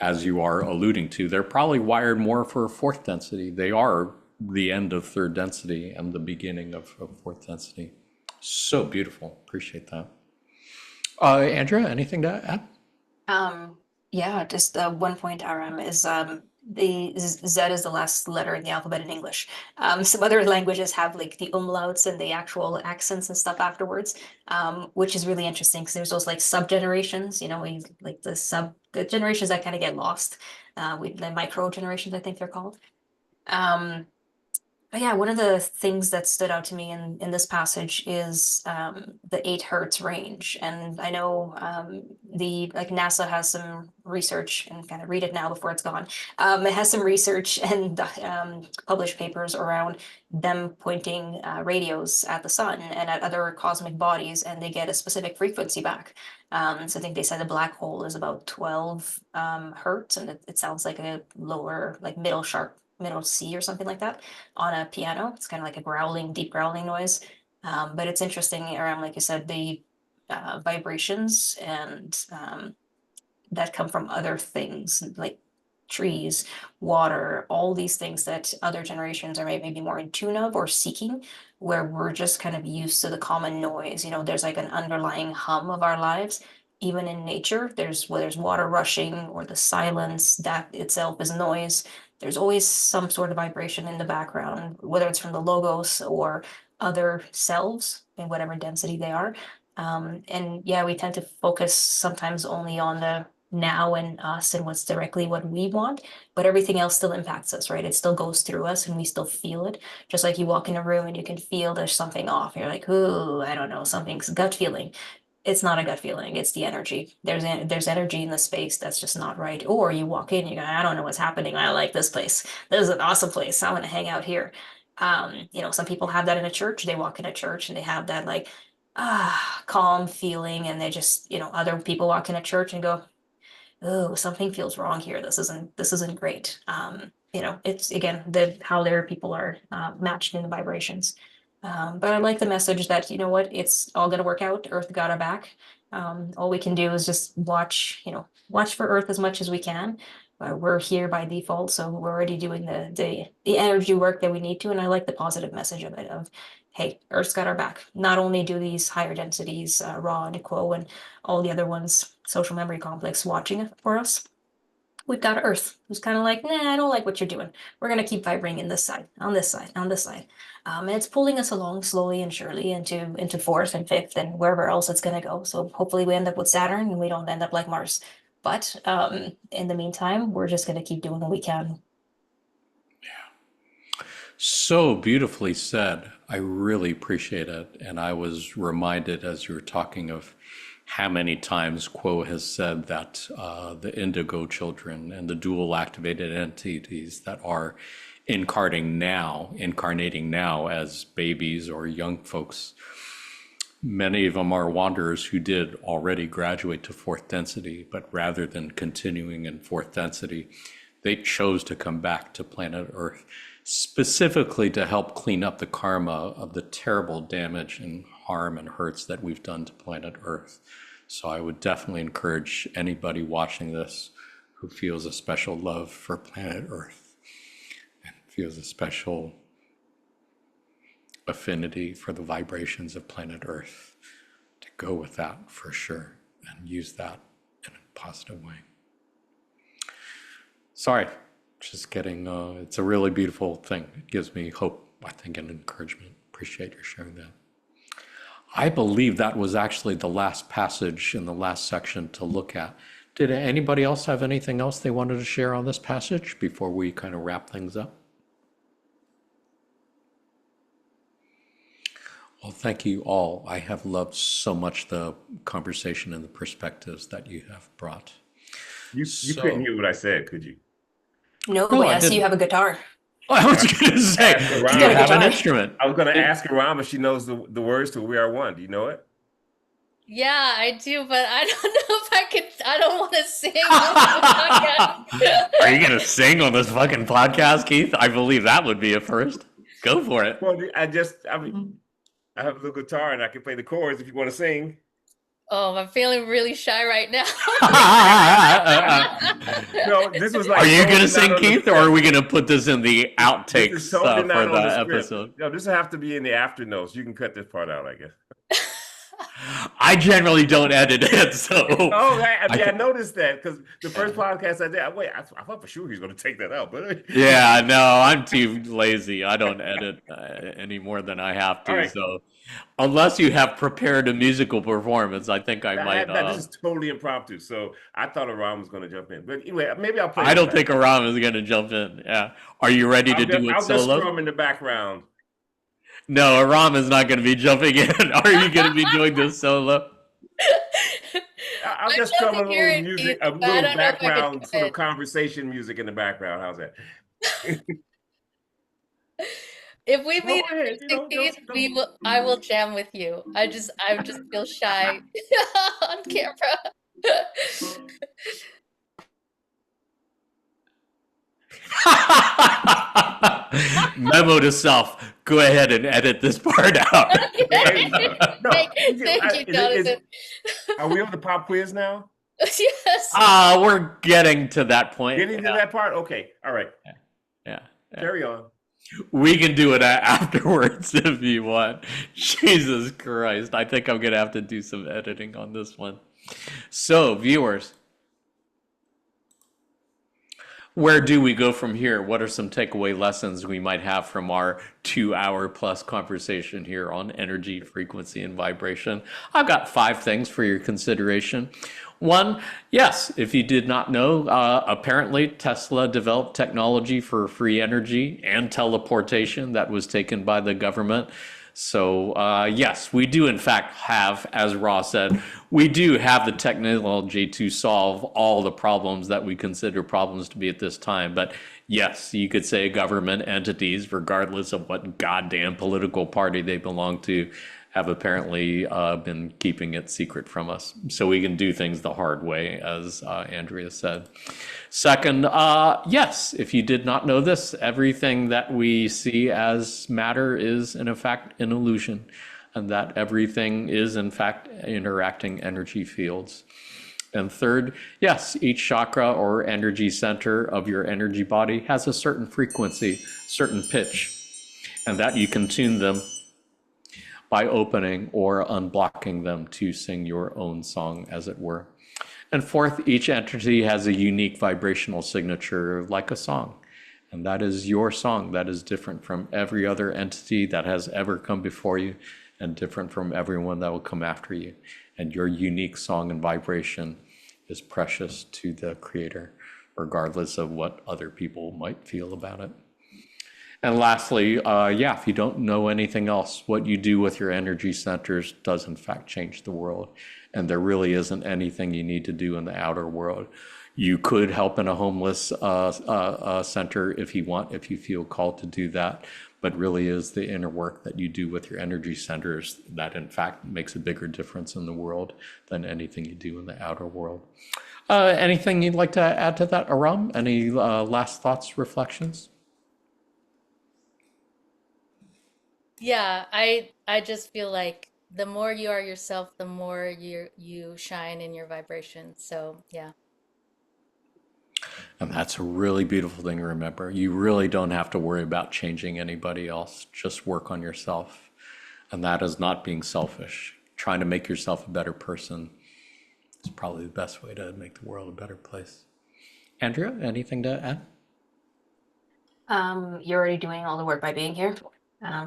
as you are alluding to, they're probably wired more for fourth density. They are the end of third density and the beginning of fourth density. So beautiful. Appreciate that. Andrea, anything to add? Yeah, just one point, Aram, is the Z is the last letter in the alphabet in English. Some other languages have like the umlauts and the actual accents and stuff afterwards, which is really interesting because there's those like sub-generations, like the generations that kind of get lost. The micro generations, I think they're called. But yeah, one of the things that stood out to me in this passage is the 8 hertz range. And I know NASA has some research, and kind of read it now before it's gone. It has some research and published papers around them pointing radios at the sun and at other cosmic bodies, and they get a specific frequency back. So I think they said a black hole is about 12 hertz, and it sounds like a lower, like middle C or something like that on a piano. It's kind of like a growling, deep growling noise. But it's interesting around, like you said, the vibrations and that come from other things like trees, water, all these things that other generations are maybe more in tune of or seeking, where we're just kind of used to the common noise. There's like an underlying hum of our lives. Even in nature, whether there's water rushing or the silence, that itself is noise. There's always some sort of vibration in the background, whether it's from the logos or other selves in whatever density they are. And yeah, we tend to focus sometimes only on the now and us and what's directly what we want, but everything else still impacts us, right? It still goes through us and we still feel it. Just like you walk in a room and you can feel there's something off. You're like, ooh, I don't know, something's gut feeling. It's not a gut feeling, it's the energy. There's energy in the space that's just not right. Or you walk in, you go, I don't know what's happening. I like this place. This is an awesome place. I want to hang out here. Some people have that in a church. They walk in a church and they have that like calm feeling, and they just, other people walk in a church and go, oh, something feels wrong here. This isn't great. It's again how their people are matched in the vibrations. But I like the message that, it's all gonna work out. Earth got our back. All we can do is just watch for Earth as much as we can. We're here by default, so we're already doing the energy work that we need to. And I like the positive message of it of, hey, Earth's got our back. Not only do these higher densities, Ra and Quo and all the other ones, social memory complex, watching it for us, we've got Earth, who's kind of like, nah, I don't like what you're doing. We're going to keep vibrating in this side, on this side, on this side. And it's pulling us along slowly and surely into fourth and fifth and wherever else it's going to go. So hopefully we end up with Saturn and we don't end up like Mars. But in the meantime, we're just going to keep doing what we can. So beautifully said. I really appreciate it. And I was reminded as you were talking of how many times Quo has said that the indigo children and the dual activated entities that are incarnating now as babies or young folks, many of them are wanderers who did already graduate to fourth density, but rather than continuing in fourth density, they chose to come back to planet Earth, specifically to help clean up the karma of the terrible damage and harm and hurts that we've done to planet Earth. So I would definitely encourage anybody watching this who feels a special love for planet Earth and feels a special affinity for the vibrations of planet Earth to go with that for sure and use that in a positive way. Sorry, just getting, it's a really beautiful thing. It gives me hope, I think, and encouragement. Appreciate your sharing that. I believe that was actually the last passage in the last section to look at. Did anybody else have anything else they wanted to share on this passage before we kind of wrap things up? Well, thank you all. I have loved so much the conversation and the perspectives that you have brought. You couldn't hear what I said, could you? No, but I see you have a guitar. I was going to say, do you have an instrument? I was going to ask Aram if she knows the words to We Are One. Do you know it? Yeah, I do, but I don't know if I could. I don't want to sing on the podcast. Are you going to sing on this fucking podcast, Keith? I believe that would be a first. Go for it. Well, I have a little guitar and I can play the chords if you want to sing. Oh, I'm feeling really shy right now. No, this was like. Are you going to sing, Keith, or are we going to put this in the outtakes for the episode? No, this will have to be in the after notes. You can cut this part out, I guess. I generally don't edit it, so Oh, I I, noticed that because the first podcast I did, I thought for sure he's going to take that out, but yeah, no, I'm too lazy. I don't edit any more than I have all to. right. So unless you have prepared a musical performance, I think I might. This is totally impromptu, so I thought Aram was going to jump in, but anyway, maybe I'll play I in the don't think background. Aram is going to jump in. Yeah, are you ready to do it I'll just solo? strum in the background. No, Aram is not going to be jumping in. Are you going to be doing this solo? I'll I'd just love strum to a hear little it, music, Keith, a but I little don't know if I could background sort of commit. conversation music in the background. How's that? If we Go meet ahead, in Keith, I will jam with you. I just feel shy on camera. Memo to self. Go ahead and edit this part out. No, Thank you, Jonathan. are we on the pop quiz now? Yes. We're getting to that point. Getting to that part? Okay, all right. Yeah. Carry on. We can do it afterwards if you want. Jesus Christ. I think I'm going to have to do some editing on this one. So, viewers, where do we go from here? What are some takeaway lessons we might have from our 2 hour plus conversation here on energy, frequency, and vibration? I've got 5 things for your consideration. One, yes, if you did not know, apparently Tesla developed technology for free energy and teleportation that was taken by the government. So yes, we do in fact have, as Ross said, we do have the technology to solve all the problems that we consider problems to be at this time. But yes, you could say government entities, regardless of what goddamn political party they belong to, have apparently been keeping it secret from us. So we can do things the hard way, as Andrea said. Second, yes, if you did not know this, everything that we see as matter is in fact an illusion, and that everything is in fact interacting energy fields. And third, yes, each chakra or energy center of your energy body has a certain frequency, certain pitch, and that you can tune them by opening or unblocking them to sing your own song, as it were. And fourth, each entity has a unique vibrational signature like a song. And that is your song. That is different from every other entity that has ever come before you and different from everyone that will come after you. And your unique song and vibration is precious to the Creator, regardless of what other people might feel about it. And lastly, yeah, if you don't know anything else, what you do with your energy centers does in fact change the world. And there really isn't anything you need to do in the outer world. You could help in a homeless center if you want, if you feel called to do that. But really is the inner work that you do with your energy centers that in fact makes a bigger difference in the world than anything you do in the outer world. Anything you'd like to add to that, Aram? Any last thoughts, reflections? Yeah, I just feel like the more you are yourself, the more you shine in your vibration. So yeah. And that's a really beautiful thing to remember. You really don't have to worry about changing anybody else. Just work on yourself. And that is not being selfish. Trying to make yourself a better person is probably the best way to make the world a better place. Andrea, anything to add? You're already doing all the work by being here.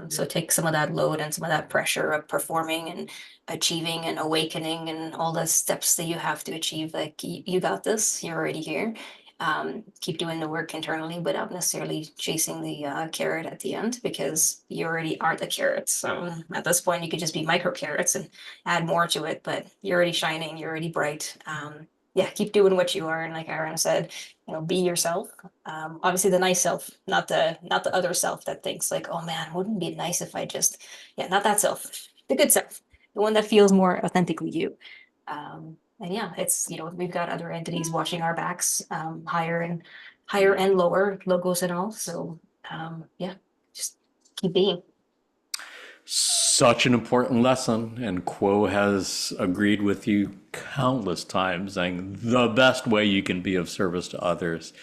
So take some of that load and some of that pressure of performing and achieving and awakening and all the steps that you have to achieve. Like you got this, you're already here. Keep doing the work internally without necessarily chasing the carrot at the end because you already are the carrots. So at this point, you could just be micro carrots and add more to it, but you're already shining, you're already bright. Yeah, keep doing what you are. And like Aaron said, be yourself. Obviously the nice self, not the other self that thinks like, oh man, wouldn't it be nice if I just, yeah, not that self, the good self, the one that feels more authentically you. And yeah, it's, we've got other entities watching our backs, higher and lower logos and all. So yeah, just keep being. Such an important lesson, and Quo has agreed with you countless times, saying the best way you can be of service to others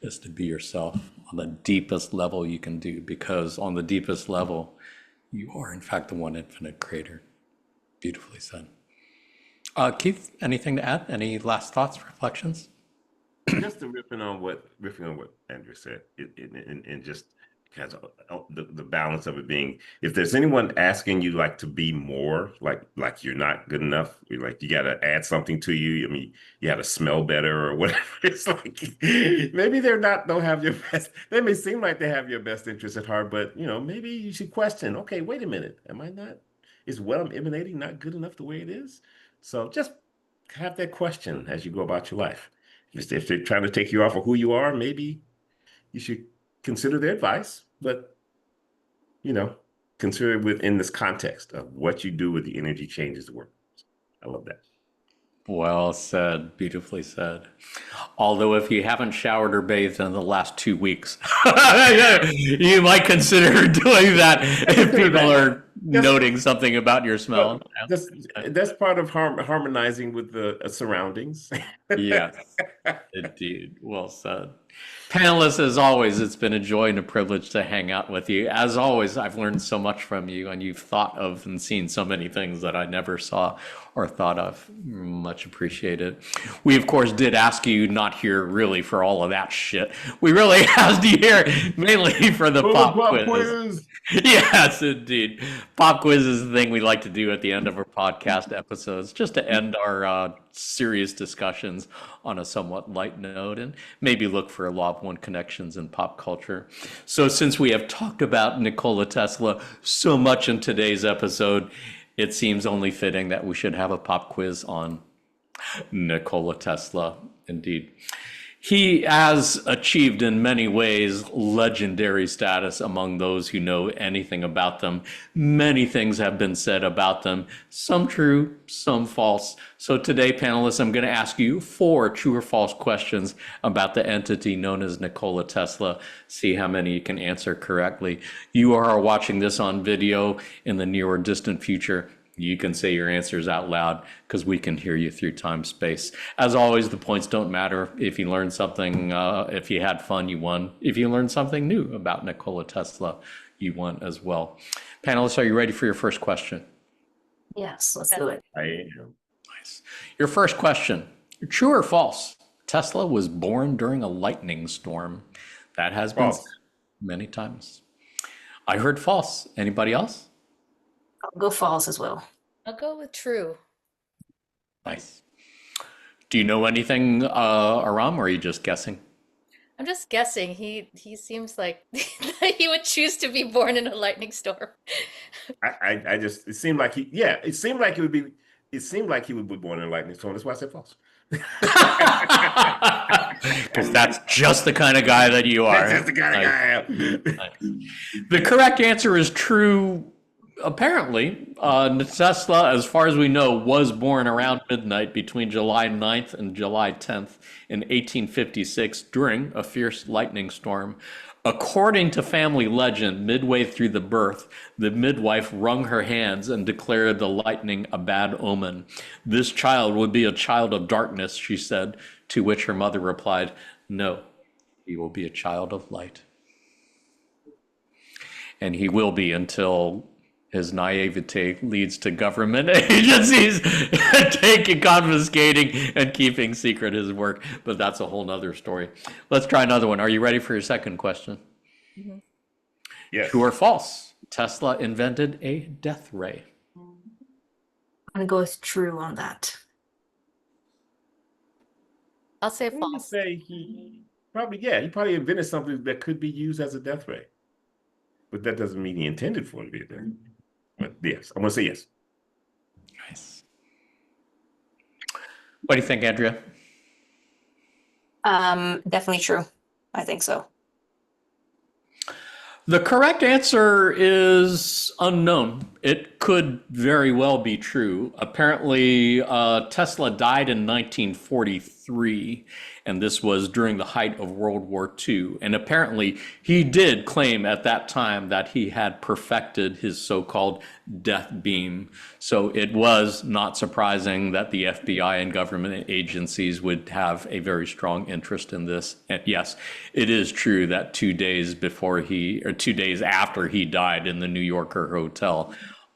is to be yourself on the deepest level you can do, because on the deepest level, you are in fact the one infinite creator. Beautifully said. Keith, anything to add? Any last thoughts, reflections? Just to riffing on what Andrew said, and just kind of the balance of it being, if there's anyone asking you like to be more, like you're not good enough, like you got to add something to you. I mean, you got to smell better or whatever. It's like maybe don't have your best. They may seem like they have your best interest at heart, but maybe you should question. Okay, wait a minute. Am I not? Is what I'm emanating not good enough the way it is? So just have that question as you go about your life. If they're trying to take you off of who you are, maybe you should consider their advice, but consider it within this context of what you do with the energy changes the world. I love that. Well said, beautifully said. Although if you haven't showered or bathed in the last 2 weeks, you might consider doing that if people are noting something about your smell. That's part of harmonizing with the surroundings. Yes, indeed. Well said. Panelists, as always, it's been a joy and a privilege to hang out with you. As always, I've learned so much from you, and you've thought of and seen so many things that I never saw or thought of. Much appreciated. We, of course, did ask you not here really for all of that shit. We really asked you here mainly for the pop quiz. Yes, indeed. Pop quiz is the thing we like to do at the end of our podcast episodes, just to end our serious discussions on a somewhat light note and maybe look for law of one connections in pop culture. So since we have talked about Nikola Tesla so much in today's episode, it seems only fitting that we should have a pop quiz on Nikola Tesla. Indeed. He has achieved in many ways legendary status among those who know anything about them. Many things have been said about them, some true, some false. So today, panelists, I'm going to ask you 4 true or false questions about the entity known as Nikola Tesla. See how many you can answer correctly. You are watching this on video in the near or distant future. You can say your answers out loud because we can hear you through time space. As always, the points don't matter. If you learned something, if you had fun, you won. If you learned something new about Nikola Tesla, you won as well. Panelists, are you ready for your first question? Yes, let's do it. I am. Nice. Your first question, true or false? Tesla was born during a lightning storm. That has been said many times. I heard false. Anybody else? I'll go false as well. I'll go with true. Nice. Do you know anything, Aram, or are you just guessing? I'm just guessing. He seems like he would choose to be born in a lightning storm. I just, it seemed like it seemed like he would be born in a lightning storm. That's why I said false. Because that's just the kind of guy that you are. That's just the kind of guy I am. The correct answer is true. Apparently, Tesla, as far as we know, was born around midnight between July 9th and July 10th in 1856 during a fierce lightning storm. According to family legend, midway through the birth, the midwife wrung her hands and declared the lightning a bad omen. This child would be a child of darkness, she said, to which her mother replied, "No, he will be a child of light." And he will be until his naivete leads to government agencies taking, confiscating, and keeping secret his work. But that's a whole nother story. Let's try another one. Are you ready for your second question? Mm-hmm. Yes. True or false? Tesla invented a death ray. I'm gonna go with true on that. I'll say I would false. say he probably invented something that could be used as a death ray. But that doesn't mean he intended for it to be a death ray. But yes, I'm going to say yes. Nice. What do you think, Andrea? Definitely true. I think so. The correct answer is unknown. It could very well be true. Apparently, Tesla died in 1943, and this was during the height of World War II. And apparently, he did claim at that time that he had perfected his so-called death beam. So it was not surprising that the FBI and government agencies would have a very strong interest in this. And yes, it is true that 2 days after he died in the New Yorker hotel,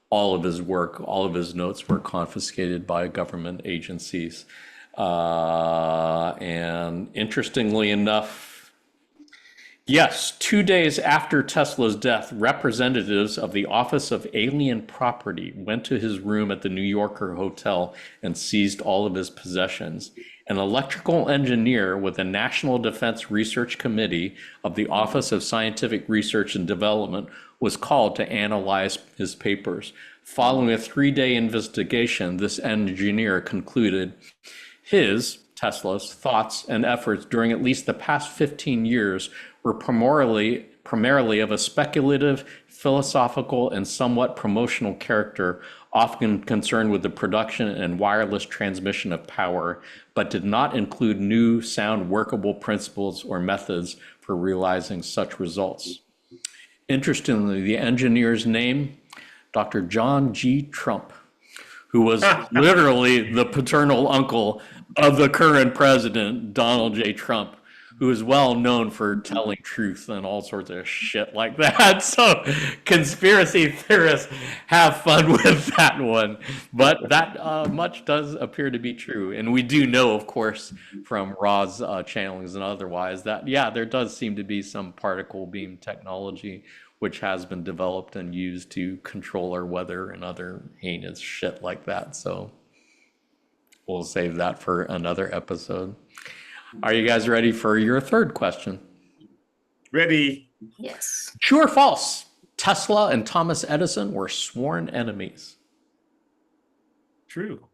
all of his work, all of his notes were confiscated by government agencies. And interestingly enough, yes, 2 days after Tesla's death, representatives of the Office of Alien Property went to his room at the New Yorker hotel and seized all of his possessions. An electrical engineer with the National Defense Research Committee of the Office of Scientific Research and Development was called to analyze his papers. Following a 3-day investigation, this engineer concluded Tesla's thoughts and efforts during at least the past 15 years were primarily of a speculative, philosophical, and somewhat promotional character, often concerned with the production and wireless transmission of power, but did not include new, sound, workable principles or methods for realizing such results. Interestingly, the engineer's name, Dr. John G. Trump, who was literally the paternal uncle of the current president, Donald J. Trump, who is well known for telling truth and all sorts of shit like that. So conspiracy theorists have fun with that one. But that much does appear to be true. And we do know, of course, from Ra's channelings and otherwise that, yeah, there does seem to be some particle beam technology which has been developed and used to control our weather and other heinous shit like that. So we'll save that for another episode. Are you guys ready for your third question? Ready? Yes. True or false? Tesla and Thomas Edison were sworn enemies. True.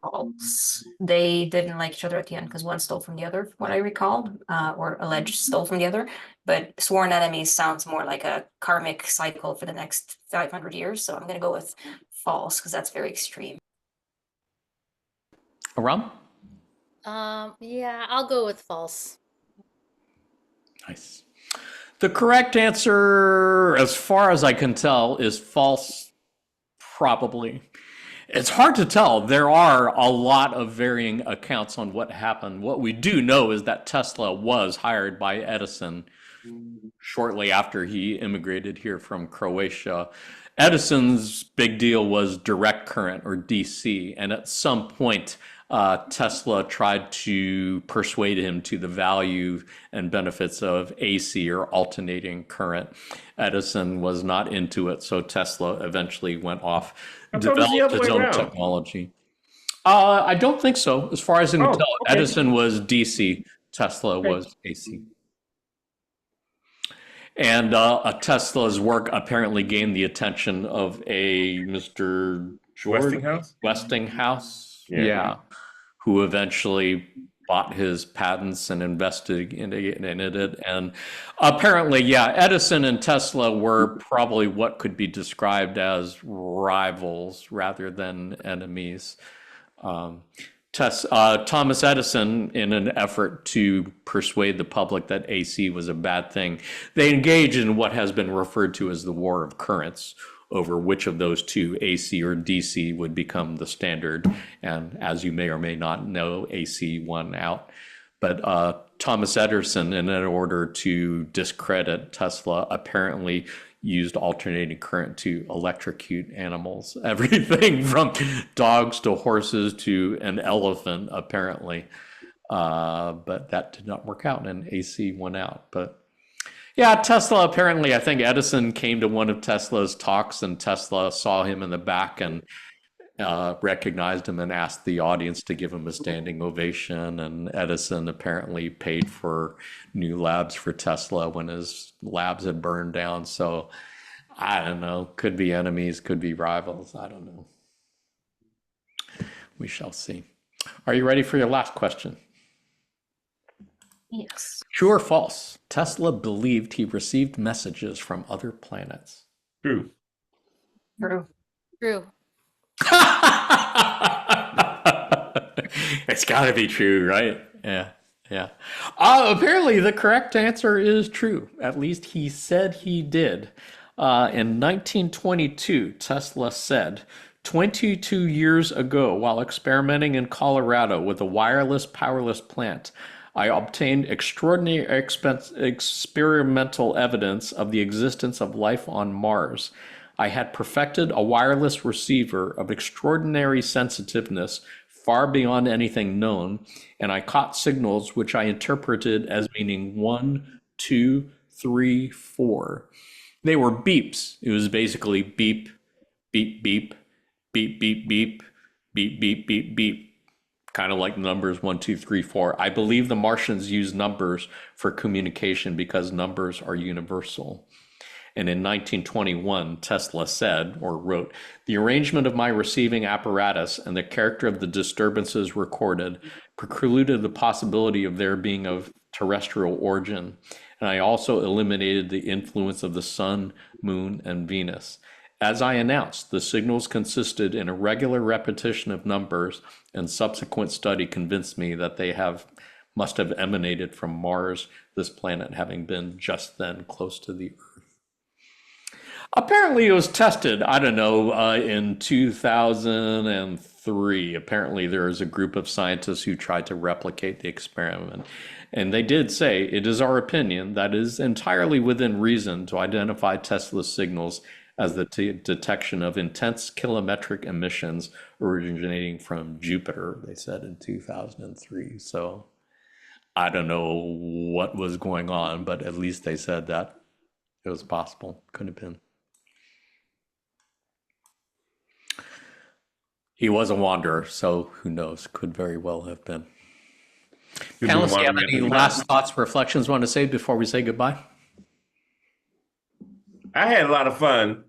False. They didn't like each other at the end because one stole from the other, from what I recall, or alleged stole from the other. But sworn enemies sounds more like a karmic cycle for the next 500 years. So I'm going to go with false because that's very extreme. Aram? Yeah, I'll go with false. Nice. The correct answer, as far as I can tell, is false, probably. It's hard to tell. There are a lot of varying accounts on what happened. What we do know is that Tesla was hired by Edison shortly after he immigrated here from Croatia. Edison's big deal was direct current, or DC, and at some point Tesla tried to persuade him to the value and benefits of AC, or alternating current. Edison was not into it, so Tesla eventually went off, developed his own technology. I don't think so. As far as I can tell, okay. Edison was DC, Tesla was AC. And Tesla's work apparently gained the attention of a Mr. Westinghouse. Yeah. Who eventually bought his patents and invested in it. And apparently, yeah, Edison and Tesla were probably what could be described as rivals rather than enemies. Thomas Edison, in an effort to persuade the public that AC was a bad thing, they engaged in what has been referred to as the war of currents over which of those two, AC or DC, would become the standard. And as you may or may not know, AC won out. But Thomas Edison, in order to discredit Tesla, apparently used alternating current to electrocute animals. Everything from dogs to horses to an elephant, apparently. But that did not work out, and AC won out. But yeah, Tesla, apparently, I think Edison came to one of Tesla's talks, and Tesla saw him in the back and recognized him and asked the audience to give him a standing ovation. And Edison apparently paid for new labs for Tesla when his labs had burned down. So I don't know, could be enemies, could be rivals. I don't know. We shall see. Are you ready for your last question? Yes. True or false? Tesla believed he received messages from other planets. True. True. True. It's got to be true, right? Yeah. Apparently, the correct answer is true. At least he said he did. In 1922, Tesla said, 22 years ago, while experimenting in Colorado with a wireless powerless plant, I obtained extraordinary experimental evidence of the existence of life on Mars. I had perfected a wireless receiver of extraordinary sensitiveness far beyond anything known, and I caught signals which I interpreted as meaning 1, 2, 3, 4. They were beeps. It was basically beep, beep, beep, beep, beep, beep, beep, beep, beep, beep. Kind of like numbers 1, 2, 3, 4. I believe the Martians use numbers for communication because numbers are universal. And in 1921, Tesla said, or wrote, the arrangement of my receiving apparatus and the character of the disturbances recorded precluded the possibility of their being of terrestrial origin. And I also eliminated the influence of the sun, moon, and Venus. As I announced, the signals consisted in a regular repetition of numbers, and subsequent study convinced me that they must have emanated from Mars, this planet having been just then close to the Earth. Apparently, it was tested, I don't know, in 2003. Apparently, there is a group of scientists who tried to replicate the experiment. And they did say, it is our opinion that it is entirely within reason to identify Tesla's signals as the detection of intense kilometric emissions originating from Jupiter, they said in 2003. So I don't know what was going on, but at least they said that it was possible. Could have been. He was a wanderer, so who knows? Could very well have been. Panelists, do you have any last thoughts, reflections you want to say before we say goodbye? I had a lot of fun.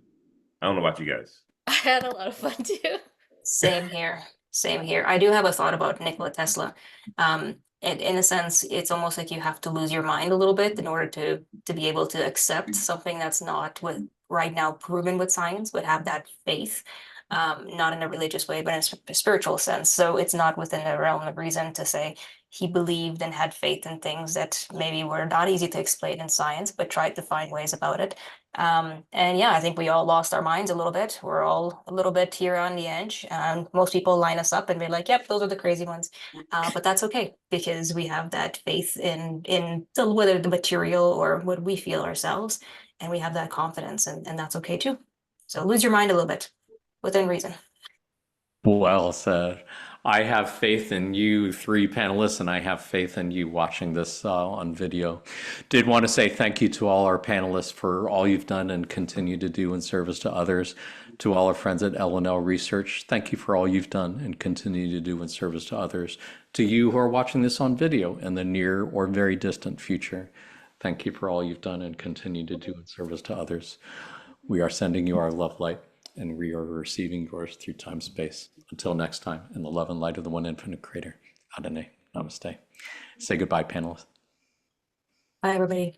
I don't know about you guys. I had a lot of fun too. Same here. Same here. I do have a thought about Nikola Tesla. In a sense, it's almost like you have to lose your mind a little bit in order to be able to accept something that's not right now proven with science, but have that faith, not in a religious way, but in a spiritual sense. So it's not within the realm of reason to say he believed and had faith in things that maybe were not easy to explain in science, but tried to find ways about it. And yeah, I think we all lost our minds a little bit. We're all a little bit here on the edge. Most people line us up and be like, yep, those are the crazy ones. But that's okay because we have that faith in whether the material or what we feel ourselves. And we have that confidence and that's okay too. So lose your mind a little bit within reason. Well said. I have faith in you three panelists, and I have faith in you watching this on video. Did want to say thank you to all our panelists for all you've done and continue to do in service to others. To all our friends at L&L Research, thank you for all you've done and continue to do in service to others. To you who are watching this on video in the near or very distant future, thank you for all you've done and continue to do in service to others. We are sending you our love light, and we are receiving yours through time-space. Until next time, in the love and light of the one infinite creator, Adonai, namaste. Say goodbye, panelists. Bye, everybody.